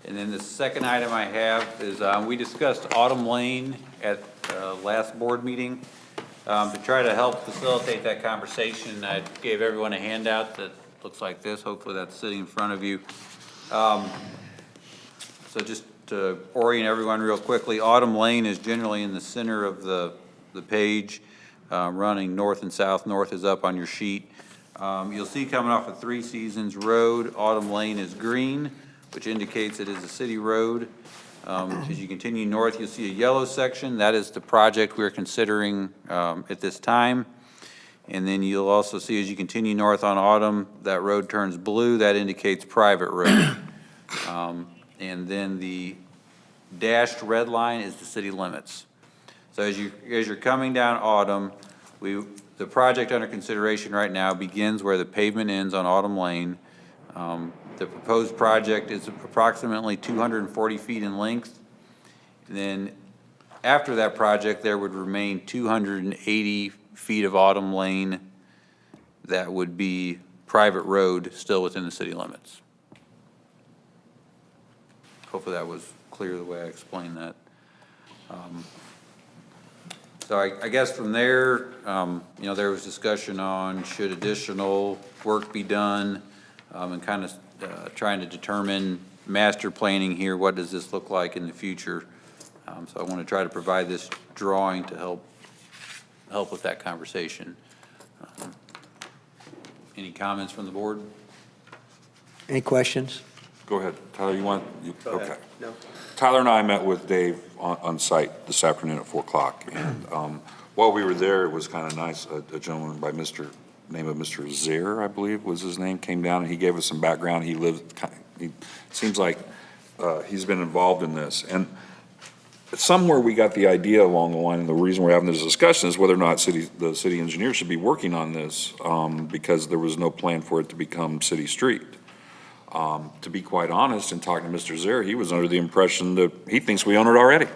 Q: And then the second item I have is, we discussed Autumn Lane at last board meeting. To try to help facilitate that conversation, I gave everyone a handout that looks like this. Hopefully that's sitting in front of you. So just to orient everyone real quickly, Autumn Lane is generally in the center of the page, running north and south. North is up on your sheet. You'll see coming off of Three Seasons Road, Autumn Lane is green, which indicates it is a city road. As you continue north, you'll see a yellow section. That is the project we're considering at this time. And then you'll also see as you continue north on Autumn, that road turns blue. That indicates private road. And then the dashed red line is the city limits. So as you're coming down Autumn, the project under consideration right now begins where the pavement ends on Autumn Lane. The proposed project is approximately 240 feet in length. And then after that project, there would remain 280 feet of Autumn Lane that would be private road still within the city limits. Hopefully that was clear the way I explained that. So I guess from there, there was discussion on should additional work be done, and kind of trying to determine master planning here. What does this look like in the future? So I want to try to provide this drawing to help with that conversation. Any comments from the board?
A: Any questions?
C: Go ahead. Tyler, you want?
A: Go ahead.
C: Okay.
A: No.
C: Tyler and I met with Dave on site this afternoon at 4 o'clock. And while we were there, it was kind of nice. A gentleman by name of Mr. Zaire, I believe was his name, came down and he gave us some background. He seems like he's been involved in this. And somewhere we got the idea along the line, and the reason we're having this discussion is whether or not the city engineer should be working on this because there was no plan for it to become city street. To be quite honest, in talking to Mr. Zaire, he was under the impression that he thinks we own it already.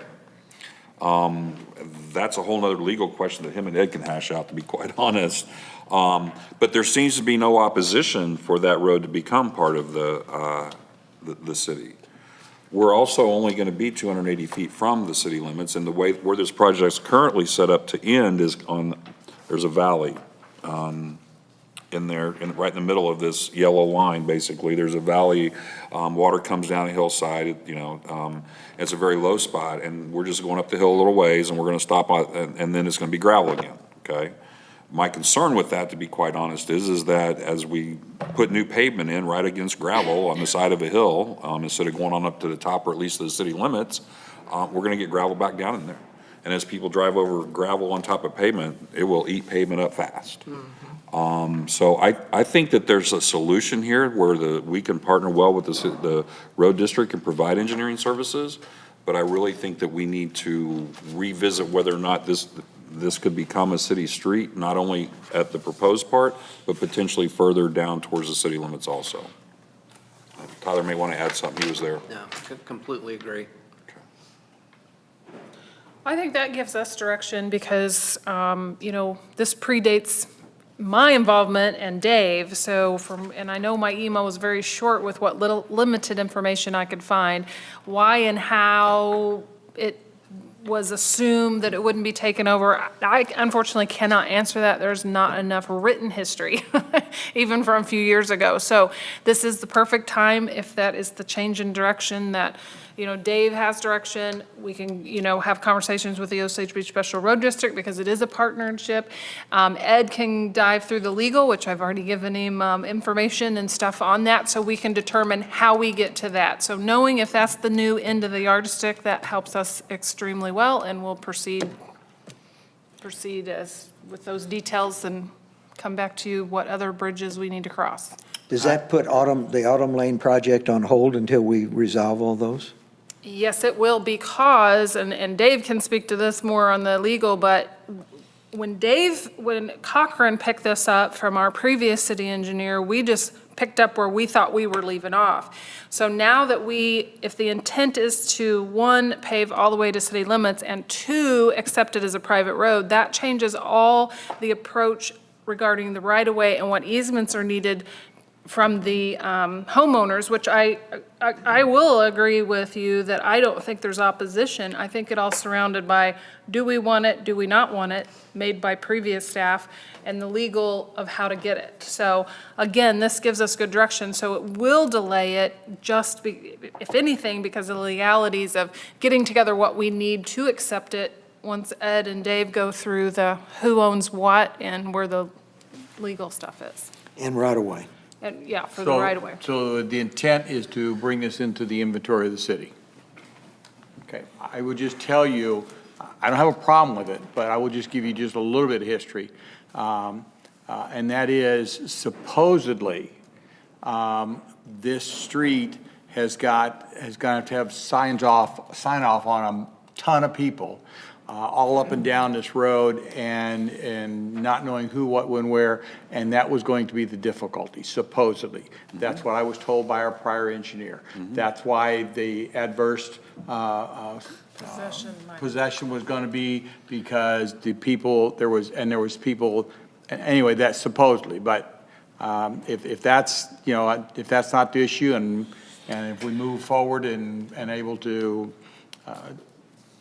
C: That's a whole nother legal question that him and Ed can hash out, to be quite honest. But there seems to be no opposition for that road to become part of the city. We're also only going to be 280 feet from the city limits, and the way where this project's currently set up to end is there's a valley in there, right in the middle of this yellow line. Basically, there's a valley. Water comes down a hillside. It's a very low spot, and we're just going up the hill a little ways, and we're going to stop, and then it's going to be gravel again. Okay. My concern with that, to be quite honest, is that as we put new pavement in right against gravel on the side of a hill, instead of going on up to the top or at least to the city limits, we're gonna get gravel back down in there. And as people drive over gravel on top of pavement, it will eat pavement up fast. So I think that there's a solution here where we can partner well with the road district and provide engineering services, but I really think that we need to revisit whether or not this could become a city street, not only at the proposed part, but potentially further down towards the city limits also. Tyler may want to add something, he was there.
H: No, completely agree.
G: I think that gives us direction because, this predates my involvement and Dave, and I know my email was very short with what little limited information I could find, why and how it was assumed that it wouldn't be taken over. I unfortunately cannot answer that. There's not enough written history, even from a few years ago. So this is the perfect time, if that is the change in direction that, Dave has direction. We can, have conversations with the Osage Beach Special Road District because it is a partnership. Ed can dive through the legal, which I've already given him information and stuff on that, so we can determine how we get to that. So knowing if that's the new end of the yardstick, that helps us extremely well, and we'll proceed as with those details and come back to you what other bridges we need to cross.
A: Does that put the Autumn Lane project on hold until we resolve all those?
G: Yes, it will, because, and Dave can speak to this more on the legal, but when Cochran picked this up from our previous city engineer, we just picked up where we thought we were leaving off. So now that if the intent is to, 1, pave all the way to city limits, and 2, accept it as a private road, that changes all the approach regarding the right-of-way and what easements are needed from the homeowners, which I will agree with you that I don't think there's opposition. I think it all surrounded by, do we want it, do we not want it, made by previous staff, and the legal of how to get it. So again, this gives us good direction, so it will delay it if anything, because of the legalities of getting together what we need to accept it once Ed and Dave go through the who owns what and where the legal stuff is.
A: And right away.
G: And, yeah, for the right-of-way.
D: So the intent is to bring this into the inventory of the city. Okay, I would just tell you, I don't have a problem with it, but I will just give you just a little bit of history. And that is supposedly, this street has got to have sign off on a ton of people, all up and down this road, and not knowing who, what, when, where, and that was going to be the difficulty, supposedly. That's what I was told by our prior engineer. That's why the adverse possession was going to be, because the people, there was people, anyway, that's supposedly, but if that's, if that's not the issue, and if we move forward and able to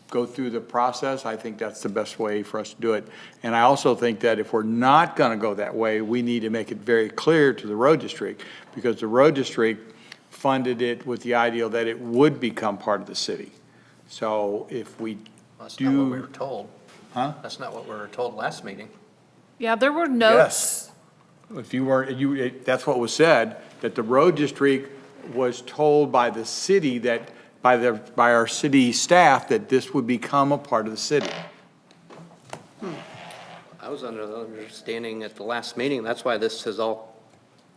D: go through the process, I think that's the best way for us to do it. And I also think that if we're not going to go that way, we need to make it very clear to the road district, because the road district funded it with the idea that it would become part of the city. So if we
H: That's not what we were told.
D: Huh?
H: That's not what we were told last meeting.
G: Yeah, there were notes.
D: Yes. If you weren't, that's what was said, that the road district was told by the city that, by our city staff, that this would become a part of the city.
H: I was under the understanding at the last meeting, that's why this has all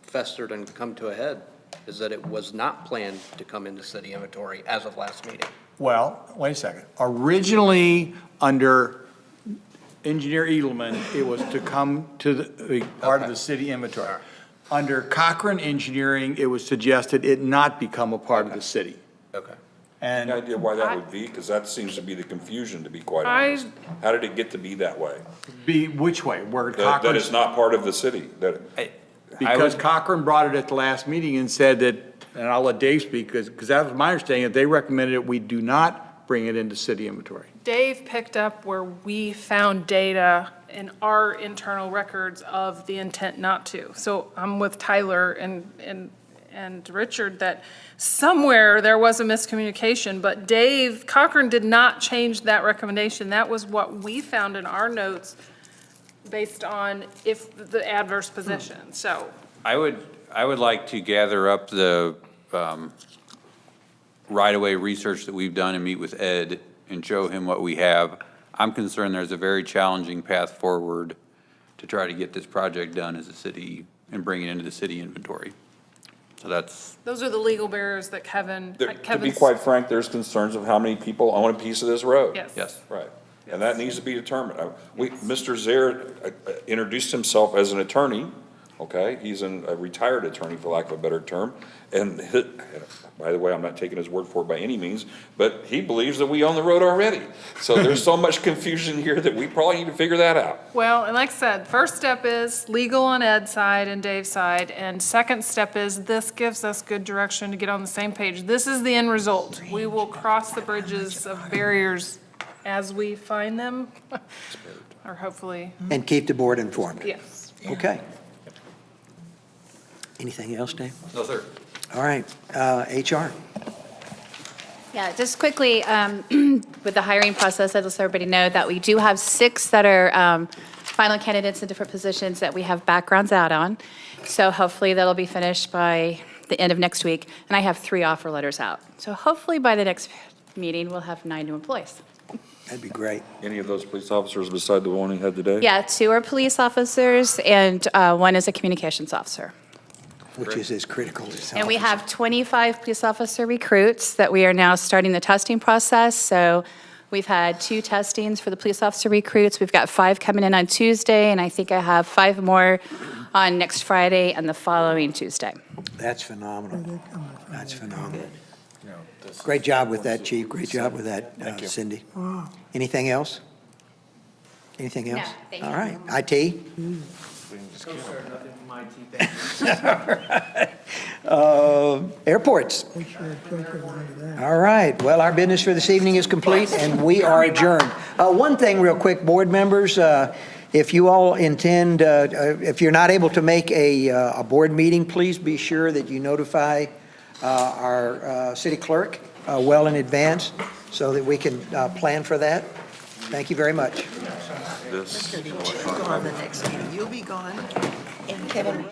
H: festered and come to a head, is that it was not planned to come into city inventory as of last meeting.
D: Well, wait a second. Originally, under Engineer Edelman, it was to come to the part of the city inventory. Under Cochran Engineering, it was suggested it not become a part of the city.
H: Okay.
D: And
C: Any idea why that would be? Because that seems to be the confusion, to be quite honest. How did it get to be that way?
D: be, which way? Where
C: That
D: Cochran?
C: it's not part of the city, that,
D: Because Cochran brought it at the last meeting and said that, and I'll let Dave speak, because that was my understanding, that they recommended that we do not bring it into city inventory.
G: Dave picked up where we found data in our internal records of the intent not to. So I'm with Tyler and Richard that somewhere there was a miscommunication, but Cochran did not change that recommendation. That was what we found in our notes based on if the adverse position, so.
Q: I would like to gather up the right-of-way research that we've done and meet with Ed and show him what we have. I'm concerned there's a very challenging path forward to try to get this project done as a city and bring it into the city inventory. So that's,
G: Those are the legal barriers that
C: To be
G: Kevin's.
C: quite frank, there's concerns of how many people own a piece of this road.
G: Yes.
Q: yes.
C: Right, and that needs to be determined. Mr. Zaire introduced himself as an attorney, okay? He's a retired attorney, for lack of a better term, and by the way, I'm not taking his word for it by any means, but he believes that we own the road already. So there's so much confusion here that we probably need to figure that out.
G: Well, and like I said, first step is legal on Ed's side and Dave's side, and second step is this gives us good direction to get on the same page. This is the end result. We will cross the bridges of barriers as we find them, or hopefully,
A: And keep the board informed.
G: yes.
A: Okay. Anything else, Dave?
Q: No, sir.
A: All right, HR.
P: Yeah, just quickly, with the hiring process, I'd just let everybody know that we do have 6 that are final candidates in different positions that we have backgrounds out on. So hopefully that'll be finished by the end of next week. And I have 3 offer letters out. So hopefully by the next meeting, we'll have 9 new employees.
A: That'd be great.
C: Any of those police officers beside the one he had today?
P: Yeah, 2 are police officers and 1 is a communications officer.
A: Which is as critical as
P: And we have 25 police officer recruits that we are now starting the testing process. So we've had 2 testings for the police officer recruits. We've got 5 coming in on Tuesday, and I think I have 5 more on next Friday and the following Tuesday.
A: That's phenomenal. That's phenomenal. Great job with that, Chief. Great job with that, Cindy. Anything else? Anything else?
P: No, thank you.
A: All right, IT? Airports. All right, well, our business for this evening is complete, and we are adjourned. One thing real quick, board members, if you all intend, if you're not able to make a board meeting, please be sure that you notify our city clerk well in advance so that we can plan for that. Thank you very much.
C: This.
I: Go on the next meeting. You'll be gone. And Kevin.